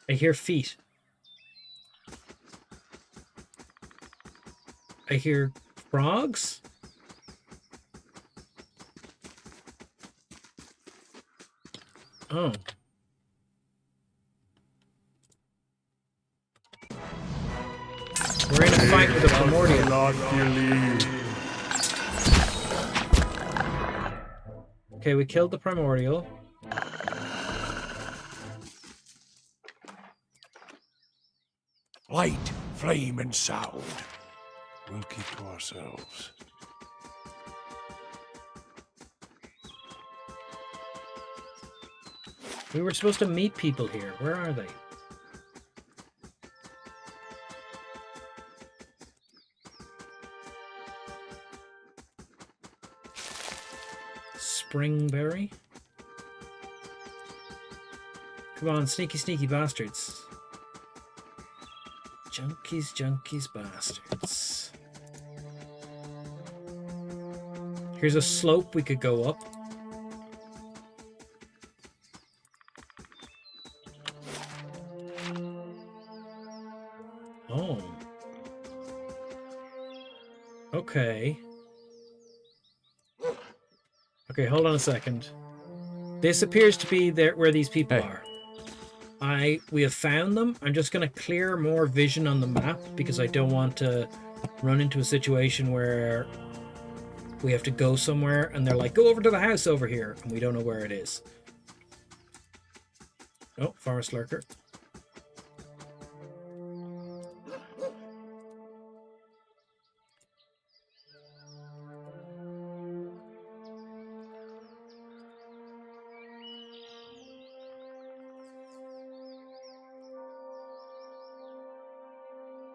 I hear feet. I hear frogs? Oh. We're in a fight with a primordial. Okay, we killed the primordial. Light, flame, and sound. We'll keep to ourselves. We were supposed to meet people here. Where are they? Springberry? Come on, sneaky, sneaky bastards. Junkies, junkies, bastards. Here's a slope we could go up. Oh. Okay. Okay, hold on a second. This appears to be there where these people are. We have found them. I'm just going to clear more vision on the map because I don't want to run into a situation where we have to go somewhere and they're like, go over to the house over here, and we don't know where it is. Oh, forest lurker.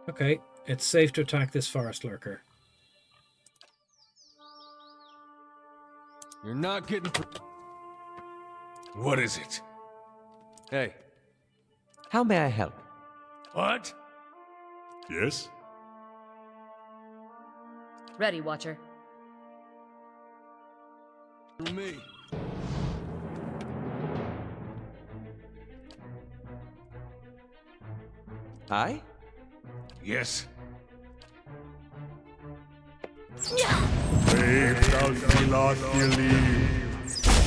Okay, it's safe to attack this forest lurker. You're not getting... What is it? Hey. How may I help? What? Yes? Ready, Watcher. Me. Hi? Yes. Brave thou shalt not believe.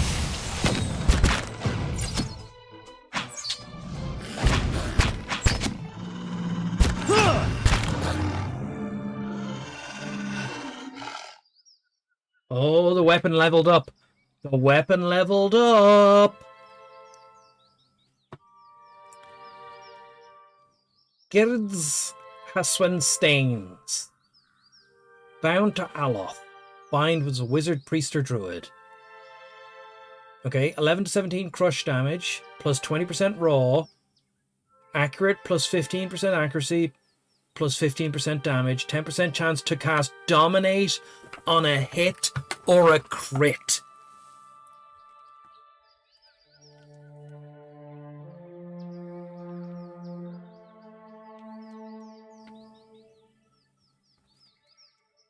Oh, the weapon leveled up. The weapon leveled up. Girds Haswenstains. Bound to Aloth. Bind was a wizard, priest, or druid. Okay, 11 to 17 crush damage, plus 20% raw. Accurate, plus 15% accuracy, plus 15% damage. 10% chance to cast Dominate on a hit or a crit.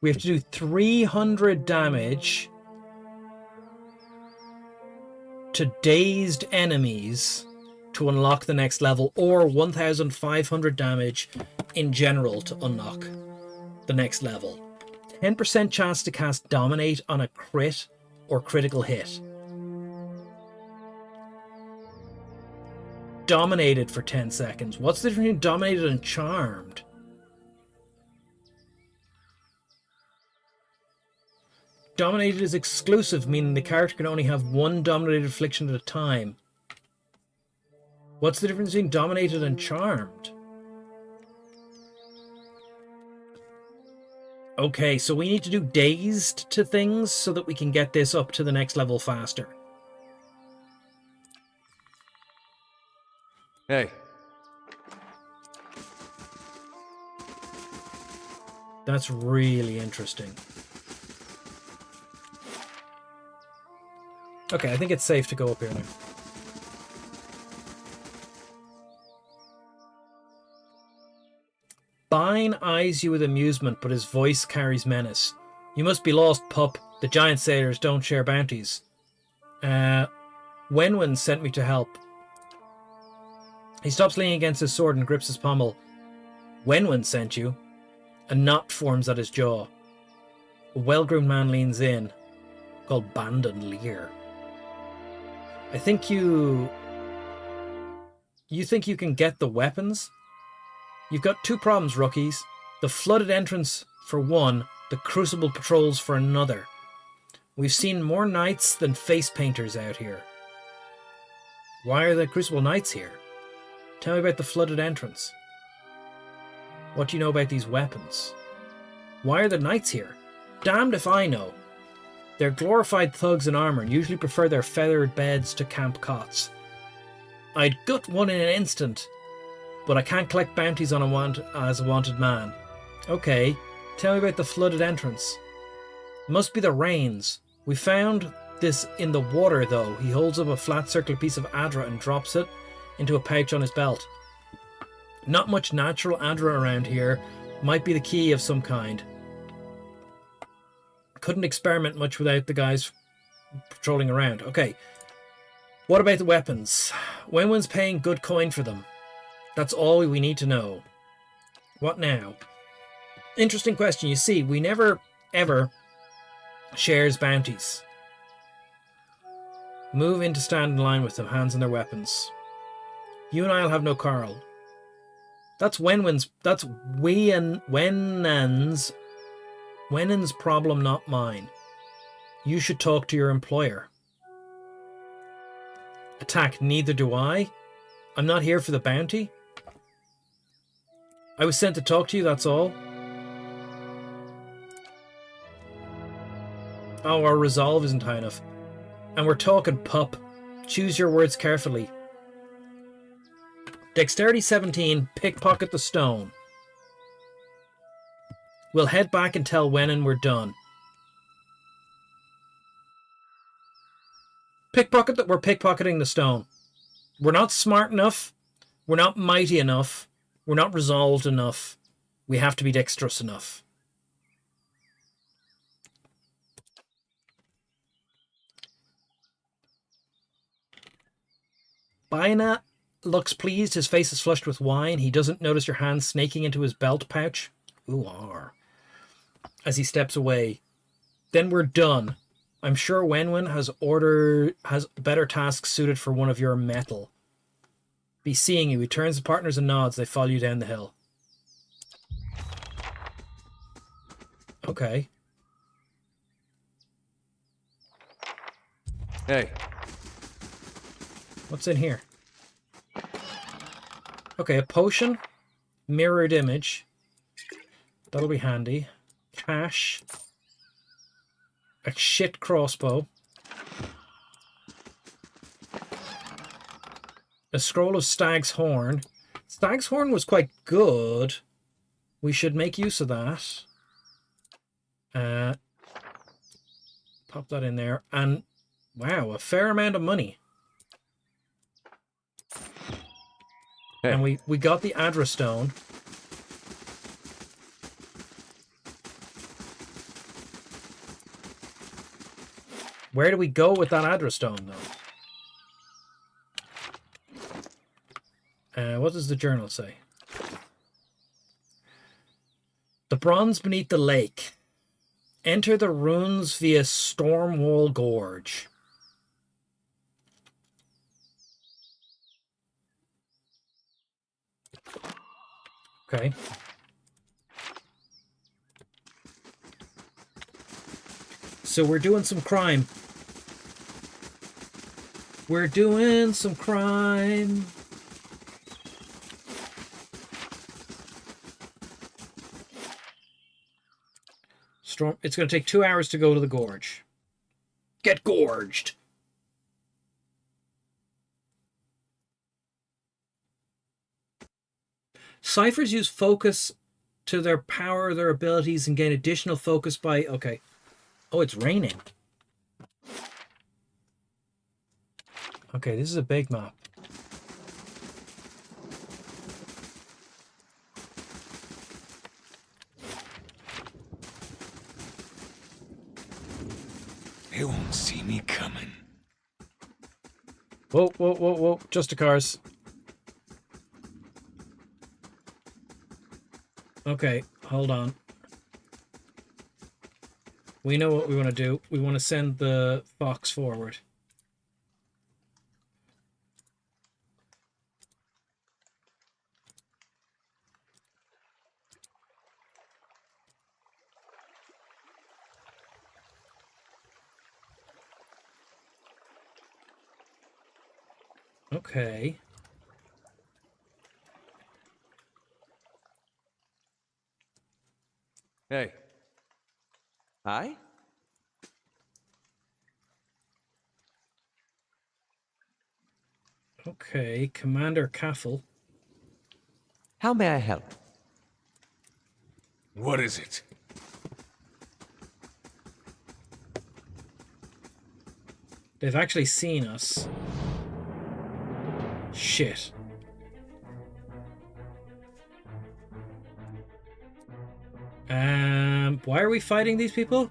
We have to do 300 damage to dazed enemies to unlock the next level, or 1,500 damage in general to unlock the next level. 10% chance to cast Dominate on a crit or critical hit. Dominated for 10 seconds. What's the difference between Dominated and Charmed? Dominated is exclusive, meaning the character can only have one dominated affliction at a time. What's the difference between Dominated and Charmed? Okay, so we need to do Dazed to things so that we can get this up to the next level faster. Hey. That's really interesting. Okay, I think it's safe to go up here now. Bine eyes you with amusement, but his voice carries menace. You must be lost, pup. The giant sailors don't share bounties. Wenwen sent me to help. He stops leaning against his sword and grips his pommel. Wenwen sent you? A knot forms at his jaw. A well-groomed man leans in, called Bandon Lear. I think you think you can get the weapons? You've got two problems, rookies. The flooded entrance for one, the Crucible patrols for another. We've seen more knights than face painters out here. Why are the Crucible knights here? Tell me about the flooded entrance. What do you know about these weapons? Why are the knights here? Damned if I know. They're glorified thugs in armor and usually prefer their feathered beds to camp cots. I'd gut one in an instant, but I can't collect bounties on as a wanted man. Okay, tell me about the flooded entrance. Must be the rains. We found this in the water, though. He holds up a flat circular piece of Adra and drops it into a pouch on his belt. Not much natural Adra around here. Might be the key of some kind. Couldn't experiment much without the guys patrolling around. Okay. What about the weapons? Wenwen's paying good coin for them. That's all we need to know. What now? Interesting question. You see, we never, ever shares bounties. Move in to stand in line with them, hands on their weapons. You and I'll have no quarrel. That's Wenwen's problem, not mine. You should talk to your employer. Attack, neither do I. I'm not here for the bounty. I was sent to talk to you, that's all. Oh, our resolve isn't high enough. And we're talking pup. Choose your words carefully. Dexterity 17, pickpocket the stone. We'll head back and tell Wenin we're done. Pickpocket that we're pickpocketing the stone. We're not smart enough. We're not mighty enough. We're not resolved enough. We have to be dexterous enough. Baina looks pleased. His face is flushed with wine. He doesn't notice your hand snaking into his belt pouch. Ooh, ar. As he steps away. Then we're done. I'm sure Wenwen has better tasks suited for one of your metal. Be seeing you. He turns to partners and nods. They follow you down the hill. Okay. Hey, What's in here? Okay, a potion. Mirrored image. That'll be handy. Cash. A shit crossbow. A scroll of Stag's Horn. Stag's Horn was quite good. We should make use of that. Pop that in there. And, wow, a fair amount of money. hey. And we got the Adra Stone. Where do we go with that Adra Stone, though? What does the journal say? The bronze beneath the lake. Enter the runes via Stormwall Gorge. Okay. So we're doing some crime. We're doing some crime. Storm. It's going to take 2 hours to go to the gorge. Get gorged. Ciphers use focus to their power, their abilities, and gain additional focus by... Okay. Oh, it's raining. Okay, this is a big map. They won't see me coming. Whoa, whoa, whoa, whoa. Just the cars. Okay, hold on. We know what we want to do. We want to send the fox forward. Okay. Hey. Hi? Okay, Commander Caffel. How may I help? What is it? They've actually seen us. Shit. Why are we fighting these people?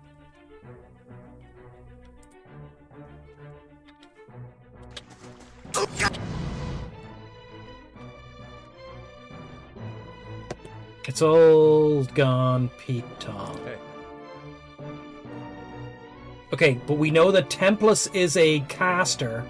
It's all gone, Pete Tom. Hey. Okay, but we know that Templus is a caster.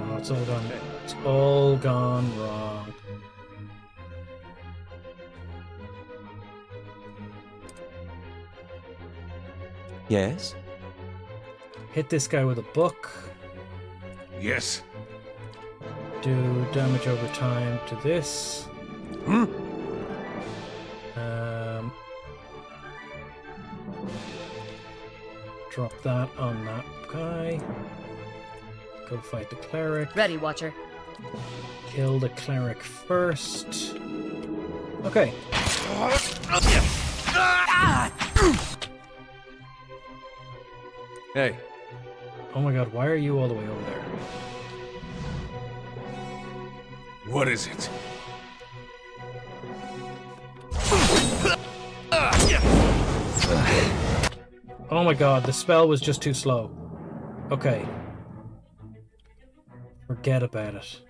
Oh, it's all gone. It's all gone wrong. Yes? Hit this guy with a book. Yes. Do damage over time to this. Drop that on that guy. Go fight the cleric. Ready, Watcher. Kill the cleric first. Okay. Hey. Oh my god, why are you all the way over there? What is it? Oh my god, the spell was just too slow. Okay. Forget about it.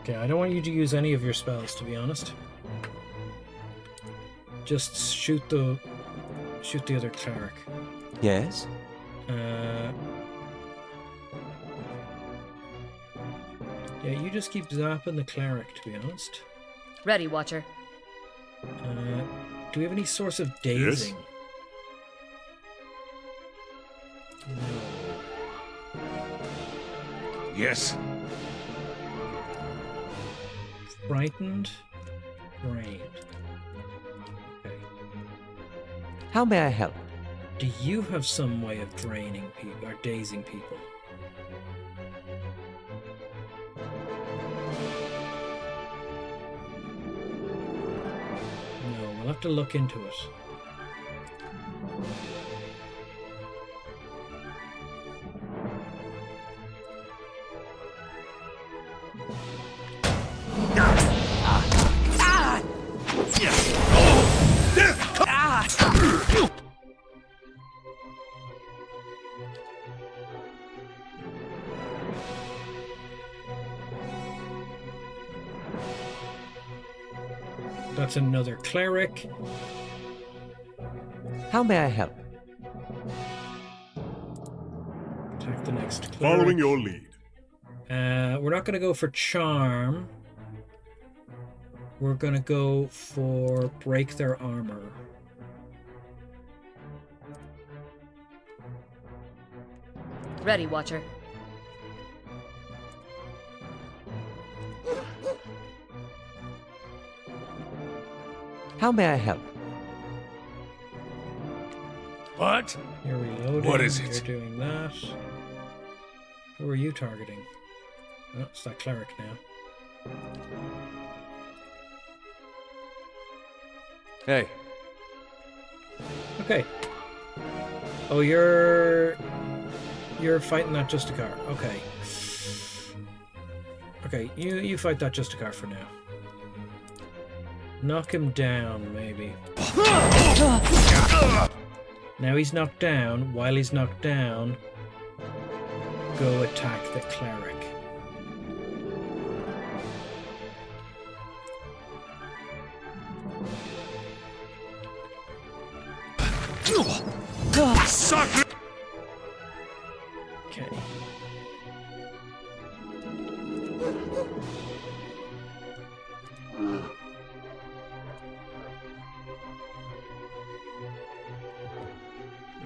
Okay, I don't want you to use any of your spells, to be honest. Just shoot the other cleric. Yes? Yeah, you just keep zapping the cleric, to be honest. Ready, Watcher. Do we have any source of dazing? Yes. Frightened? Brained. Okay. How may I help? Do you have some way of draining people, or dazing people? No, we'll have to look into it. That's another cleric. How may I help? Attack the next cleric. Following your lead. We're not going to go for charm. We're going to go for break their armor. Ready, Watcher. How may I help? What? You're reloading. What is it? You're doing that. Who are you targeting? Oh, it's that cleric now. Hey. Okay. Oh, you're fighting that Justicar. Okay. Okay, you fight that Justicar for now. Knock him down, maybe. Now he's knocked down. While he's knocked down, go attack the cleric. Okay.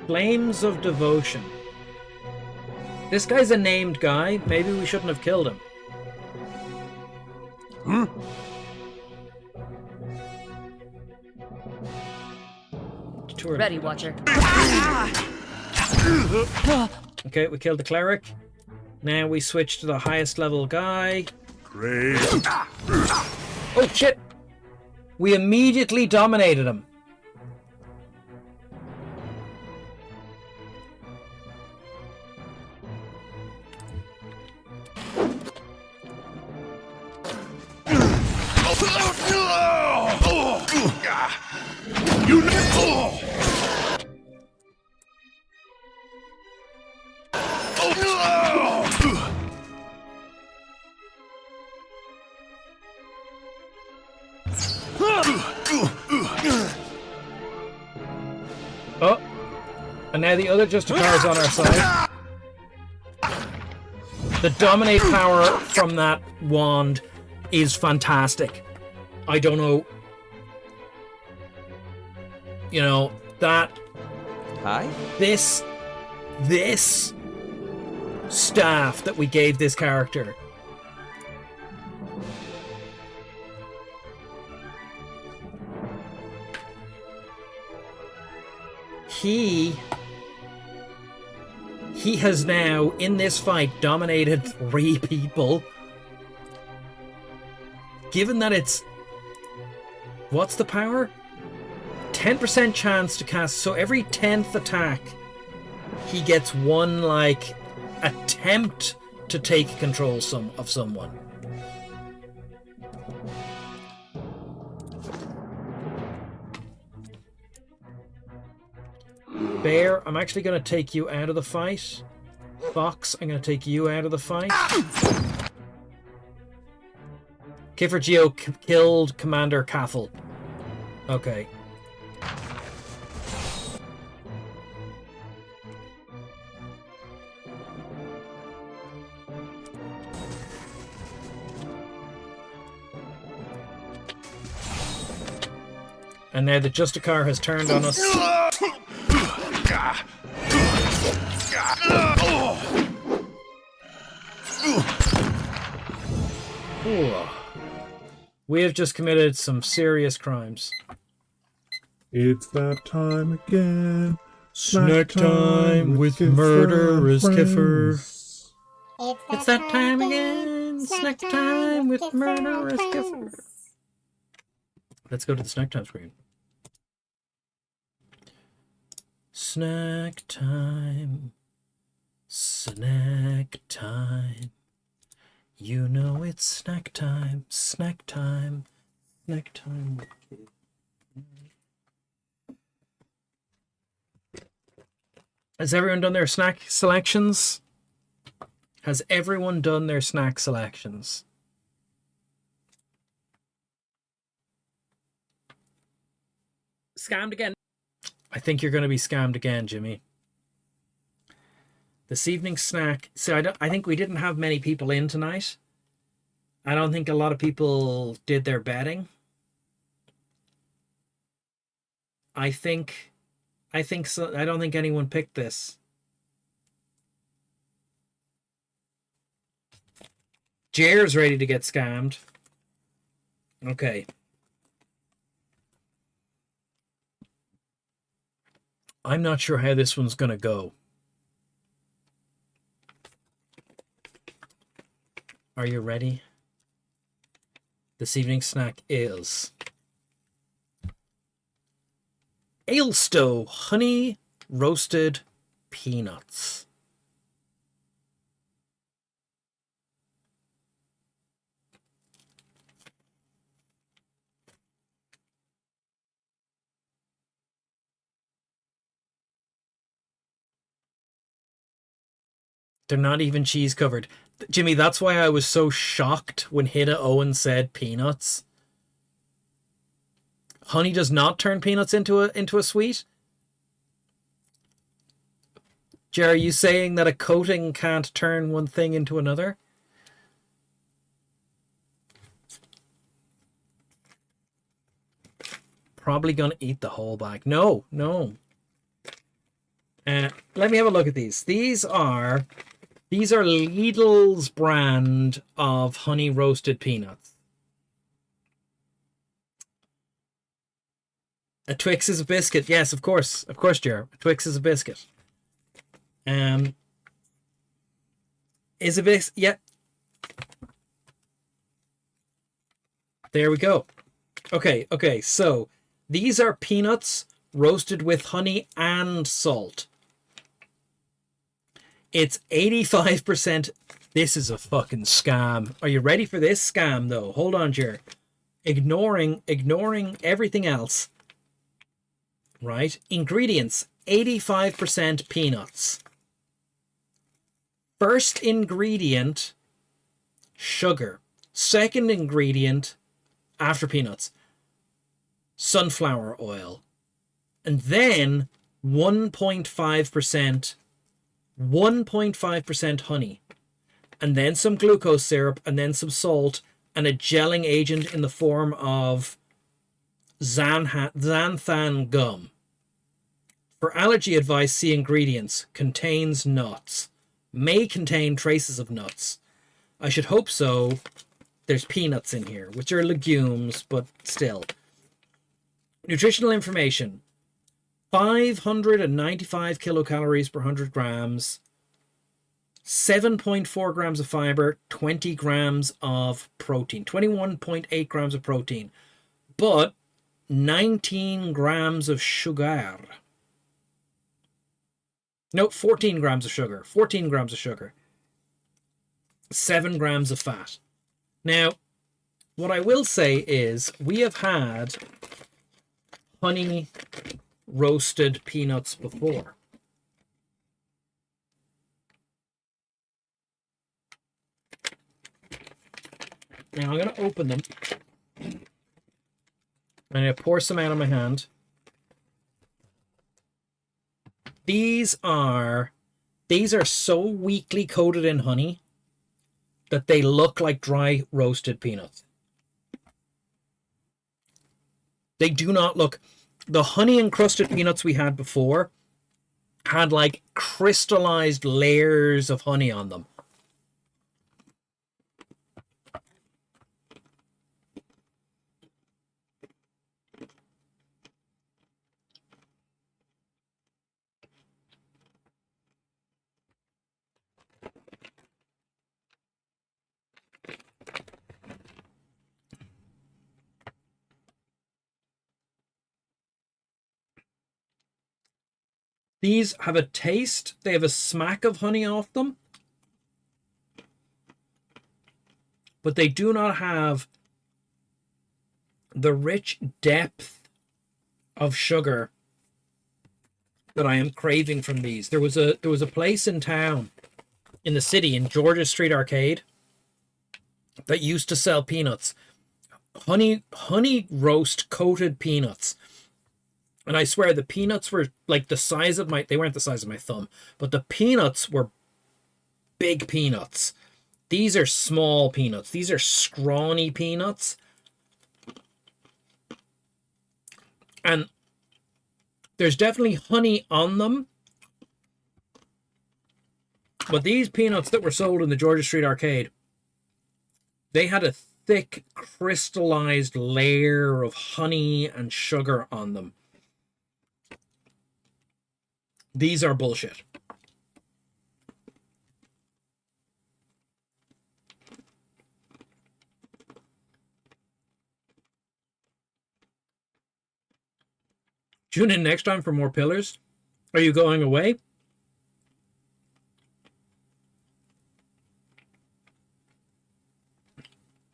Flames of Devotion. This guy's a named guy. Maybe we shouldn't have killed him. Ready, Watcher. Okay, we killed the cleric. Now we switch to the highest level guy. Great. Oh shit! We immediately dominated him. Oh, and now the other Justicar is on our side. The dominate power from that wand is fantastic. I don't know. You know, that... Hi? This staff that we gave this character. He has now, in this fight, dominated 3 people. Given that it's... What's the power? 10% chance to cast, so every 10th attack, he gets one, like, attempt to take control of someone. Bear, I'm actually going to take you out of the fight. Fox, I'm going to take you out of the fight. Kiffer Geo killed Commander Cathal. Okay. And now the Justicar has turned on us. Ooh. We have just committed some serious crimes. It's that time again. Snack time with murderous Kiffer. It's that time again. Snack time with murderous Kiffer. Let's go to the snack time screen. Snack time. Snack time. You know it's snack time. Snack time. Snack time. Has everyone done their snack selections? Has everyone done their snack selections? Scammed again. I think you're going to be scammed again, Jimmy. This evening's snack. So I think we didn't have many people in tonight. I don't think a lot of people did their betting. I think so. I don't think anyone picked this. Jer's ready to get scammed. Okay. I'm not sure how this one's going to go. Are you ready? This evening's snack is Ailstow honey roasted peanuts. They're not even cheese covered. Jimmy, that's why I was so shocked when Hida Owen said peanuts. Honey does not turn peanuts into a sweet? Jer, are you saying that a coating can't turn one thing into another? Probably gonna eat the whole bag. No. Let me have a look at these. These are Lidl's brand of honey roasted peanuts. A Twix is a biscuit. Yes, of course, Jer. A Twix is a biscuit. Is a biscuit? Yep. There we go. Okay. So these are peanuts roasted with honey and salt. It's 85%. This is a fucking scam. Are you ready for this scam, though? Hold on, Jer. Ignoring everything else. Right? Ingredients. 85% peanuts. First ingredient, sugar. Second ingredient, after peanuts, sunflower oil. And then 1.5% honey, and then some glucose syrup, and then some salt, and a gelling agent in the form of xanthan gum. For allergy advice, see ingredients. Contains nuts. May contain traces of nuts. I should hope so. There's peanuts in here, which are legumes, but still. Nutritional information. 595 kilocalories per 100 grams, 7.4 grams of fiber, 20 grams of protein, 21.8 grams of protein, but 19 grams of sugar. No, 14 grams of sugar. 14 grams of sugar. 7 grams of fat. Now, what I will say is we have had honey roasted peanuts before. Now I'm going to open them. I'm going to pour some out of my hand. These are so weakly coated in honey that they look like dry roasted peanuts. They do not look... The honey encrusted peanuts we had before had like crystallized layers of honey on them. These have a taste. They have a smack of honey off them. But they do not have the rich depth of sugar that I am craving from these. There was a place in town, in the city, in Georgia Street Arcade, that used to sell peanuts. Honey roast coated peanuts. And I swear the peanuts were like the size of they weren't the size of my thumb, but the peanuts were big peanuts. These are small peanuts. These are scrawny peanuts. And there's definitely honey on them. But these peanuts that were sold in the Georgia Street Arcade, they had a thick, crystallized layer of honey and sugar on them. These are bullshit. Tune in next time for more pillars. Are you going away?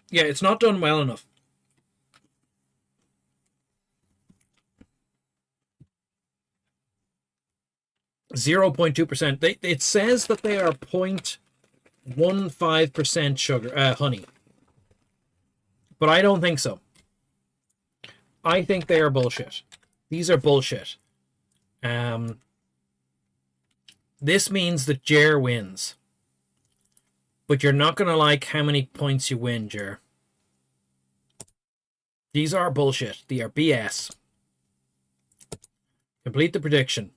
Yeah, it's not done well enough. 0.2%. It says that they are 0.15% sugar, honey. But I don't think so. I think they are bullshit. These are bullshit. This means that Jer wins. But you're not going to like how many points you win, Jer. These are bullshit. They are BS. Complete the prediction.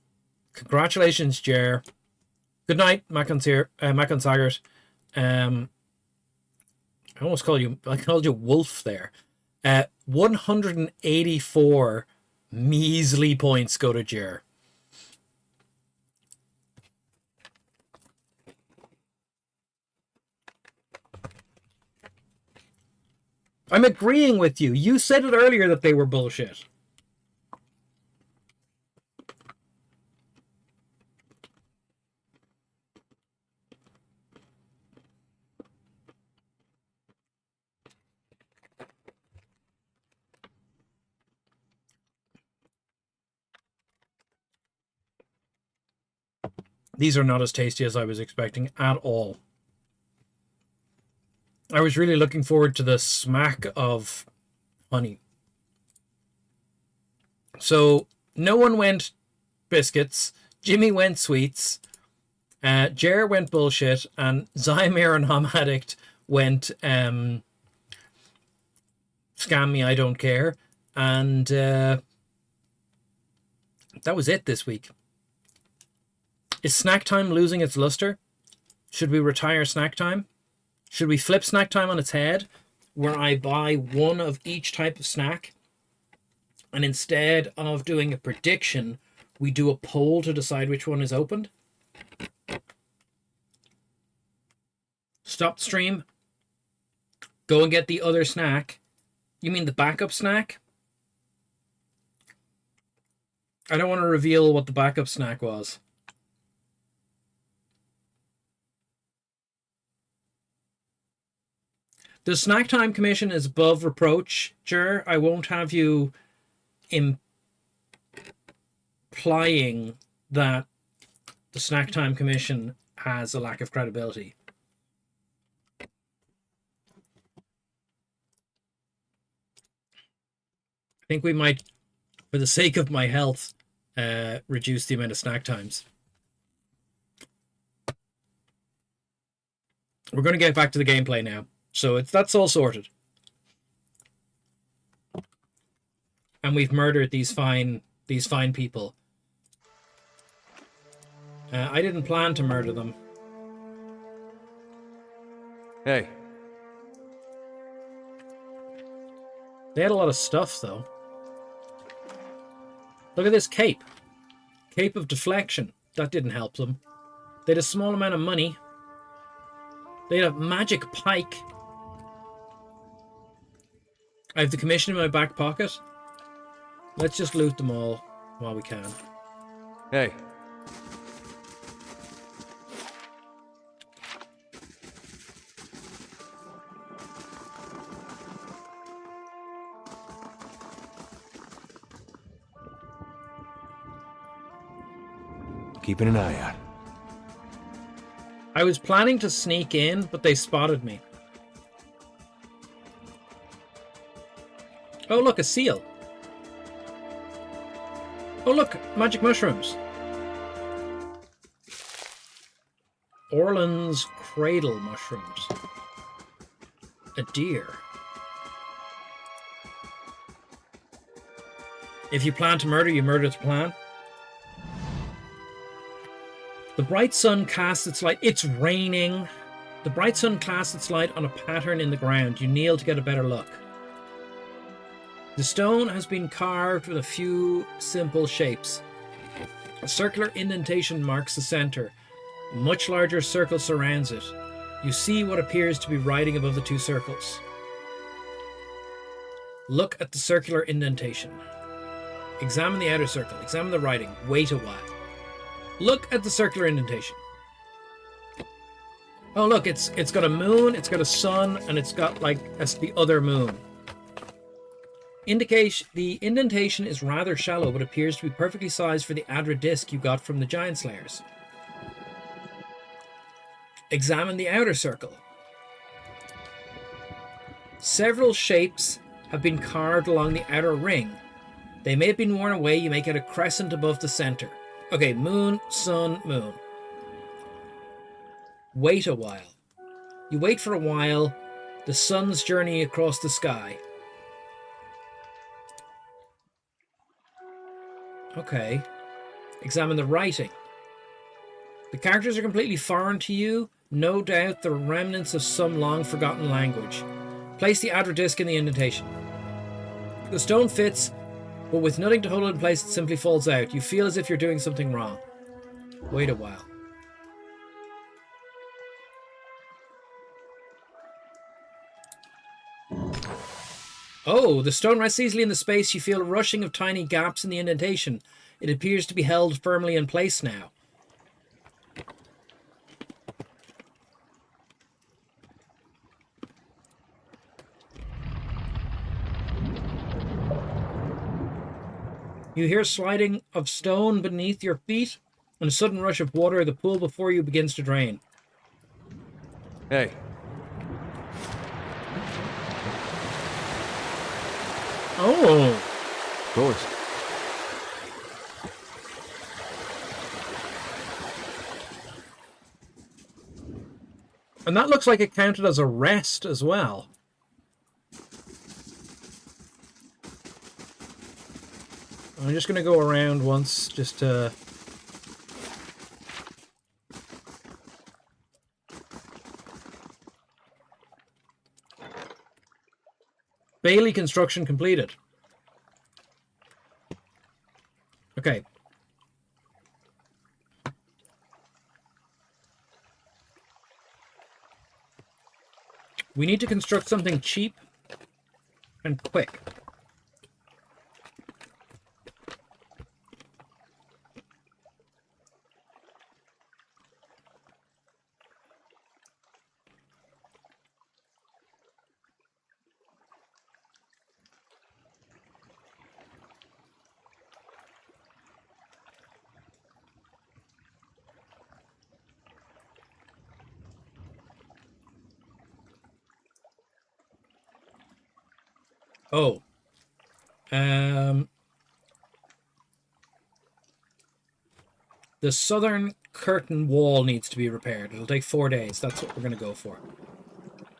Congratulations, Jer. Good night, Macon Saggart. I almost called you. I called you Wolf there. 184 measly points go to Jer. I'm agreeing with you. You said it earlier that they were bullshit. These are not as tasty as I was expecting at all. I was really looking forward to the smack of honey. So, no one went biscuits. Jimmy went sweets. Jer went bullshit. And Zymir and Hom Addict went scam me, I don't care. And that was it this week. Is snack time losing its luster? Should we retire snack time? Should we flip snack time on its head, where I buy one of each type of snack, and instead of doing a prediction, we do a poll to decide which one is opened? Stop stream. Go and get the other snack. You mean the backup snack? I don't want to reveal what the backup snack was. The Snack Time Commission is above reproach, Jer. I won't have you implying that the Snack Time Commission has a lack of credibility. think we might, for the sake of my health, reduce the amount of snack times. We're going to get back to the gameplay now. So that's all sorted. And we've murdered these fine people. I didn't plan to murder them. Hey. They had a lot of stuff, though. Look at this cape. Cape of deflection. That didn't help them. They had a small amount of money. They had a magic pike. I have the commission in my back pocket. Let's just loot them all while we can. Hey. Keeping an eye out. I was planning to sneak in, but they spotted me. Oh, look, a seal. Oh, look, magic mushrooms. Orland's cradle mushrooms. A deer. If you plan to murder, you murder to plan. The bright sun casts its light. It's raining. The bright sun casts its light on a pattern in the ground. You kneel to get a better look. The stone has been carved with a few simple shapes. A circular indentation marks the center. A much larger circle surrounds it. You see what appears to be writing above the two circles. Look at the circular indentation. Examine the outer circle. Examine the writing. Wait a while. Look at the circular indentation. Oh, look, it's got a moon, it's got a sun, and it's got, like, the other moon. The indentation is rather shallow, but appears to be perfectly sized for the Adra disc you got from the Giant Slayers. Examine the outer circle. Several shapes have been carved along the outer ring. They may have been worn away. You make it a crescent above the center. Okay, moon, sun, moon. Wait a while. You wait for a while. The sun's journey across the sky. Okay. Examine the writing. The characters are completely foreign to you. No doubt the remnants of some long-forgotten language. Place the Adra disc in the indentation. The stone fits, but with nothing to hold it in place, it simply falls out. You feel as if you're doing something wrong. Wait a while. Oh, the stone rests easily in the space. You feel a rushing of tiny gaps in the indentation. It appears to be held firmly in place now. You hear sliding of stone beneath your feet, and a sudden rush of water. The pool before you begins to drain. Hey. Oh. Of course. And that looks like it counted as a rest as well. I'm just going to go around once just to... Bailey construction completed. Okay. We need to construct something cheap and quick. Oh. The southern curtain wall needs to be repaired. It'll take 4 days. That's what we're going to go for.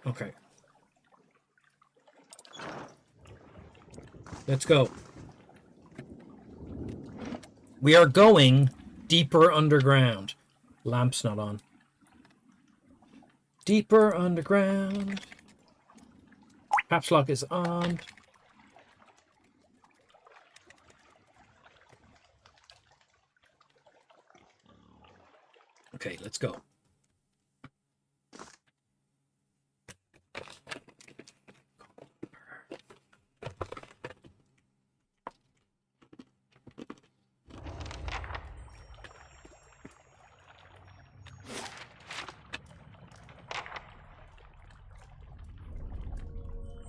Okay. Let's go. We are going deeper underground. Lamp's not on. Deeper underground. Caps lock is on. Okay, let's go.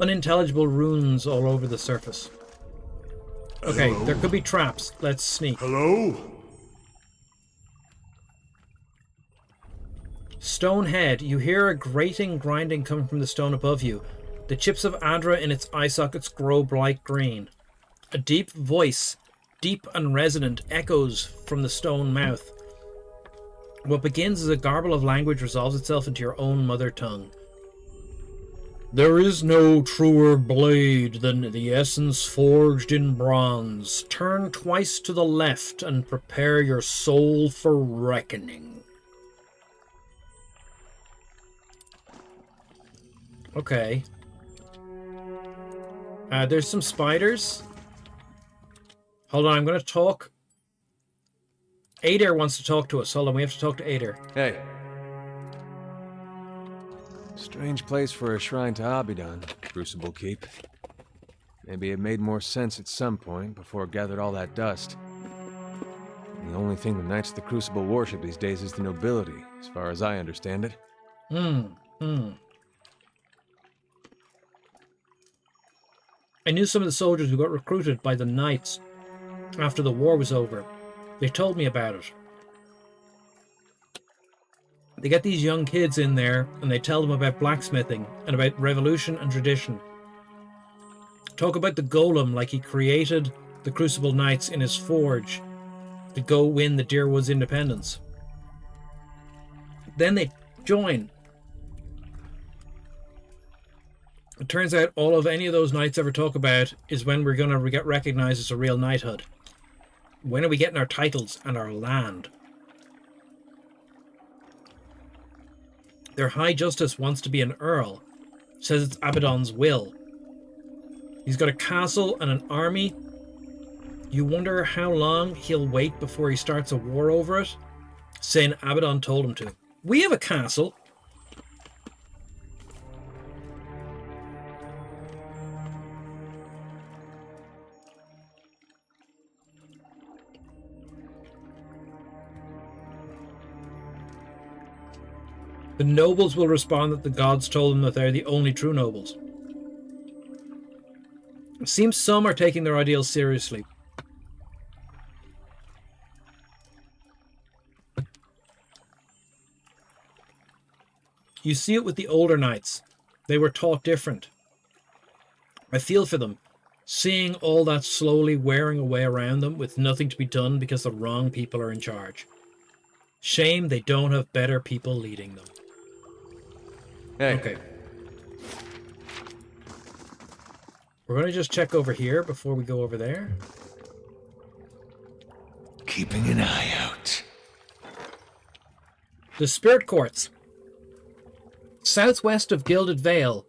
Unintelligible runes all over the surface. Okay, Hello? there could be traps. Let's sneak. Hello? Stone head. You hear a grating grinding coming from the stone above you. The chips of Adra in its eye sockets grow bright green. A deep voice, deep and resonant, echoes from the stone mouth. What begins as a garble of language resolves itself into your own mother tongue. There is no truer blade than the essence forged in bronze. Turn twice to the left and prepare your soul for reckoning. Okay. There's some spiders. Hold on, I'm going to talk. Adair wants to talk to us. Hold on, we have to talk to Adair. Hey. Strange place for a shrine to Abidan, Crucible Keep. Maybe it made more sense at some point before it gathered all that dust. The only thing the Knights of the Crucible worship these days is the nobility, as far as I understand it. I knew some of the soldiers who got recruited by the Knights after the war was over. They told me about it. They get these young kids in there and they tell them about blacksmithing and about revolution and tradition. Talk about the golem like he created the Crucible Knights in his forge to go win the Deerwood's independence. Then they join. It turns out all of any of those knights ever talk about is when we're going to get recognized as a real knighthood. When are we getting our titles and our land? Their High Justice wants to be an Earl. Says it's Abaddon's will. He's got a castle and an army. You wonder how long he'll wait before he starts a war over it? Saying Abaddon told him to. We have a castle. The nobles will respond that the gods told them that they're the only true nobles. It seems some are taking their ideals seriously. You see it with the older knights. They were taught different. I feel for them, seeing all that slowly wearing away around them with nothing to be done because the wrong people are in charge. Shame they don't have better people leading them. Hey. Okay. We're going to just check over here before we go over there. Keeping an eye out. The Spirit Courts. Southwest of Gilded Vale.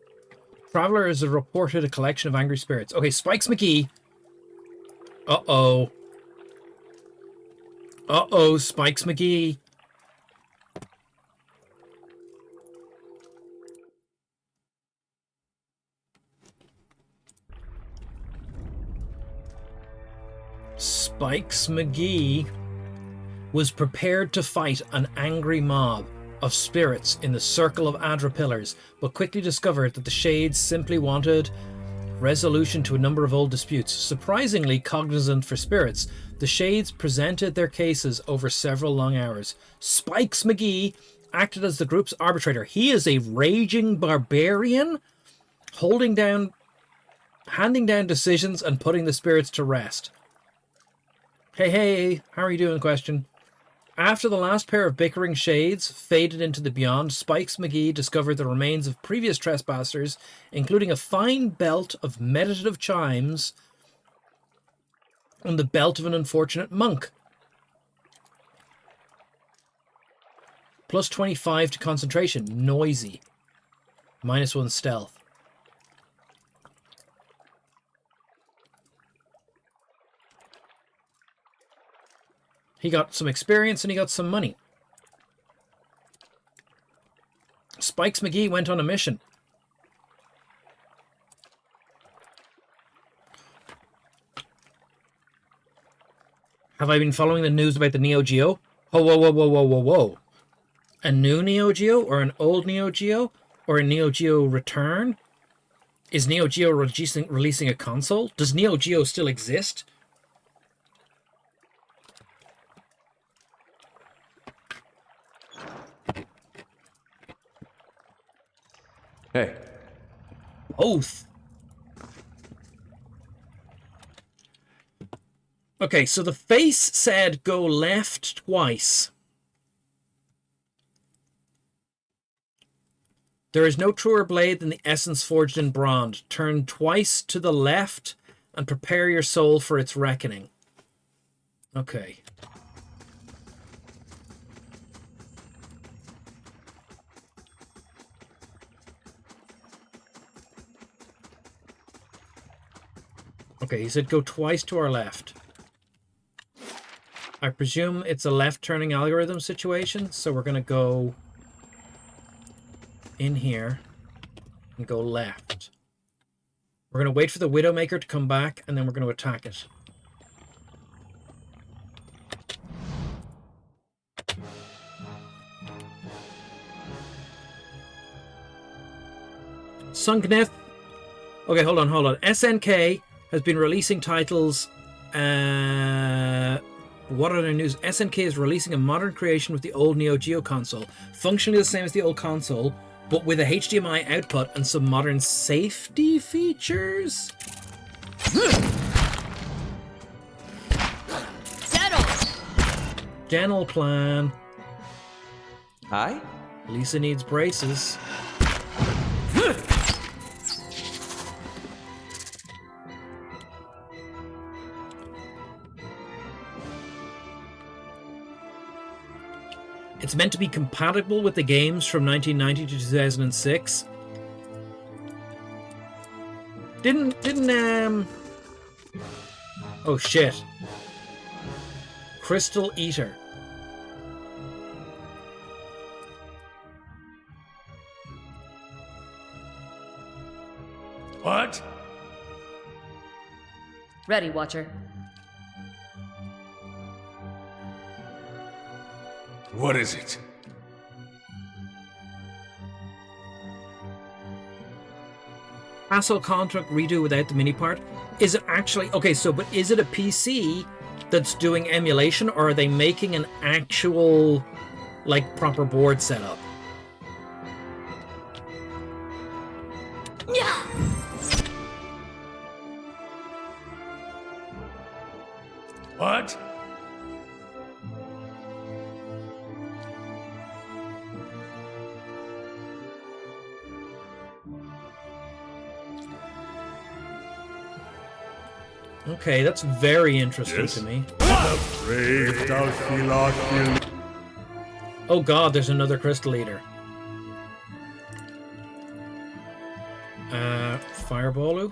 Traveler has reported a collection of angry spirits. Okay, Spikes McGee. Uh-oh. Uh-oh, Spikes McGee. Spikes McGee was prepared to fight an angry mob of spirits in the circle of Adra pillars, but quickly discovered that the Shades simply wanted resolution to a number of old disputes. Surprisingly cognizant for spirits, the Shades presented their cases over several long hours. Spikes McGee acted as the group's arbitrator. He is a raging barbarian holding down handing down decisions and putting the spirits to rest. Hey, how are you doing? Question. After the last pair of bickering shades faded into the beyond, Spikes McGee discovered the remains of previous trespassers, including a fine belt of meditative chimes and the belt of an unfortunate monk. Plus 25 to concentration. Noisy. -1 stealth. He got some experience and he got some money. Spikes McGee went on a mission. Have I been following the news about the Neo Geo? Oh, whoa. A new Neo Geo or an old Neo Geo or a Neo Geo return? Is Neo Geo releasing a console? Does Neo Geo still exist? Hey. Oath. Okay, so the face said go left twice. There is no truer blade than the essence forged in bronze. Turn twice to the left and prepare your soul for its reckoning. Okay. Okay, he said go twice to our left. I presume it's a left-turning algorithm situation, so we're going to go in here and go left. We're going to wait for the Widowmaker to come back, and then we're going to attack it. Sunkneth. Okay, hold on. SNK has been releasing titles. What other news? SNK is releasing a modern creation with the old Neo Geo console. Functionally the same as the old console, but with a HDMI output and some modern safety features. Settle! Dental plan. Hi? Lisa needs braces. It's meant to be compatible with the games from 1990 to 2006. Oh shit. Crystal Eater. What? Ready, Watcher. What is it? Castle contract redo without the mini part. Is it actually okay? So, but is it a PC that's doing emulation, or are they making an actual, like, proper board setup? Yeah. What? Okay, that's very interesting Yes? to me. Brave thou Philotheal. Oh god, there's another Crystal Eater. Fireballu?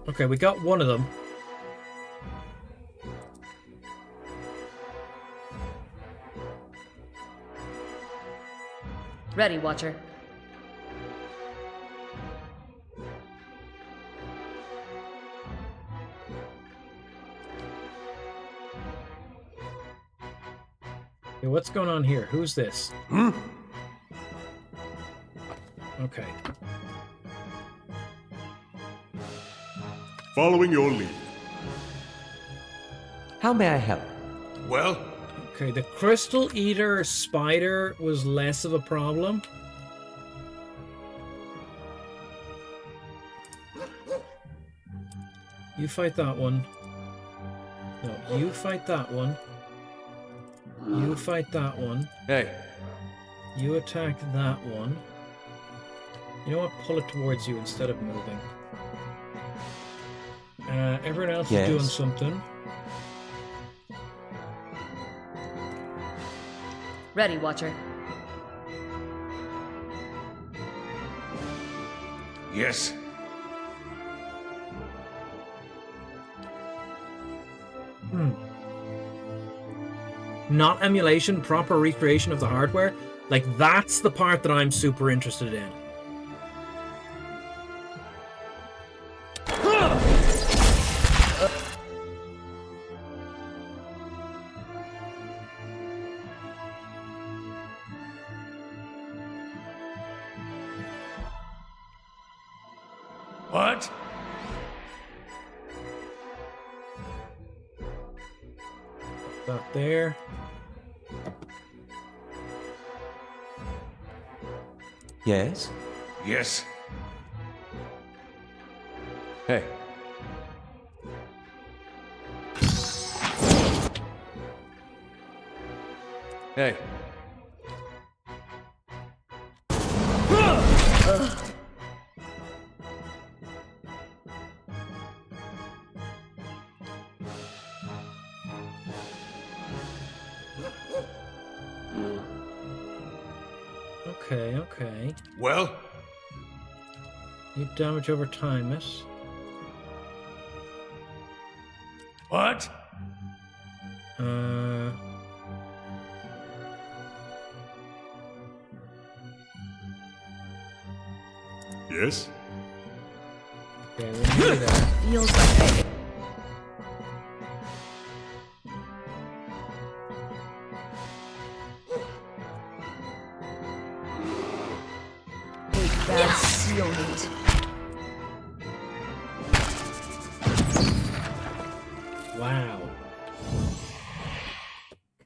Okay, we got one of them. Ready, Watcher. Hey, what's going on here? Who's this? Okay. Following your lead. How may I help? Well, Okay, the Crystal Eater spider was less of a problem. You fight that one. No, you fight that one. You fight that one. Hey. You attack that one. You know what? Pull it towards you instead of moving. Everyone else is doing something. Ready, Watcher. Yes. Not emulation, proper recreation of the hardware. Like, that's the part that I'm super interested in. What? That there. Yes? Yes. Hey. Hey. Okay, okay. Well? You damage over time, miss. What? Yes? Okay, we'll do that. Feels like bad seal meat. Wow.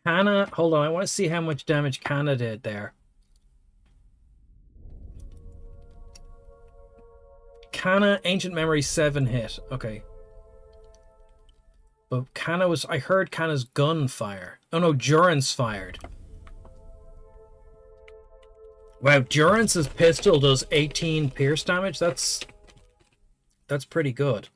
Kana, hold on, I want to see how much damage Kana did there. Kana, Ancient Memory 7 hit. Okay. But Kana was, I heard Kana's gun fire. Oh no, Durance fired. Wow, Durance's pistol does 18 pierce damage. That's pretty good.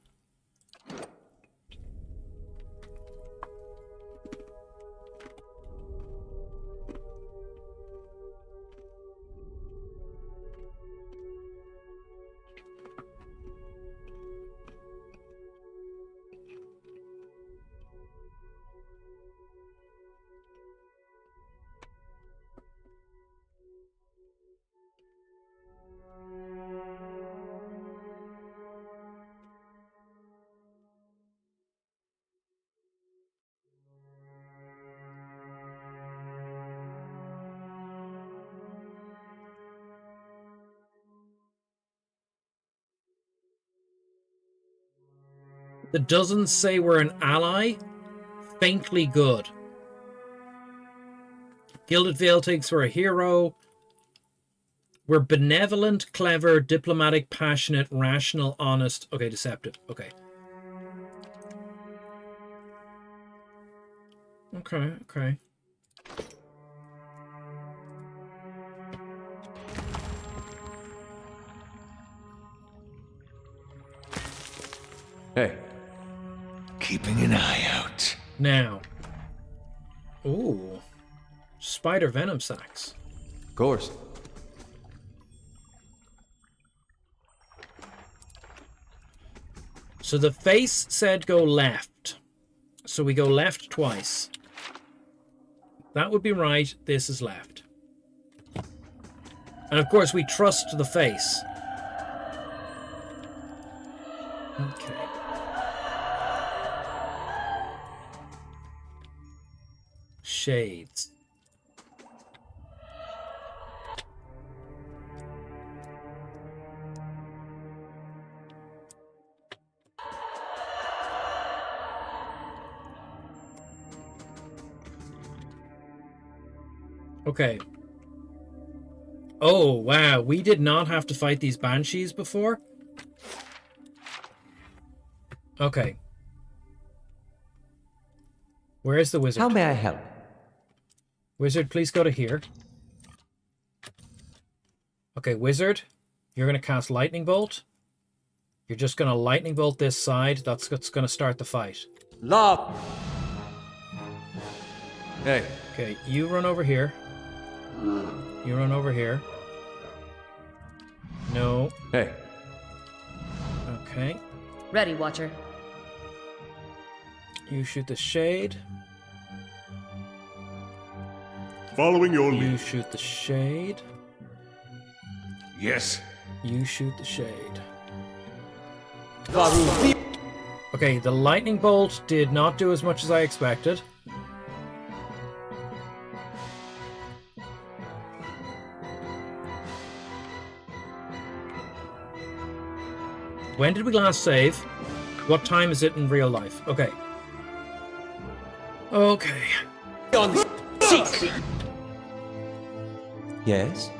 It doesn't say we're an ally. Faintly good. Gilded Veil thinks we're a hero. We're benevolent, clever, diplomatic, passionate, rational, honest. Okay, deceptive. Okay. Okay, okay. Hey. Keeping an eye out. Now. Ooh. Spider venom sacs. Of course. So the face said go left. So we go left twice. That would be right. This is left. And of course we trust the face. Okay. Shades. Okay. Oh, wow. We did not have to fight these banshees before? Okay. Where's the wizard? How may I help? Wizard, please go to here. Okay, wizard, you're going to cast lightning bolt. You're just going to lightning bolt this side. That's what's going to start the fight. Love. Hey. Okay, you run over here. You run over here. No. Hey. Okay. Ready, Watcher. You shoot the shade. Following your lead. You shoot the shade. Yes. You shoot the shade. Okay, the lightning bolt did not do as much as I expected. When did we last save? What time is it in real life? Okay. Okay. Yes?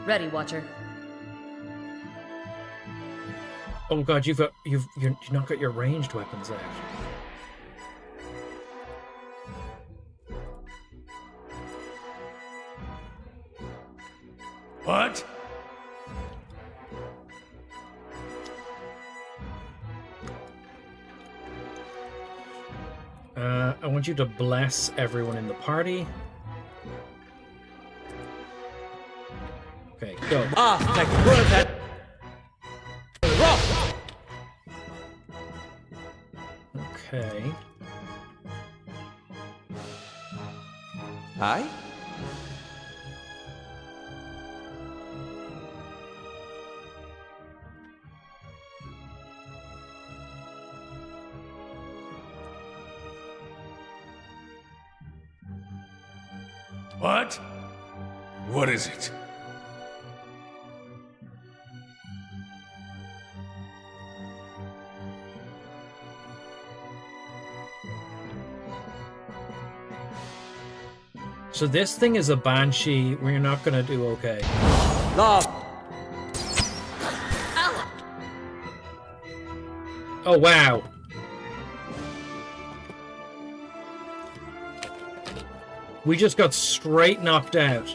Ready, Watcher. Oh god, you've not got your ranged weapons out. What? I want you to bless everyone in the party. Okay, go. Okay. Hi? What? What is it? So this thing is a banshee. We're not gonna do okay. Love. Oh wow. We just got straight knocked out.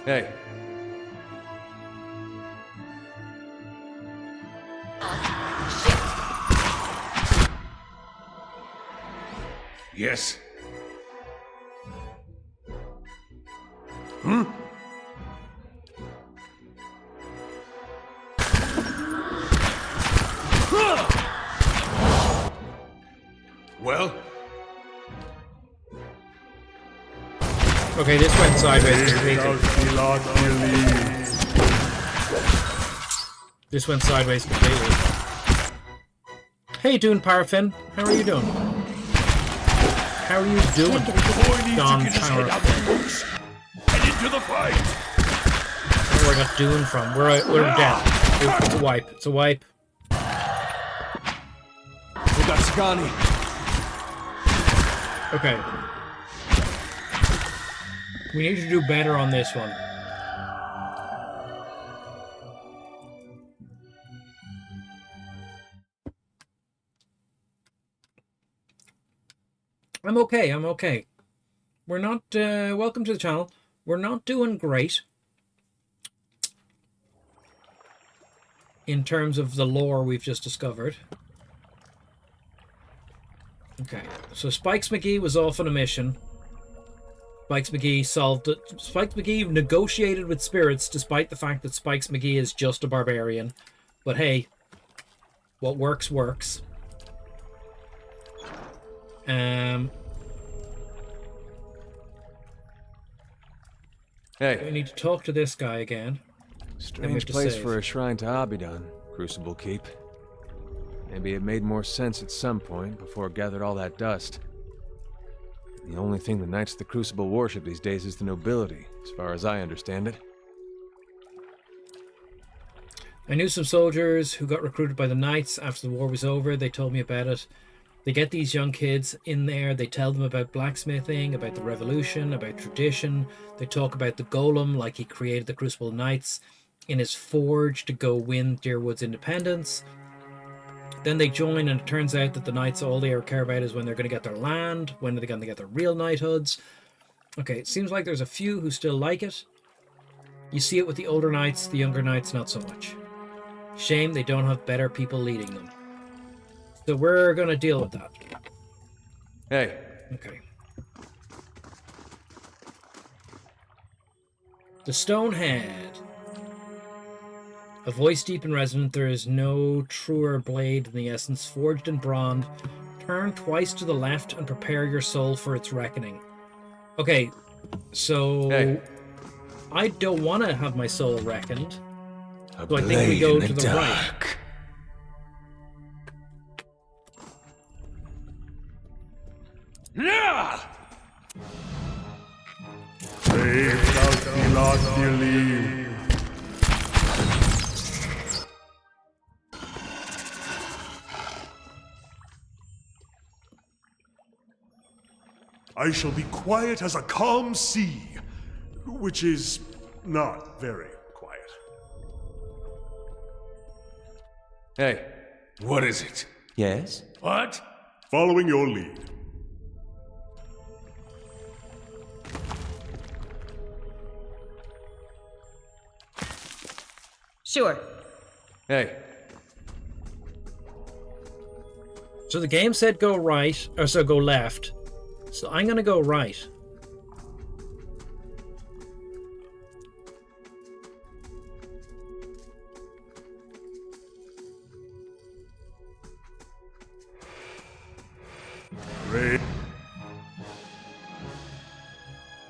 Hey. Yes. Well? Okay, this went sideways completely. This went sideways completely. Hey, Dune Paraffin. How are you doing? How are you doing? Don Paraffin. And into the fight! Where I got Dune from? We're dead. It's a wipe. It's a wipe. We got Scani. Okay. We need to do better on this one. I'm okay, I'm okay. We're not, welcome to the channel. We're not doing great in terms of the lore we've just discovered. Okay, so Spikes McGee was off on a mission. Spikes McGee solved it. Spikes McGee negotiated with spirits despite the fact that Spikes McGee is just a barbarian. But hey, what works, works. We Hey, need to talk to this guy again. strange to place save. for a shrine to Abidan, Crucible Keep. Maybe it made more sense at some point before it gathered all that dust. The only thing the Knights of the Crucible worship these days is the nobility, as far as I understand it. I knew some soldiers who got recruited by the Knights after the war was over. They told me about it. They get these young kids in there. They tell them about blacksmithing, about the revolution, about tradition. They talk about the golem, like he created the Crucible Knights in his forge to go win Deerwood's independence. Then they join, and it turns out that the Knights, all they ever care about is when they're going to get their land, when are they going to get their real knighthoods. Okay, it seems like there's a few who still like it. You see it with the older Knights, the younger Knights not so much. Shame they don't have better people leading them. So we're going to deal with that. Hey, Okay. The Stone Head. A voice deep and resonant, there is no truer blade than the essence forged in bronze. Turn twice to the left and prepare your soul for its reckoning. Okay, so Hey. I don't want to have my soul reckoned. So I think we go to the right. I shall be quiet as a calm sea, which is not very quiet. Hey, What is it? Yes? What? Following your lead. Sure. hey. So the game said go right, or so go left. So I'm going to go right. Raid.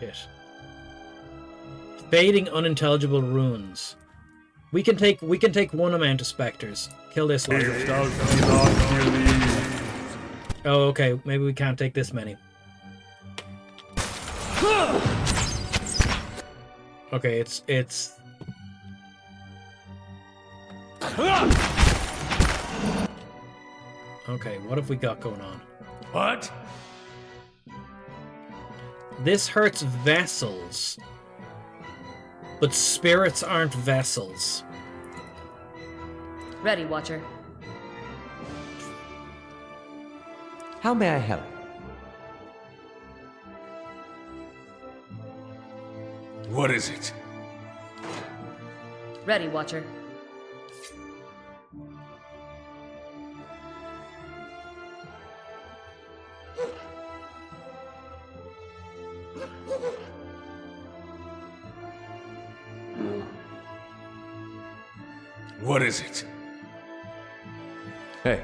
Yes. Fading unintelligible runes. We can take one amount of specters. Kill this one. Oh, okay. Maybe we can't take this many. Okay, it's okay, what have we got going on? What? This hurts vessels. But spirits aren't vessels. Ready, Watcher. How may I help? What is it? Ready, Watcher. What is it? Hey.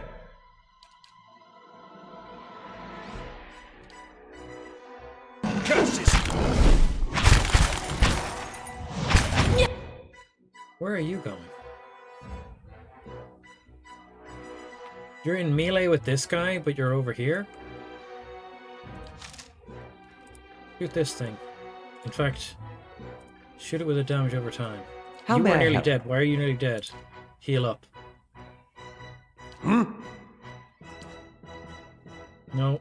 Curses! Where are you going? You're in melee with this guy, but you're over here? Shoot this thing. In fact, shoot it with a damage over time. How you may are I nearly help? dead. Why are you nearly dead? Heal up. No.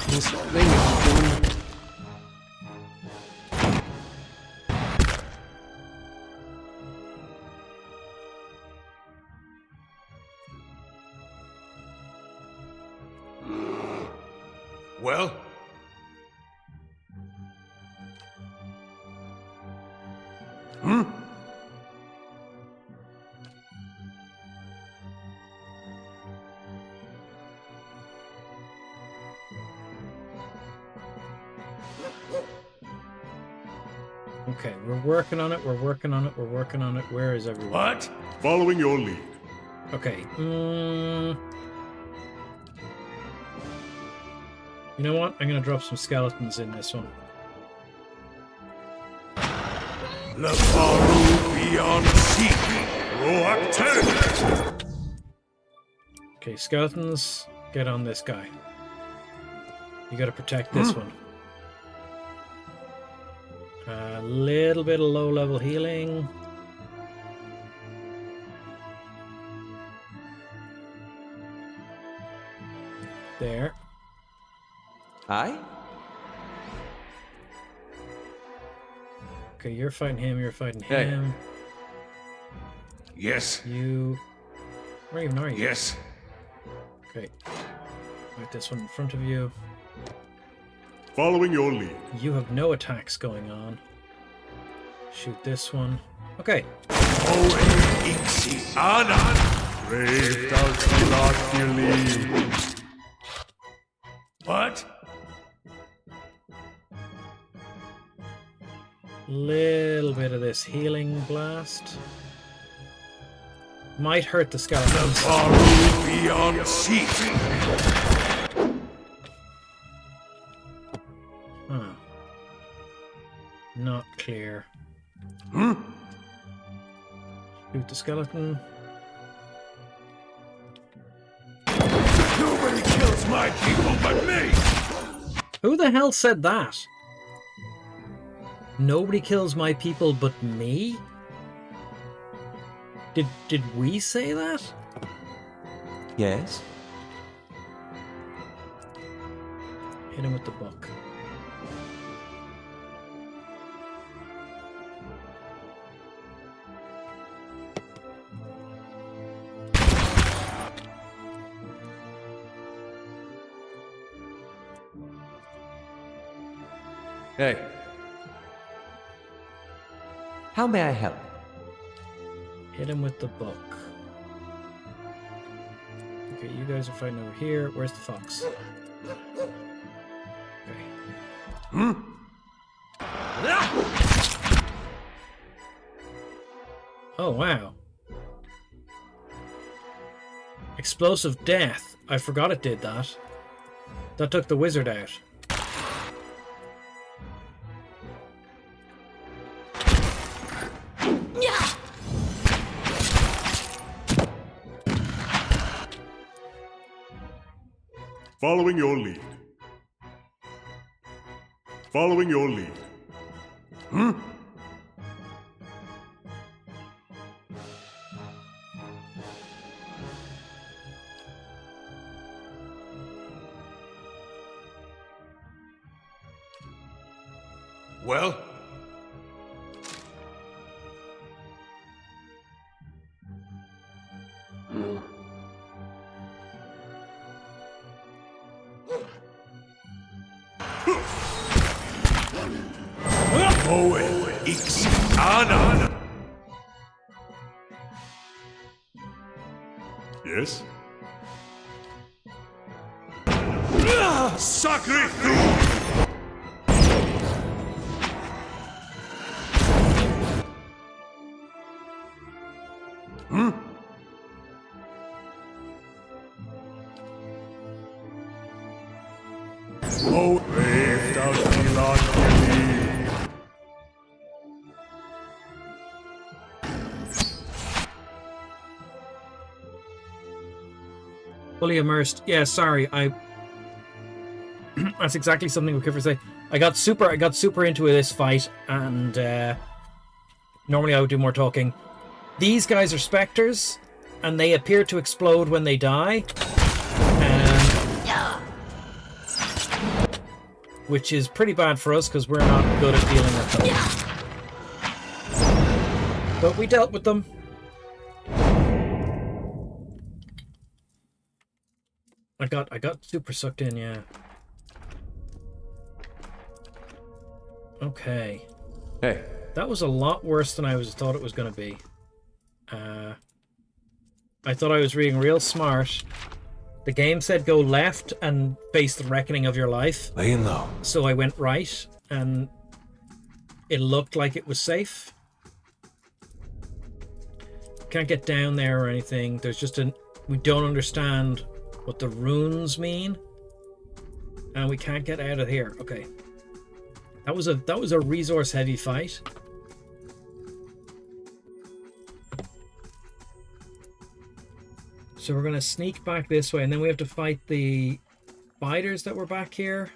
This thing is doing... Well? Okay, we're working on it, we're working on it, we're working on it. Where is everyone? What? Following your lead. Okay. You know what? I'm going to drop some skeletons in this one. Le Faru beyond seek. Roak 10! Okay, skeletons, get on this guy. You gotta protect this one. A little bit of low-level healing. There. Aye? Okay, you're fighting him, you're fighting Hey. him. Yes. You... Where even are you? Yes. Okay. Right, this one in front of you. Following your lead. You have no attacks going on. Shoot this one. Okay. Brave does not believe. What? Little bit of this healing blast. Might hurt the skeletons. Faru beyond seek. Huh. Not clear. Shoot the skeleton. Nobody kills my people but me. Who the hell said that? Nobody kills my people but me? Did we say that? Yes? Hit him with the book. Hey, How may I help? Hit him with the book. Okay, you guys are fighting over here. Where's the fox? Okay. Oh, wow. Explosive death. I forgot it did that. That took the wizard out. Following your lead. Following your lead. Well? Yes? Sacre! Oh, brave thou be not believe. Fully immersed. Yeah, sorry. That's exactly something we could say. I got super into this fight, and normally I would do more talking. These guys are specters, and they appear to explode when they die, which is pretty bad for us because we're not good at dealing with them. But we dealt with them. I got super sucked in, yeah. Okay. hey, That was a lot worse than I thought it was going to be. I thought I was reading real smart. The game said go left and face the reckoning of your life. Laying low. So I went right, and it looked like it was safe. Can't get down there or anything. There's just we don't understand what the runes mean, and we can't get out of here. Okay. That was a resource heavy fight. So we're going to sneak back this way, and then we have to fight the spiders that were back here.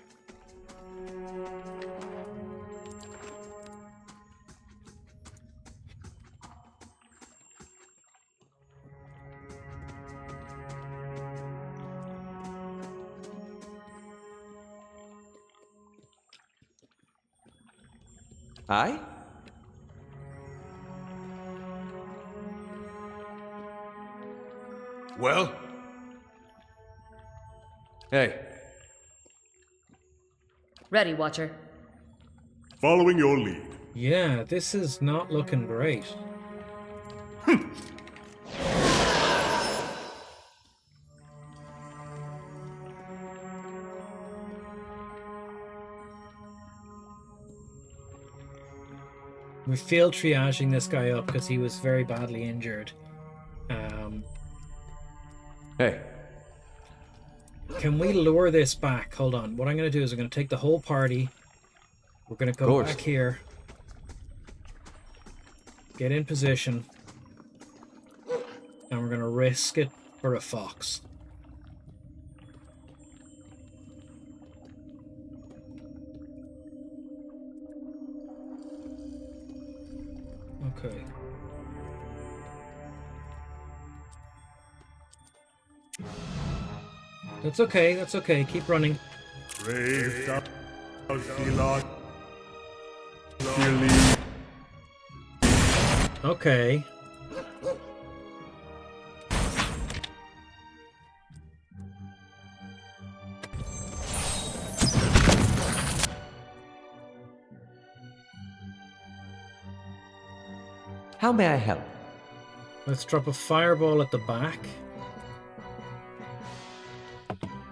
Aye? Well? Hey, Ready, Watcher. Following your lead. Yeah, this is not looking great. We failed triaging this guy up because he was very badly injured. hey, Can we lure this back? Hold on. What I'm going to do is I'm going to take the whole party. We're going to go back here. Get in position. And we're going to risk it for a fox. Okay. That's okay, that's okay. Keep running. Brave thou Philot. Your lead. Okay. How may I help? Let's drop a fireball at the back.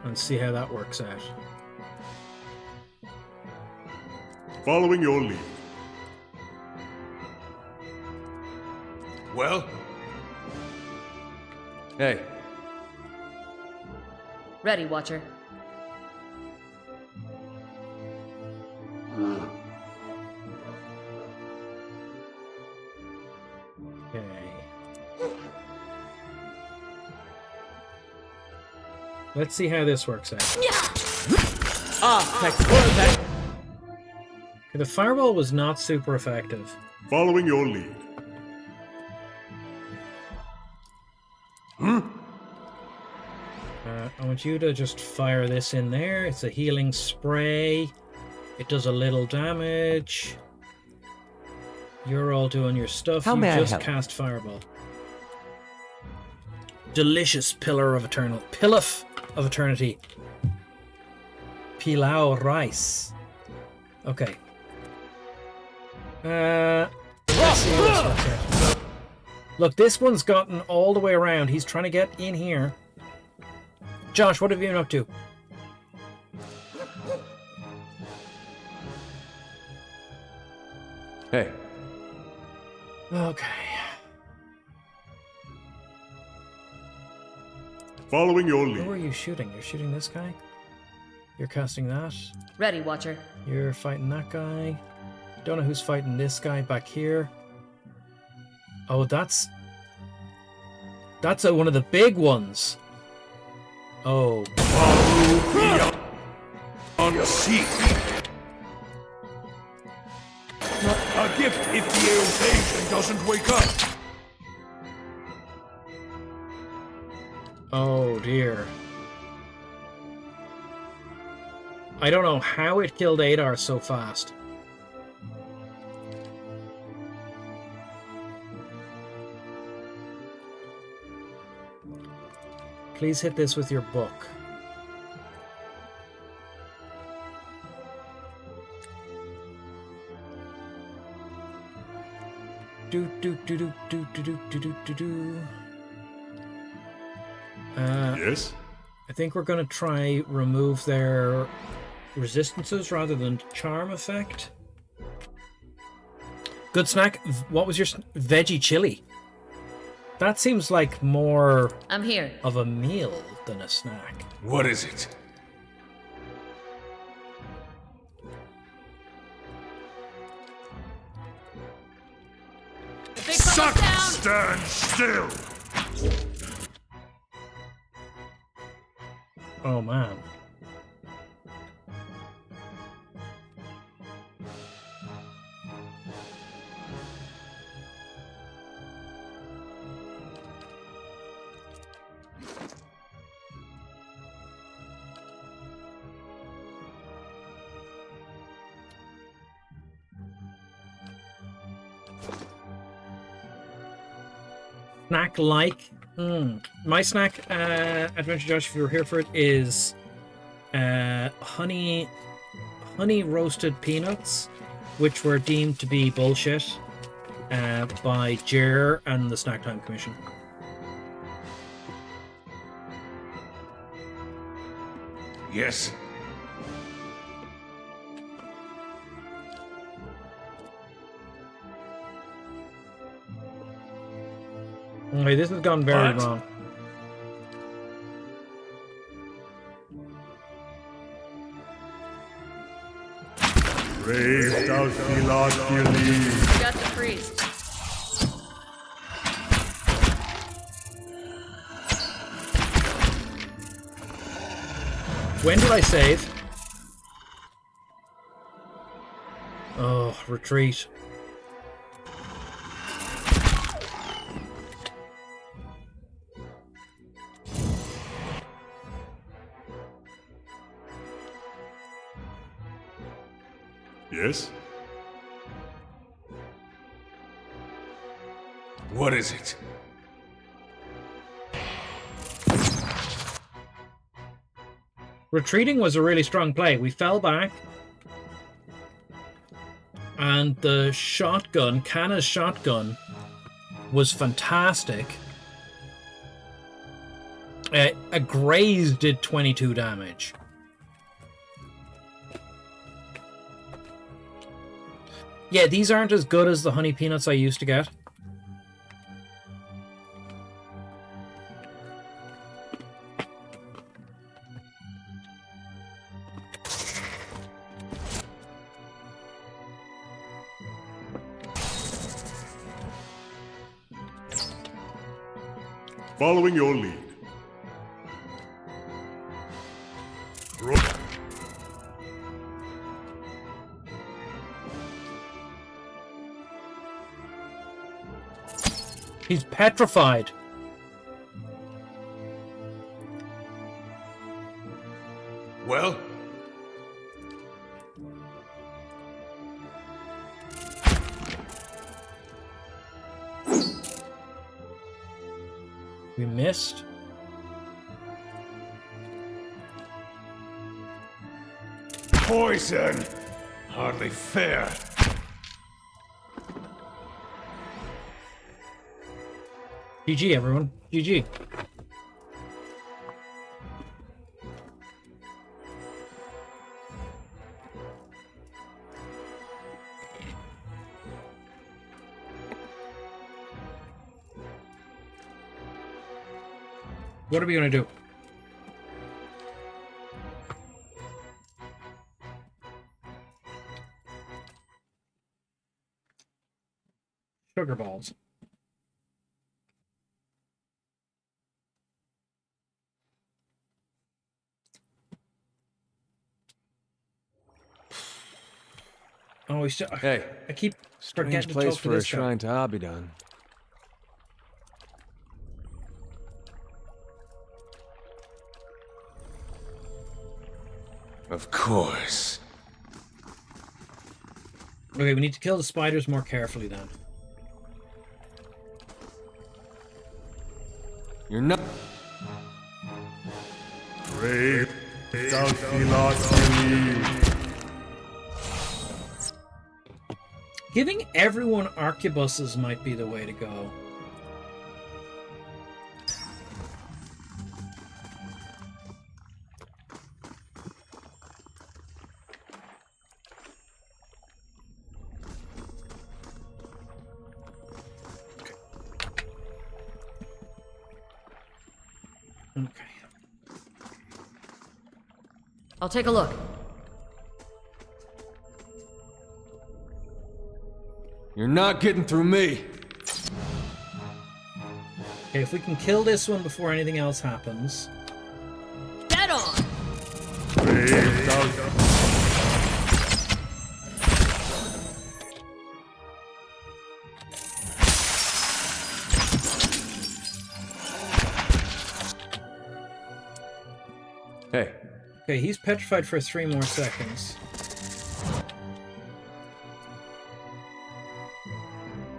And see how that works out. Following your lead. Well? hey, Ready, Watcher. Okay. Let's see how this works out. Okay, the fireball was not super effective. Following your lead. I want you to just fire this in there. It's a healing spray. It does a little damage. You're all doing your stuff. How you may I just help? cast fireball. Delicious pillar of pilaf of eternity. Pilau rice. Okay. Let's see how this works out. Look, this one's gotten all the way around. He's trying to get in here. Josh, what have you been up to? hey. Okay. Following your Who lead. are you shooting? You're shooting this guy? You're casting that? Ready, Watcher. You're fighting that guy? Don't know who's fighting this guy back here. Oh, that's one of the big ones. Oh. Unseat. A gift if the invasion doesn't wake up. Oh dear. I don't know how it killed Adar so fast. Please hit this with your book. Do do do do do do do do do do do. Yes? I think we're going to try remove their resistances rather than charm effect. Good snack. What was your veggie chili? That seems like more I'm here. of a meal than a snack. What is it? The big fella's down! Stand still! Oh, man. Snack like my snack, Adventure Josh, if you're here for it, is honey roasted peanuts, which were deemed to be bullshit by Jer and the Snack Time Commission. Yes. Okay, this has gone very wrong. Praise thou Philotheles. Got the priest. When did I save? Oh, retreat. Yes? What is it? Retreating was a really strong play. We fell back, and the shotgun, Kanna's shotgun, was fantastic. A graze did 22 damage. Yeah, these aren't as good as the honey peanuts I used to get. Following your lead. He's petrified. Well? We missed. Poison! Hardly fair. GG, everyone. GG. What are we going to do? Sugar balls. Oh, Hey, I keep forgetting strange to place talk to for a this guy. shrine to Abidan. Of course. Okay, we need to kill the spiders more carefully then. You're not. Praise thou Philotheles. Giving everyone arquebuses might be the way to go. Okay. I'll take a look. You're not getting through me. Okay, if we can kill this one before anything else happens. Dead on! Brave thou... Hey, Okay, he's petrified for 3 more seconds.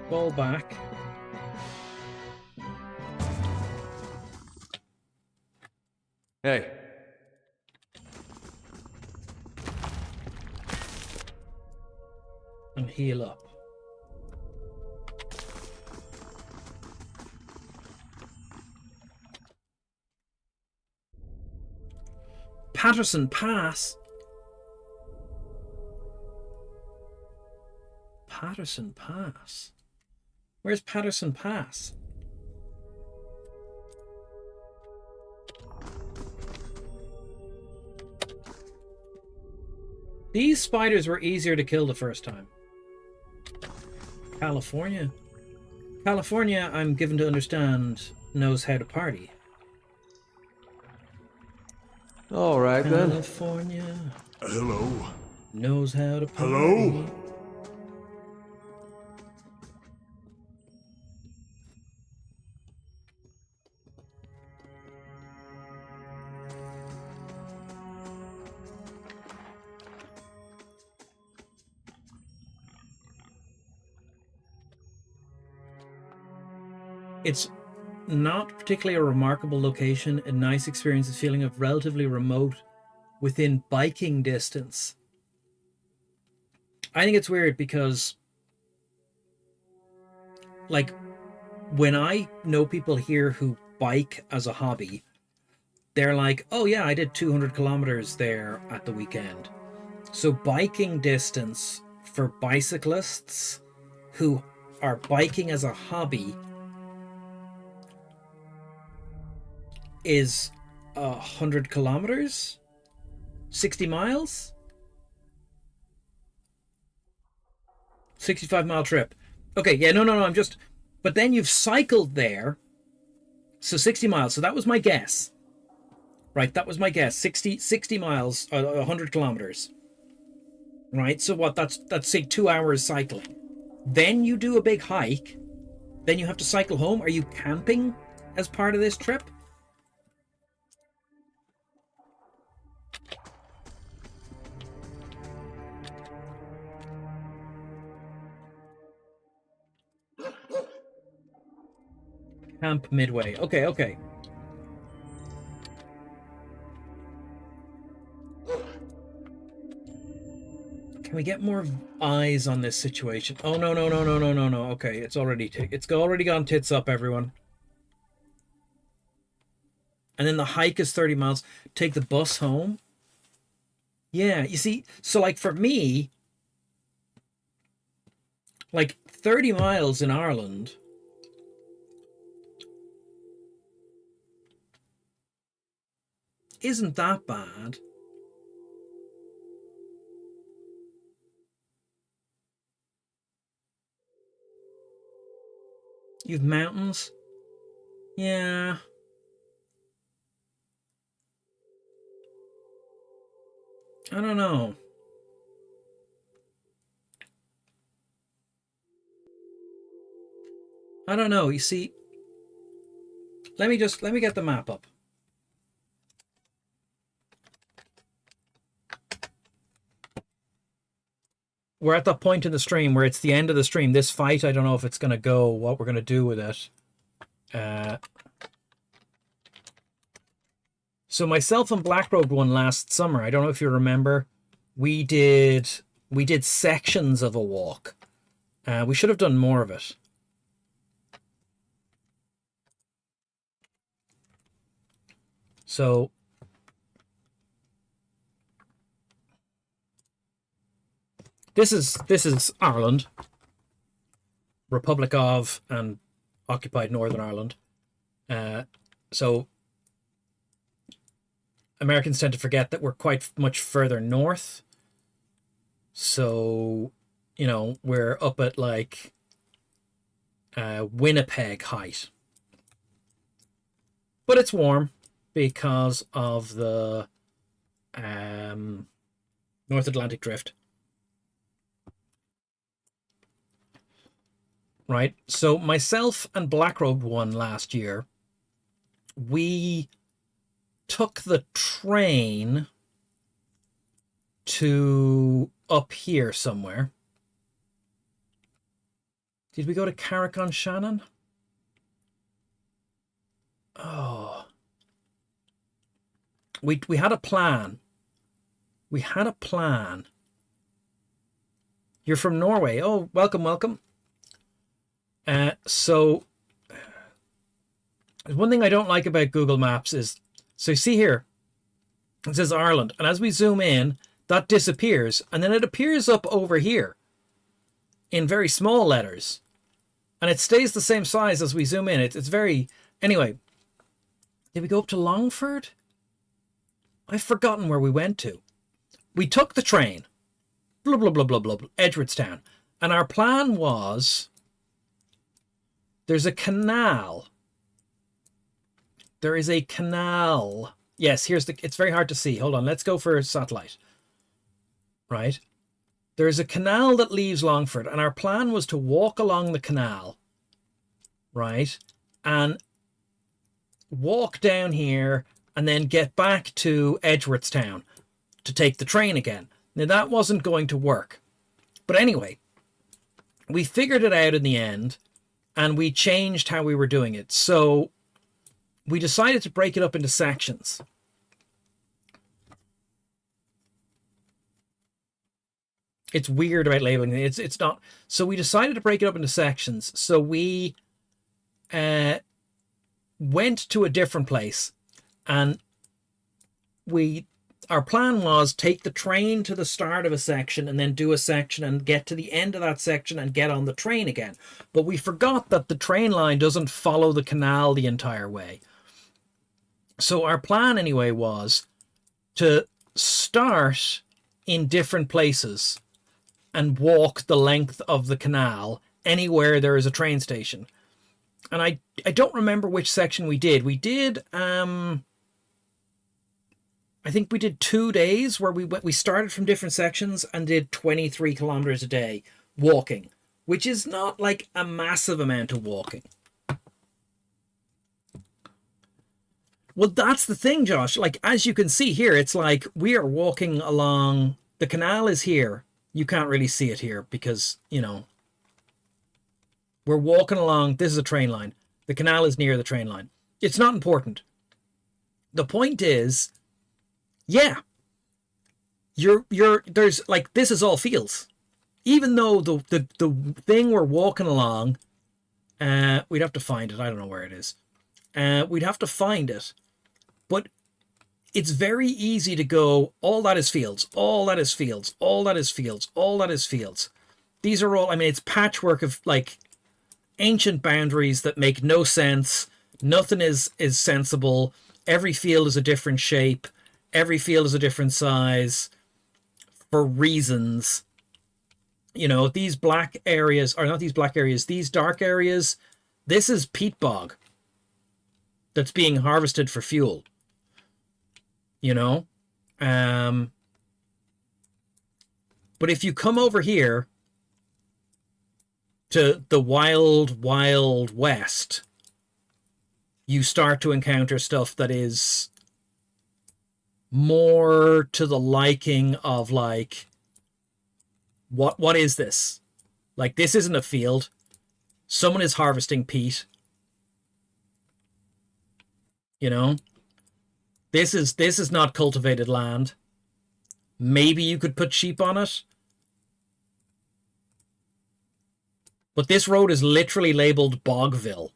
Fall back. hey. And heal up. Patterson Pass? Patterson Pass? Where's Patterson Pass? These spiders were easier to kill the first time. California. California, I'm given to understand, knows how to party. All right, then. California Hello? knows how to party. Hello? It's not particularly a remarkable location, a nice experience, a feeling of relatively remote within biking distance. I think it's weird because, like, when I know people here who bike as a hobby, they're like, oh yeah, I did 200 kilometers there at the weekend. So biking distance for bicyclists who are biking as a hobby is 100 kilometers, 60 miles, 65-mile trip. Okay, yeah, no, I'm just, but then you've cycled there, so 60 miles. So that was my guess, right? That was my guess. 60 miles, 100 kilometers, right? So what? That's say 2 hours cycling. Then you do a big hike. Then you have to cycle home. Are you camping as part of this trip? Camp Midway. Okay. Can we get more eyes on this situation? Oh, no. Okay, it's already gone tits up, everyone. And then the hike is 30 miles. Take the bus home. Yeah, you see, so like for me, like 30 miles in Ireland isn't that bad. You've mountains. Yeah. I don't know. You see, let me get the map up. We're at that point in the stream where it's the end of the stream. This fight, I don't know if it's going to go, what we're going to do with it. So myself and Blackrobe won last summer. I don't know if you remember. We did sections of a walk. We should have done more of it. So this is Ireland, Republic of and occupied Northern Ireland. So Americans tend to forget that we're quite much further north. So, you know, we're up at like Winnipeg height. But it's warm because of the North Atlantic Drift. Right? So myself and Blackrobe won last year. We took the train to up here somewhere. Did we go to Carrick-on-Shannon? Oh. We had a plan. We had a plan. You're from Norway. Oh, welcome, welcome. So one thing I don't like about Google Maps is, so you see here, it says Ireland, and as we zoom in, that disappears, and then it appears up over here in very small letters, and it stays the same size as we zoom in. It's very, anyway, did we go up to Longford? I've forgotten where we went to. We took the train, blah, blah, blah, blah, blah, blah, Edgeworthstown, and our plan was, there's a canal. There is a canal. Yes, here's the, it's very hard to see. Hold on, let's go for a satellite. Right? There is a canal that leaves Longford, and our plan was to walk along the canal, right? And walk down here and then get back to Edgeworthstown to take the train again. Now, that wasn't going to work. But anyway, we figured it out in the end, and we changed how we were doing it. So we decided to break it up into sections. It's weird about labeling it. It's not. So we decided to break it up into sections. So we went to a different place, and our plan was take the train to the start of a section and then do a section and get to the end of that section and get on the train again. But we forgot that the train line doesn't follow the canal the entire way. So our plan anyway was to start in different places and walk the length of the canal anywhere there is a train station. And I don't remember which section we did. We did, I think we did 2 days where we started from different sections and did 23 kilometers a day walking, which is not like a massive amount of walking. Well, that's the thing, Josh. Like, as you can see here, it's like we are walking along, the canal is here. You can't really see it here because, you know, we're walking along. This is a train line. The canal is near the train line. It's not important. The point is, yeah, there's like, this is all fields. Even though the thing we're walking along, we'd have to find it. I don't know where it is. We'd have to find it. But it's very easy to go, all that is fields, all that is fields, all that is fields, all that is fields. These are all, I mean, it's patchwork of like ancient boundaries that make no sense. Nothing is sensible. Every field is a different shape. Every field is a different size for reasons. You know, these black areas, or not these black areas, these dark areas, this is peat bog that's being harvested for fuel. You know? But if you come over here to the wild, wild west, you start to encounter stuff that is more to the liking of like, what is this? Like, this isn't a field. Someone is harvesting peat. You know? This is not cultivated land. Maybe you could put sheep on it. But this road is literally labeled Bogville.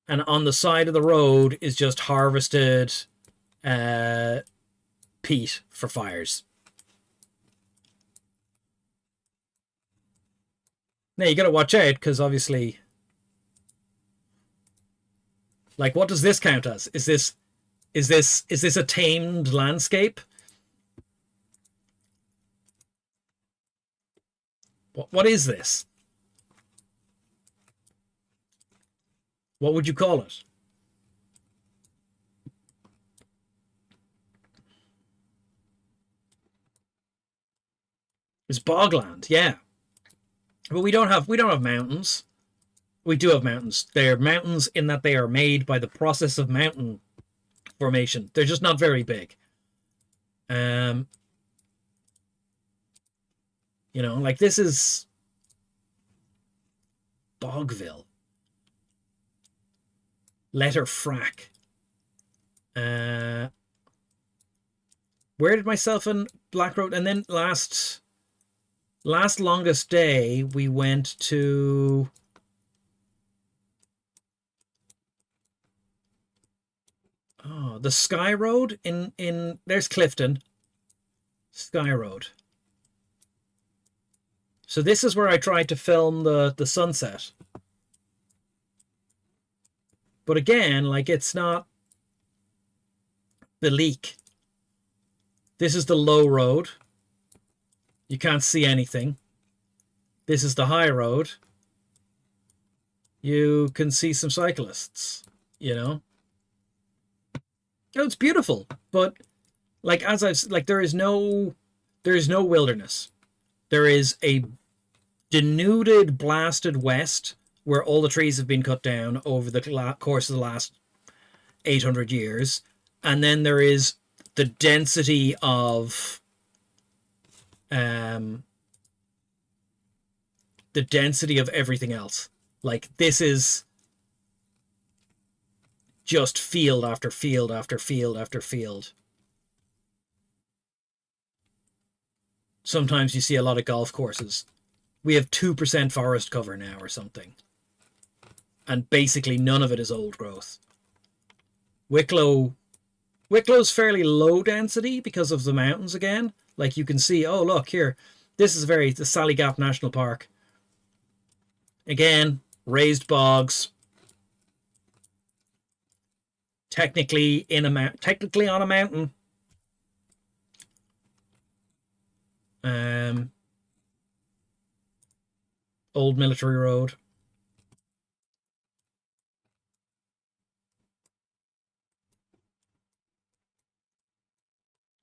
And on the side of the road is just harvested peat for fires. Now you got to watch out, because obviously, like, what does this count as? Is this a tamed landscape? What is this? What would you call it? It's bogland, yeah. But we don't have mountains. We do have mountains. They're mountains in that they are made by the process of mountain formation. They're just not very big. You know, like this is Bogville. Letter frack. Where did myself and Black Road, and then last longest day we went to the Sky Road in there's Clifton. Sky Road. So this is where I tried to film the sunset. But again, like, it's not the leak. This is the low road. You can't see anything. This is the high road. You can see some cyclists, you know. Oh, it's beautiful, but like, as I've like, there is no wilderness. There is a denuded, blasted west where all the trees have been cut down over the course of the last 800 years, and then there is the density of everything else. Like, this is just field after field after field after field. Sometimes you see a lot of golf courses. We have 2% forest cover now or something. And basically none of it is old growth. Wicklow's fairly low density because of the mountains again. Like, you can see, oh, look here. This is the Sally Gap National Park. Again, raised bogs. Technically on a mountain. Old military road.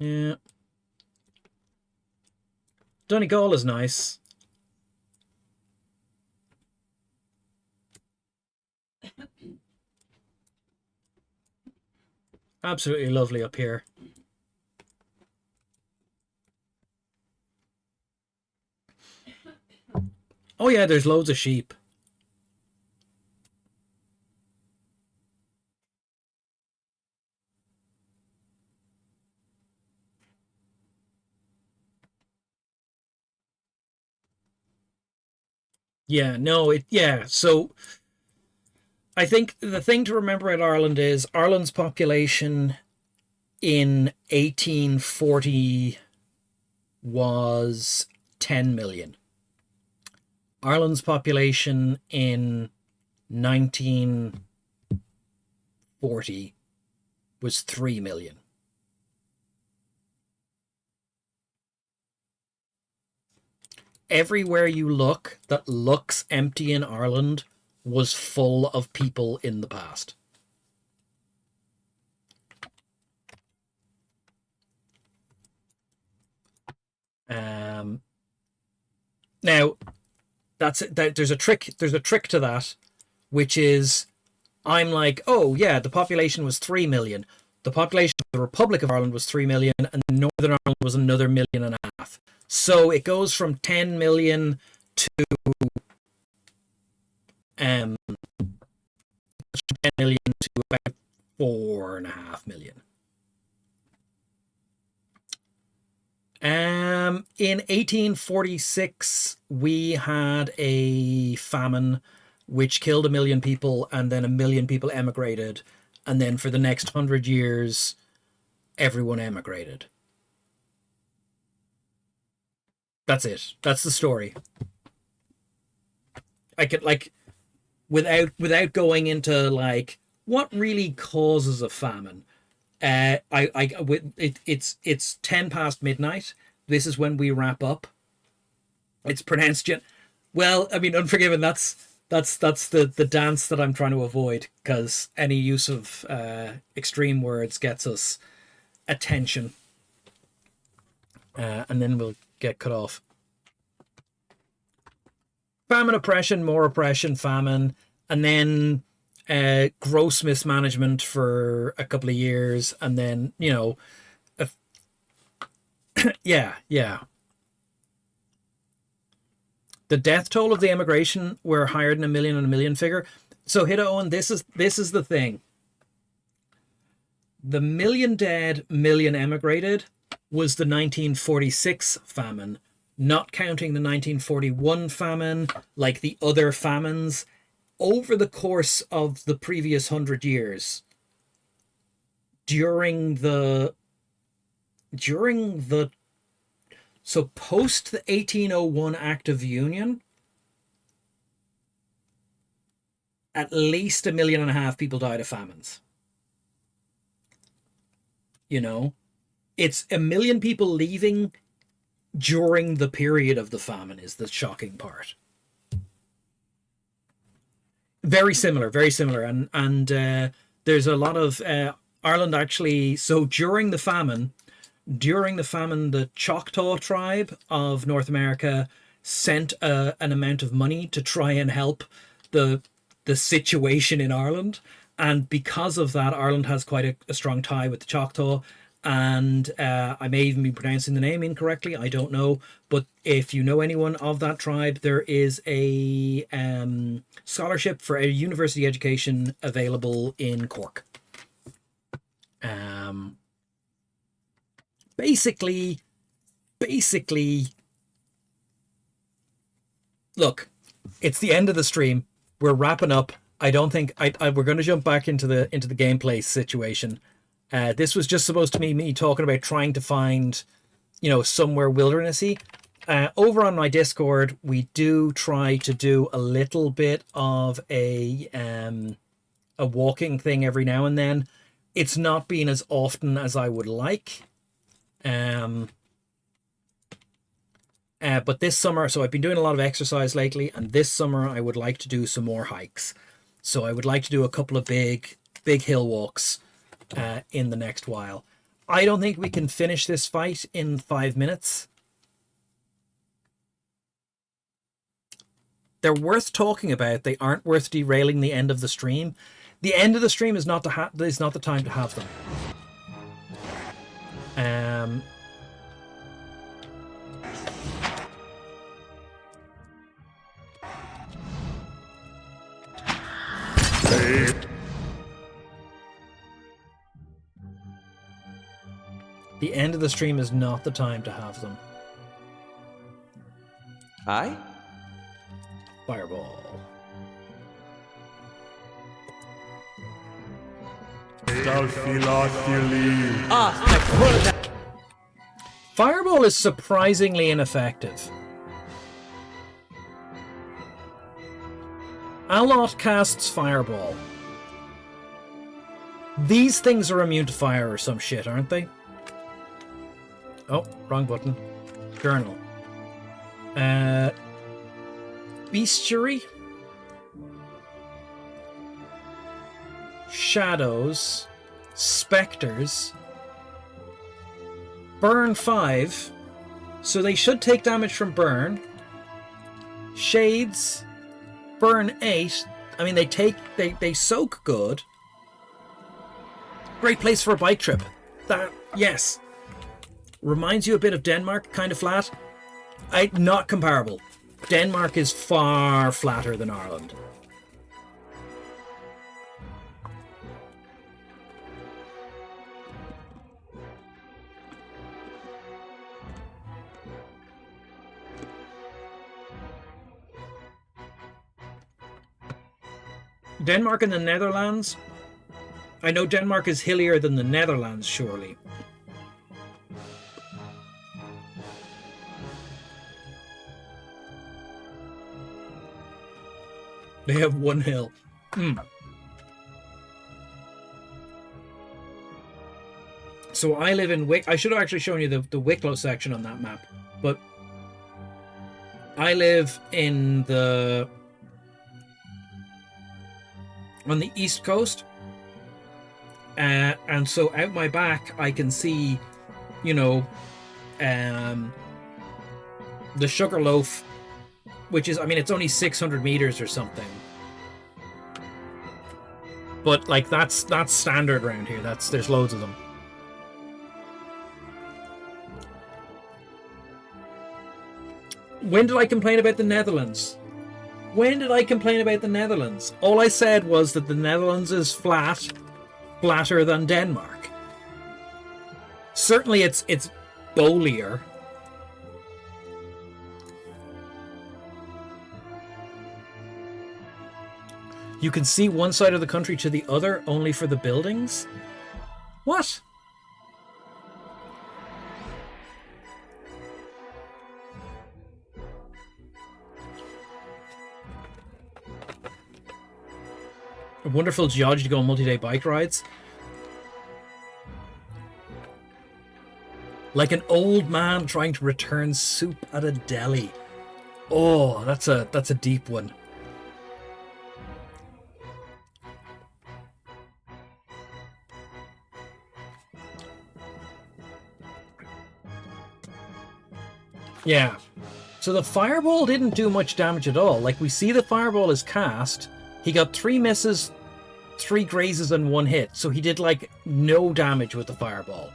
Yeah. Donegal is nice. Absolutely lovely up here. Oh yeah, there's loads of sheep. Yeah, no, so I think the thing to remember at Ireland is Ireland's population in 1840 was 10 million. Ireland's population in 1940 was 3 million. Everywhere you look that looks empty in Ireland was full of people in the past. Now, there's a trick to that, which is, I'm like, oh yeah, the population was 3 million. The population of the Republic of Ireland was 3 million, and Northern Ireland was another 1.5 million. So it goes from 10 million to 10 million to about 4.5 million. In 1846, we had a famine which killed 1 million people, and then 1 million people emigrated, and then for the next 100 years, everyone emigrated. That's it. That's the story. I could, like, without going into like what really causes a famine. It's 10 past midnight. This is when we wrap up. It's pronounced well, I mean, Unforgiven, that's the dance that I'm trying to avoid, because any use of extreme words gets us attention. And then we'll get cut off. famine, oppression, more oppression, famine, and then gross mismanagement for a couple of years, and then, you know, yeah. The death toll of the emigration were higher than 1 million and 1 million figure. So, Hida Owen, this is the thing. The 1 million dead, 1 million emigrated was the 1946 famine, not counting the 1941 famine, like the other famines. Over the course of the previous 100 years, so post the 1801 Act of Union, at least 1.5 million people died of famines. You know, it's 1 million people leaving during the period of the famine is the shocking part. Very similar, and there's a lot of Ireland actually. So during the famine, the Choctaw tribe of North America sent an amount of money to try and help the situation in Ireland, and because of that, Ireland has quite a strong tie with the Choctaw. And I may even be pronouncing the name incorrectly, I don't know, but if you know anyone of that tribe, there is a scholarship for a university education available in Cork. Basically, look, it's the end of the stream. We're wrapping up. I don't think we're going to jump back into the gameplay situation. This was just supposed to be me talking about trying to find, you know, somewhere wildernessy. Over on my Discord, we do try to do a little bit of a walking thing every now and then. It's not been as often as I would like. But this summer, so I've been doing a lot of exercise lately, and this summer I would like to do some more hikes. So I would like to do a couple of big hill walks in the next while. I don't think we can finish this fight in 5 minutes. They're worth talking about. They aren't worth derailing the end of the stream. The end of the stream is not the time to have them. The end of the stream is not the time to have them. Aye? Fireball. Fireball is surprisingly ineffective. Alot casts Fireball. These things are immune to fire or some shit, aren't they? Oh, wrong button. Journal. Bestiary. Shadows. Spectres. Burn 5. So they should take damage from burn. Shades. Burn 8. I mean, they soak good. Great place for a bike trip. That, yes. Reminds you a bit of Denmark, kind of flat. Not comparable. Denmark is far flatter than Ireland. Denmark and the Netherlands. I know Denmark is hillier than the Netherlands, surely. They have one hill. So I live in Wick. I should have actually shown you the Wicklow section on that map, but I live in on the east coast, and so out my back I can see, you know, the Sugarloaf which is, I mean, it's only 600 meters or something. But like that's standard around here. There's loads of them. When did I complain about the Netherlands? When did I complain about the Netherlands? All I said was that the Netherlands is flatter than Denmark. Certainly it's bowlier. You can see one side of the country to the other only for the buildings? What? A wonderful geology to go on multi-day bike rides. Like an old man trying to return soup at a deli. Oh, that's a deep one. Yeah. So the fireball didn't do much damage at all. Like, we see the fireball is cast. He got 3 misses, 3 grazes, and 1 hit. So he did, like, no damage with the fireball.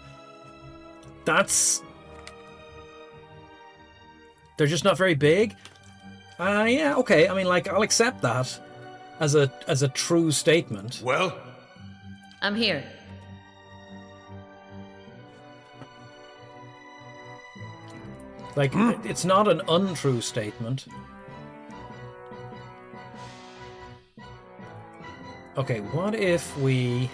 That's... They're just not very big. Yeah, okay. I mean, like, I'll accept that as a true statement. Well? I'm here. Like, it's not an untrue statement. Okay, what if we...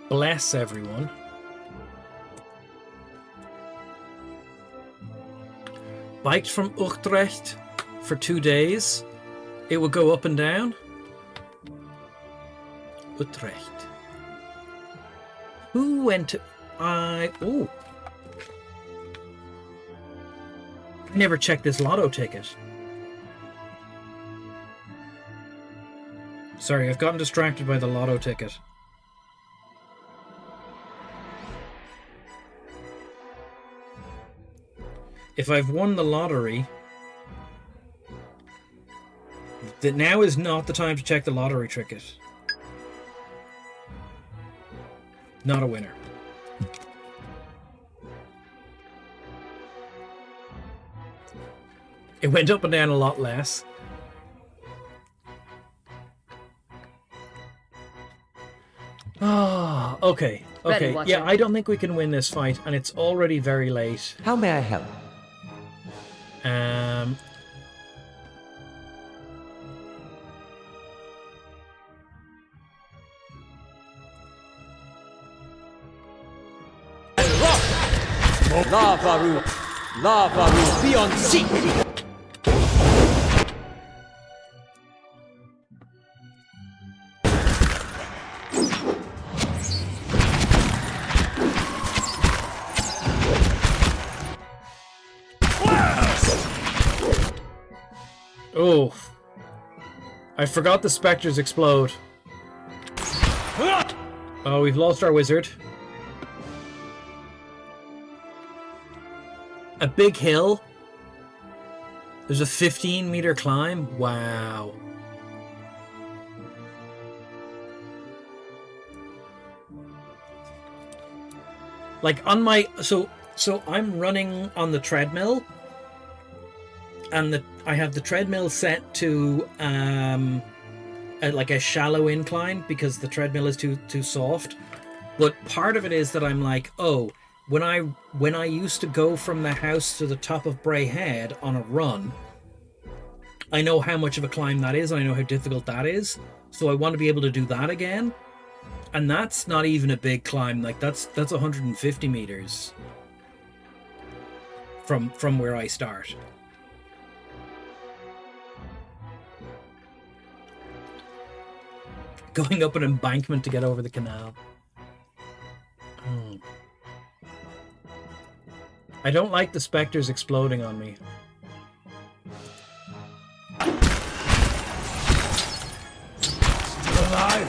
bless everyone. Biked from Utrecht for 2 days. It will go up and down. Utrecht. Who went to... Oh. I never checked this lotto ticket. Sorry, I've gotten distracted by the lotto ticket. If I've won the lottery... that now is not the time to check the lottery ticket. Not a winner. It went up and down a lot less. Ah, okay. Okay. Ready, Yeah, I don't think we can win this fight, and it's already very late. How may I help? Lavaru, beyond seek! Oh. I forgot the specters explode. Oh, we've lost our wizard. A big hill. There's a 15-meter climb. Wow. Like on my so I'm running on the treadmill, and I have the treadmill set to like a shallow incline because the treadmill is too soft. But part of it is that I'm like, oh, when I used to go from the house to the top of Bray Head on a run, I know how much of a climb that is, and I know how difficult that is. So I want to be able to do that again. And that's not even a big climb. Like that's 150 meters from where I start. Going up an embankment to get over the canal. I don't like the specters exploding on me. Still alive?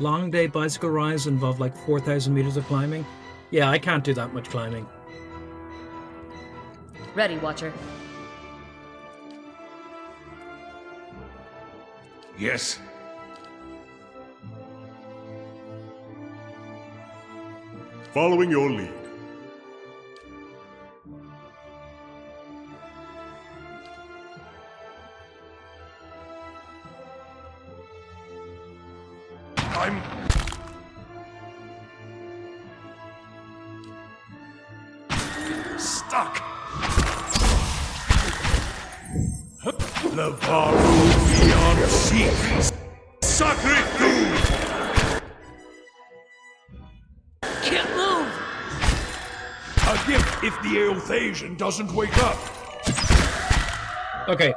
long day bicycle rides involve like 4,000 meters of climbing. Yeah, I can't do that much climbing. Ready, Watcher. Yes. Following your lead. I'm... stuck. Lavaru beyond seek. Sacre food. Can't move! A gift if the Eothasian doesn't wake up. Okay.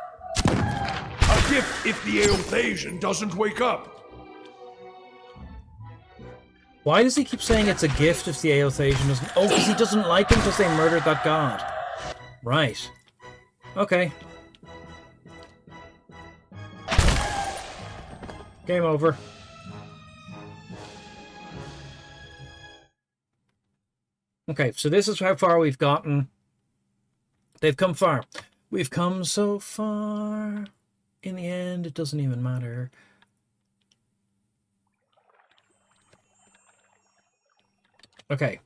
A gift if the Eothasian doesn't wake up. Why does he keep saying it's a gift if the Eothasian doesn't... Oh, because he doesn't like him because they murdered that god. Right. Okay. Game over. Okay, so this is how far we've gotten. They've come far. We've come so far. In the end, it doesn't even matter. Okay.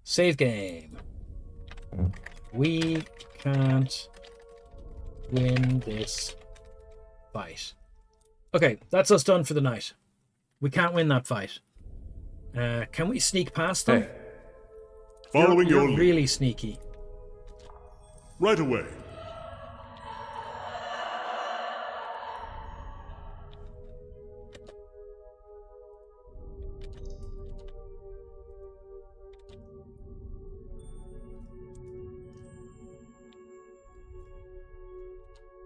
Save game. We can't win this fight. Okay, that's us done for the night. We can't win that fight. Can we sneak past them? Hey. Following your you're lead. really sneaky. Right away.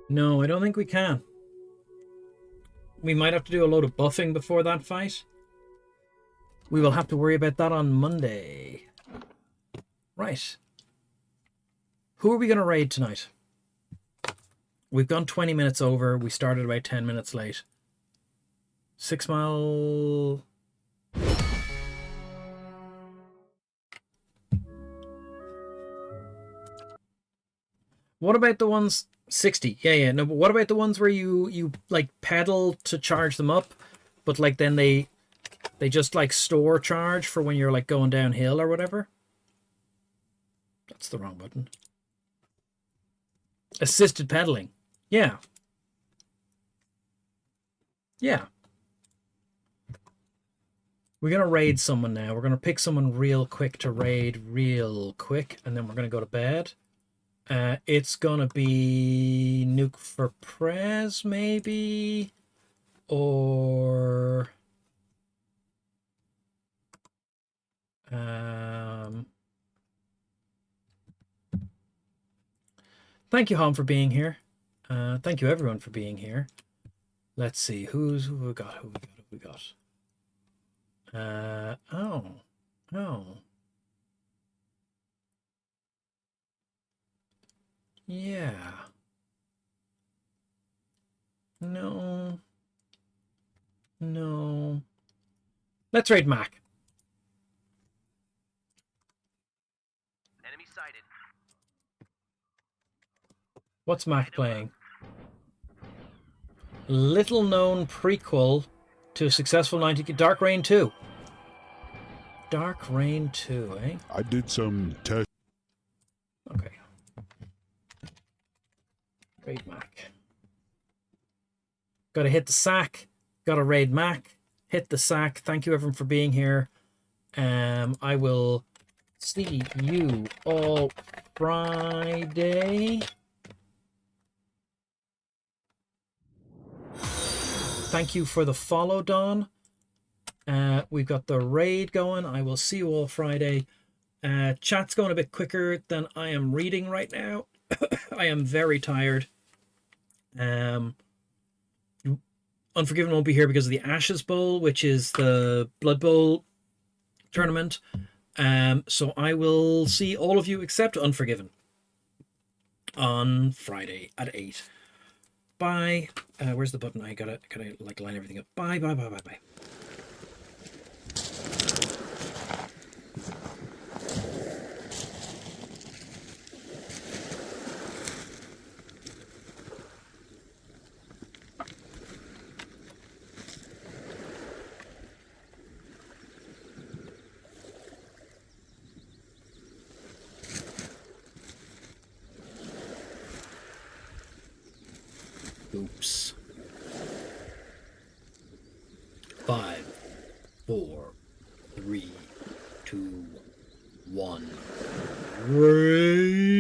No, I don't think we can. We might have to do a load of buffing before that fight. We will have to worry about that on Monday. Right. Who are we going to raid tonight? We've gone 20 minutes over. We started about 10 minutes late. 6 Mile... What about the ones... 60. Yeah. No, but what about the ones where you like pedal to charge them up, but like then they just like store charge for when you're like going downhill or whatever? That's the wrong button. Assisted pedaling. Yeah. Yeah. We're going to raid someone now. We're going to pick someone real quick to raid real quick, and then we're going to go to bed. It's gonna be Nuke for Prez, maybe, or thank you, Hom, for being here. Thank you, everyone, for being here. Let's see who we got. Who we got? Oh. Yeah. No. Let's raid Mac. Enemy sighted. What's Mac playing? Little known prequel to a successful 90... Dark Reign 2. Dark Reign 2, eh? I did some test. Okay. Raid Mac. Gotta hit the sack. Gotta raid Mac. Hit the sack. Thank you everyone for being here. I will see you all Friday. Thank you for the follow, Don. We've got the raid going. I will see you all Friday. Chat's going a bit quicker than I am reading right now. I am very tired. Unforgiven won't be here because of the Ashes Bowl, which is the Blood Bowl tournament. So I will see all of you except Unforgiven on Friday at 8. bye. Where's the button? I gotta like line everything up. Bye. Oops. 5, 4, 3, 2, 1. Raid!